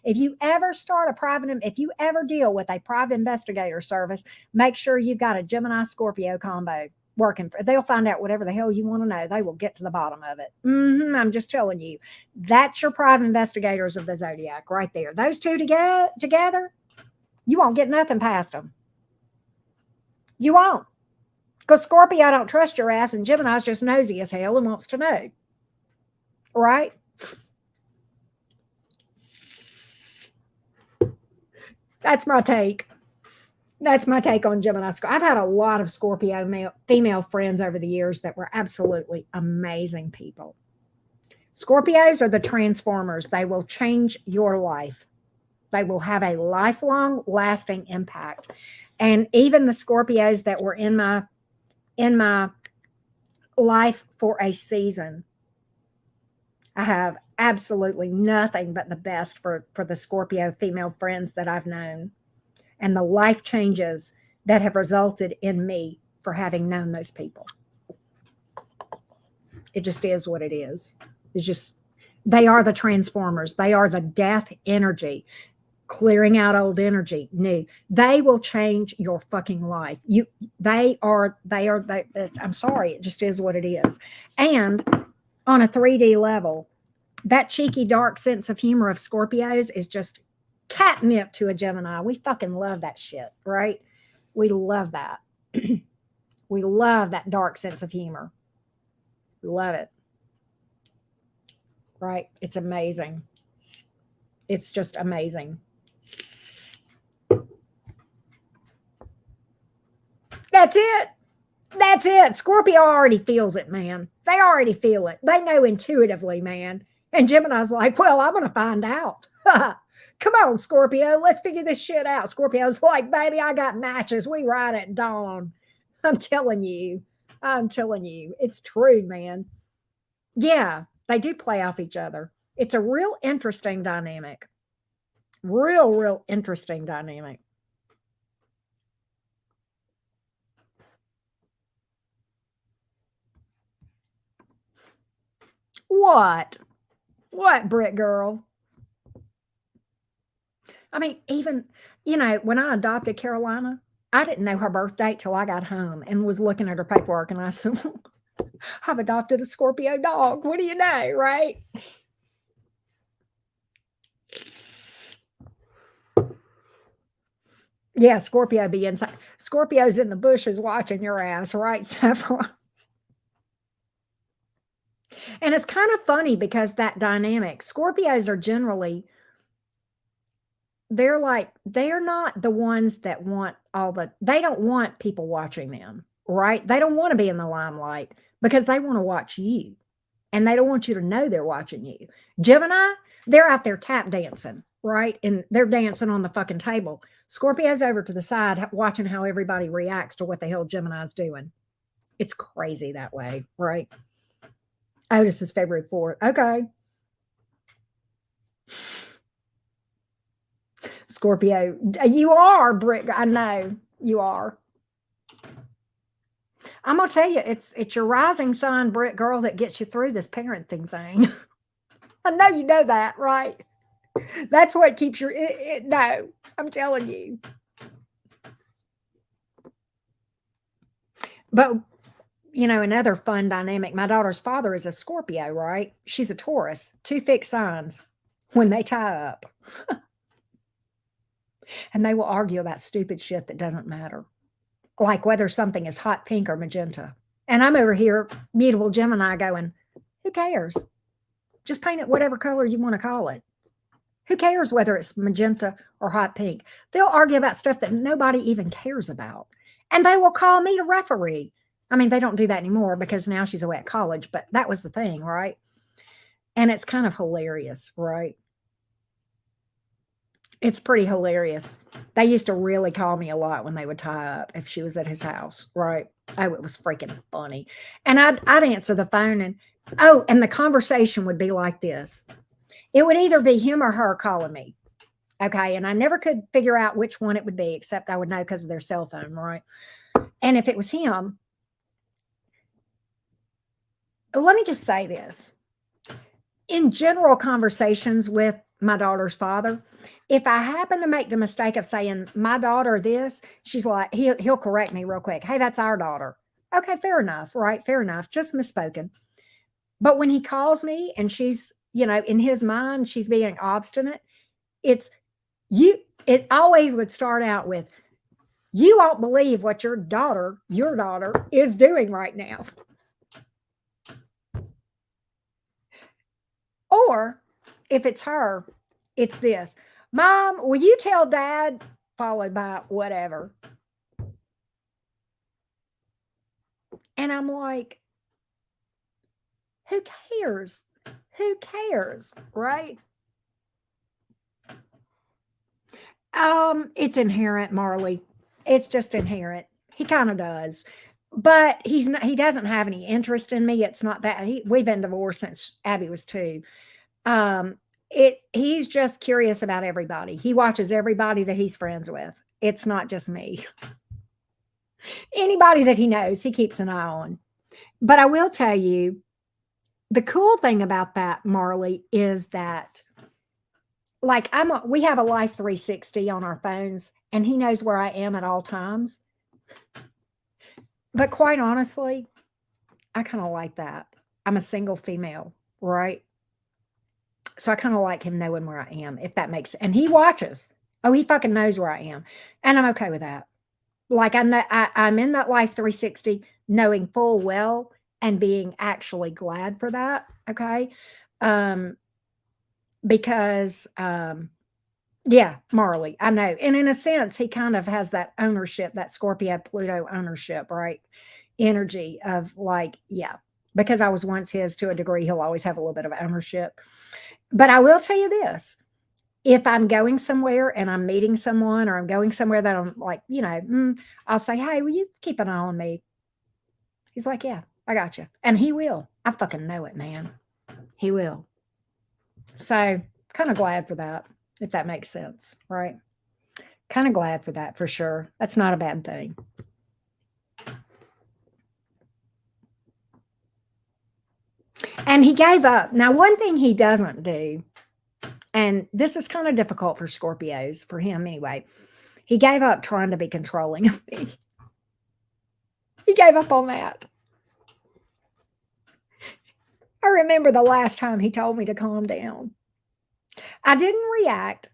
A: If you ever if you ever deal with a private investigator service, make sure you've got a Gemini Scorpio combo working for. They'll find out whatever the hell you want to know. They will get to the bottom of it. I'm just telling you, that's your private investigators of the zodiac right there. Those two together, you won't get nothing past them. You won't. Because Scorpio don't trust your ass, and Gemini's just nosy as hell and wants to know. Right? That's my take. That's my take on Gemini. I've had a lot of Scorpio female friends over the years that were absolutely amazing people. Scorpios are the transformers. They will change your life. They will have a lifelong, lasting impact. And even the Scorpios that were in my life for a season, I have absolutely nothing but the best for the Scorpio female friends that I've known, and the life changes that have resulted in me for having known those people. It just is what it is. It's just, they are the transformers. They are the death energy, clearing out old energy, new. They will change your fucking life. I'm sorry, it just is what it is. And on a 3D level, that cheeky, dark sense of humor of Scorpios is just catnip to a Gemini. We fucking love that shit, right? We love that. We love that dark sense of humor. We love it. Right? It's amazing. It's just amazing. That's it. That's it. Scorpio already feels it, man. They already feel it. They know intuitively, man. And Gemini's like, well, I'm going to find out. Come on, Scorpio. Let's figure this shit out. Scorpio's like, baby, I got matches. We ride at dawn. I'm telling you. It's true, man. Yeah, they do play off each other. It's a real interesting dynamic. Real interesting dynamic. What? What, Brit girl? I mean, even, when I adopted Carolina, I didn't know her birth date till I got home and was looking at her paperwork, and I said, I've adopted a Scorpio dog. What do you know, right? Yeah, Scorpio be inside. Scorpio's in the bushes watching your ass, right, Saffron? And it's kind of funny because that dynamic, Scorpios are generally, they're not the ones that want they don't want people watching them, right? They don't want to be in the limelight because they want to watch you, and they don't want you to know they're watching you. Gemini, they're out there tap dancing, right? And they're dancing on the fucking table. Scorpio's over to the side watching how everybody reacts to what the hell Gemini's doing. It's crazy that way, right? Oh, this is February 4th. Okay. Scorpio, you are, Brick. I know you are. I'm gonna tell you, it's your rising sign, Brick girl, that gets you through this parenting thing. I know you know that, right? That's what keeps your no, I'm telling you. But another fun dynamic. My daughter's father is a Scorpio, right? She's a Taurus. Two fixed signs when they tie up. And they will argue about stupid shit that doesn't matter. like whether something is hot pink or magenta. And I'm over here, mutable Gemini, going, who cares? Just paint it whatever color you want to call it. Who cares whether it's magenta or hot pink? They'll argue about stuff that nobody even cares about. And they will call me to referee. I mean, they don't do that anymore because now she's away at college, but that was the thing, right? And it's kind of hilarious, right? It's pretty hilarious. They used to really call me a lot when they would tie up if she was at his house, right? Oh, it was freaking funny. And I'd answer the phone and the conversation would be like this. It would either be him or her calling me. Okay. And I never could figure out which one it would be, except I would know because of their cell phone, right? And if it was him, let me just say this. In general conversations with my daughter's father, if I happen to make the mistake of saying my daughter this, she's like, he'll correct me real quick. Hey, that's our daughter. Okay, fair enough, right? Fair enough. Just misspoken. But when he calls me and she's, in his mind, she's being obstinate, it always would start out with, you won't believe what your daughter is doing right now. Or if it's her, it's this. Mom, will you tell Dad? Followed by whatever. And I'm like, who cares? Who cares? Right? It's inherent, Marley. It's just inherent. He kind of does. But he doesn't have any interest in me. It's not that we've been divorced since Abby was 2. He's just curious about everybody. He watches everybody that he's friends with. It's not just me. Anybody that he knows, he keeps an eye on. But I will tell you, the cool thing about that, Marley, is that like we have a Life 360 on our phones, and he knows where I am at all times. But quite honestly, I kind of like that. I'm a single female, right? So I kind of like him knowing where I am, if that makes sense. And he watches. Oh, he fucking knows where I am. And I'm okay with that. Like I'm in that Life 360 knowing full well and being actually glad for that. Okay. Because yeah, Marley, I know. And in a sense, he kind of has that ownership, that Scorpio Pluto ownership, right? Energy of like, yeah, because I was once his to a degree, he'll always have a little bit of ownership. But I will tell you this, if I'm going somewhere and I'm meeting someone or I'm going somewhere that I'm like, I'll say, hey, will you keep an eye on me? He's like, yeah, I got you. And he will. I fucking know it, man. He will. So kind of glad for that, if that makes sense, right? Kind of glad for that, for sure. That's not a bad thing. And he gave up. Now, one thing he doesn't do, and this is kind of difficult for Scorpios, for him anyway, he gave up trying to be controlling of me. He gave up on that. I remember the last time he told me to calm down. I didn't react,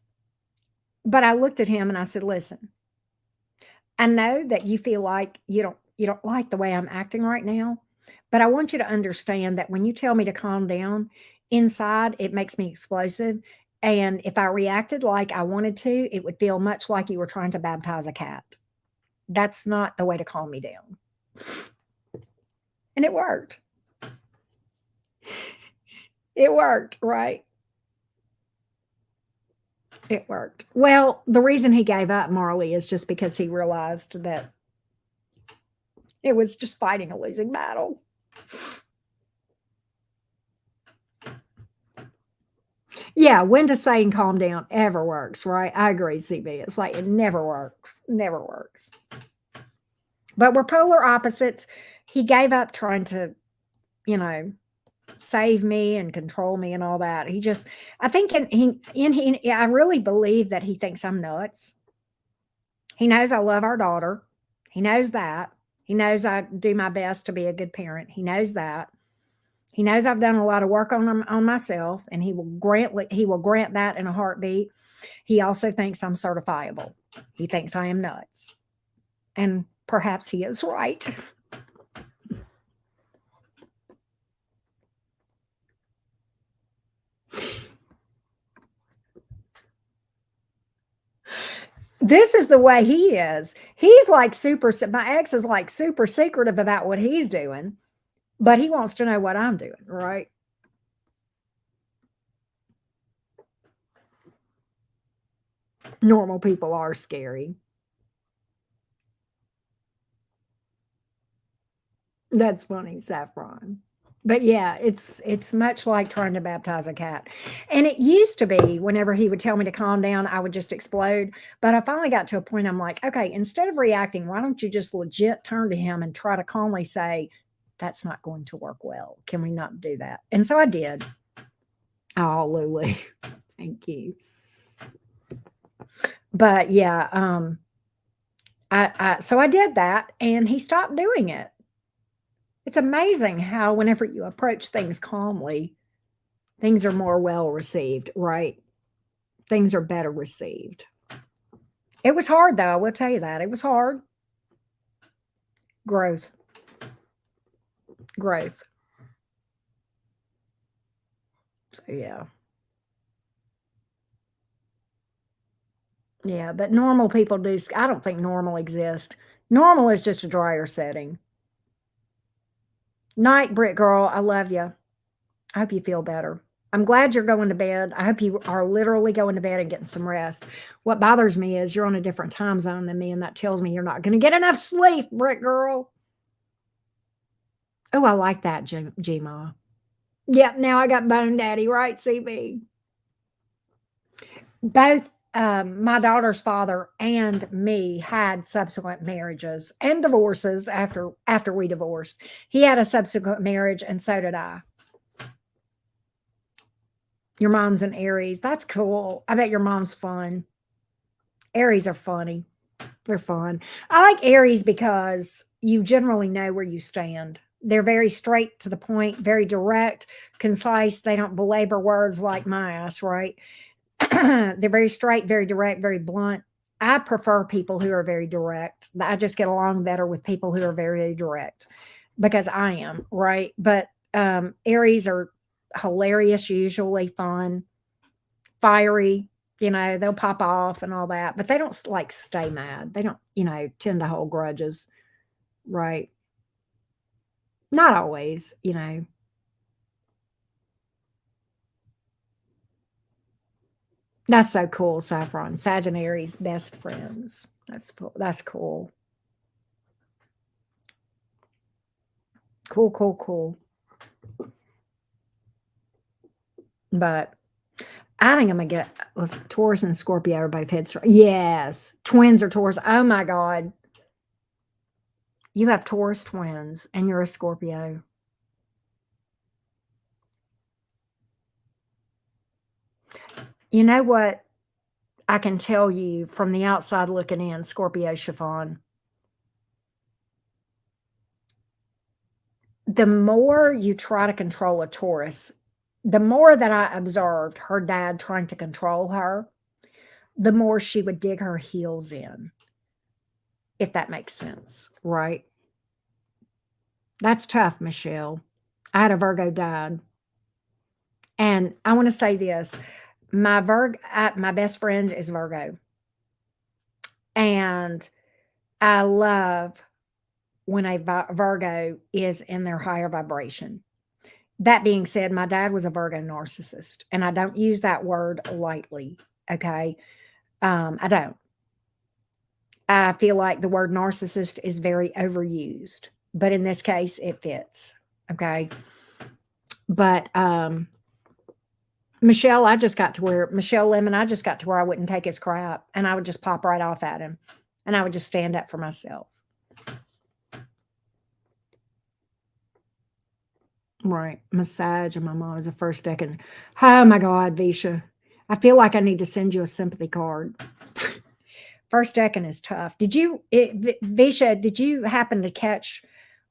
A: but I looked at him and I said, listen, I know that you feel like you don't like the way I'm acting right now, but I want you to understand that when you tell me to calm down, inside it makes me explosive. And if I reacted like I wanted to, it would feel much like you were trying to baptize a cat. That's not the way to calm me down. And it worked. It worked, right? It worked. Well, the reason he gave up, Marley, is just because he realized that it was just fighting a losing battle. Yeah, when to say and calm down ever works, right? I agree, CB. It's like it never works. Never works. But we're polar opposites. He gave up trying to, save me and control me and all that. I think I really believe that he thinks I'm nuts. He knows I love our daughter. He knows that. He knows I do my best to be a good parent. He knows that. He knows I've done a lot of work on myself, and he will grant that in a heartbeat. He also thinks I'm certifiable. He thinks I am nuts. And Perhaps he is right. This is the way he is. He's like my ex is like super secretive about what he's doing, but he wants to know what I'm doing, right? Normal people are scary. That's funny, saffron. But yeah, it's much like trying to baptize a cat. And it used to be whenever he would tell me to calm down, I would just explode. But I finally got to a point I'm like, okay, instead of reacting, why don't you just legit turn to him and try to calmly say, that's not going to work well. Can we not do that? And so I did. Oh, Lulu. Thank you. But yeah, so I did that and he stopped doing it. It's amazing how whenever you approach things calmly, things are more well received, right? Things are better received. It was hard though, I will tell you that. It was hard. Growth. Growth. So yeah. Yeah, but normal people do. I don't think normal exists. Normal is just a drier setting. Night, Britt girl. I love you. I hope you feel better. I'm glad you're going to bed. I hope you are literally going to bed and getting some rest. What bothers me is you're on a different time zone than me, and that tells me you're not going to get enough sleep, Britt girl. Oh, I like that, G-Ma. Yep, now I got Bone Daddy, right, CB? Both my daughter's father and me had subsequent marriages and divorces after we divorced. He had a subsequent marriage, and so did I. Your mom's an Aries. That's cool. I bet your mom's fun. Aries are funny. They're fun. I like Aries because you generally know where you stand. They're very straight to the point, very direct, concise. They don't belabor words like my ass, right? They're very straight, very direct, very blunt. I prefer people who are very direct. I just get along better with people who are very direct because I am, right? But Aries are hilarious, usually fun, fiery, they'll pop off and all that, but they don't like stay mad. They don't, tend to hold grudges, right? Not always. That's so cool, Saffron. Sagittarius best friends. That's cool. Cool, cool, cool. But I think I'm gonna get Taurus and Scorpio are both headstrong. Yes, twins are Taurus. Oh my God, you have Taurus twins and you're a Scorpio. You know what? I can tell you from the outside looking in, Scorpio chiffon. The more you try to control a Taurus, the more that I observed her dad trying to control her, the more she would dig her heels in, if that makes sense, right? That's tough, Michelle. I had a Virgo died. And I want to say this. My best friend is Virgo. And I love when a Virgo is in their higher vibration. That being said, my dad was a Virgo narcissist, and I don't use that word lightly. Okay. I don't. I feel like the word narcissist is very overused, but in this case, it fits. Okay. But Michelle Lemon, I just got to where I wouldn't take his crap and I would just pop right off at him and I would just stand up for myself. Right. Massage and my mom is the first decan. Oh my God, Visha. I feel like I need to send you a sympathy card. First decan is tough. Visha, did you happen to catch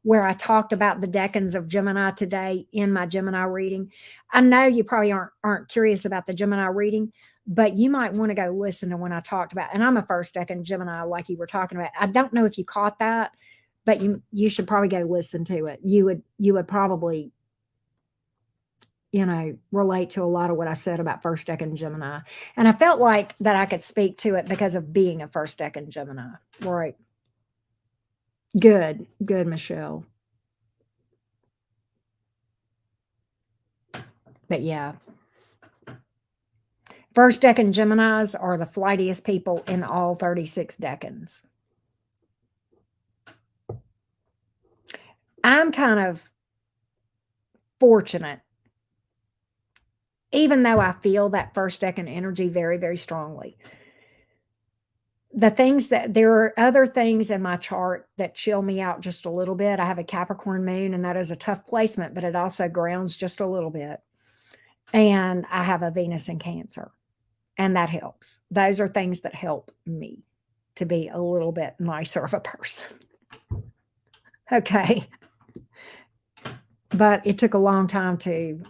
A: where I talked about the decans of Gemini today in my Gemini reading? I know you probably aren't curious about the Gemini reading, but you might want to go listen to when I talked about, and I'm a first decan Gemini, like you were talking about. I don't know if you caught that, but you should probably go listen to it. You would probably, relate to a lot of what I said about first decan Gemini. And I felt like that I could speak to it because of being a first decan Gemini. Right. Good, Michelle. But yeah. First decan Geminis are the flightiest people in all 36 decans. I'm kind of fortunate, even though I feel that first decan energy very, very strongly. There are other things in my chart that chill me out just a little bit. I have a Capricorn moon, and that is a tough placement, but it also grounds just a little bit. And I have a Venus in Cancer, and that helps. Those are things that help me to be a little bit nicer of a person. Okay. But it took a long time to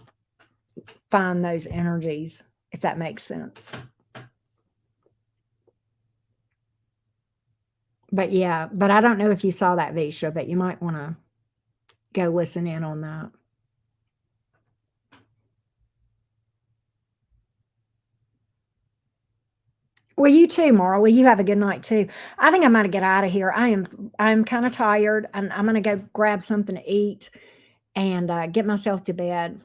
A: find those energies, if that makes sense. But yeah, but I don't know if you saw that, Visha, but you might want to go listen in on that. Well, you too, Marley. You have a good night too. I think I'm gonna get out of here. I'm kind of tired, and I'm gonna go grab something to eat and get myself to bed.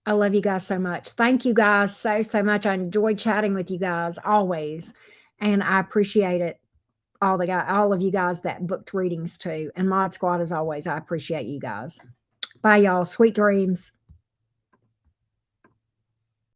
A: I love you guys so much. Thank you guys so much. I enjoyed chatting with you guys always, and I appreciate it. All of you guys that booked readings too, and Mod Squad as always. I appreciate you guys. Bye, y'all. Sweet dreams.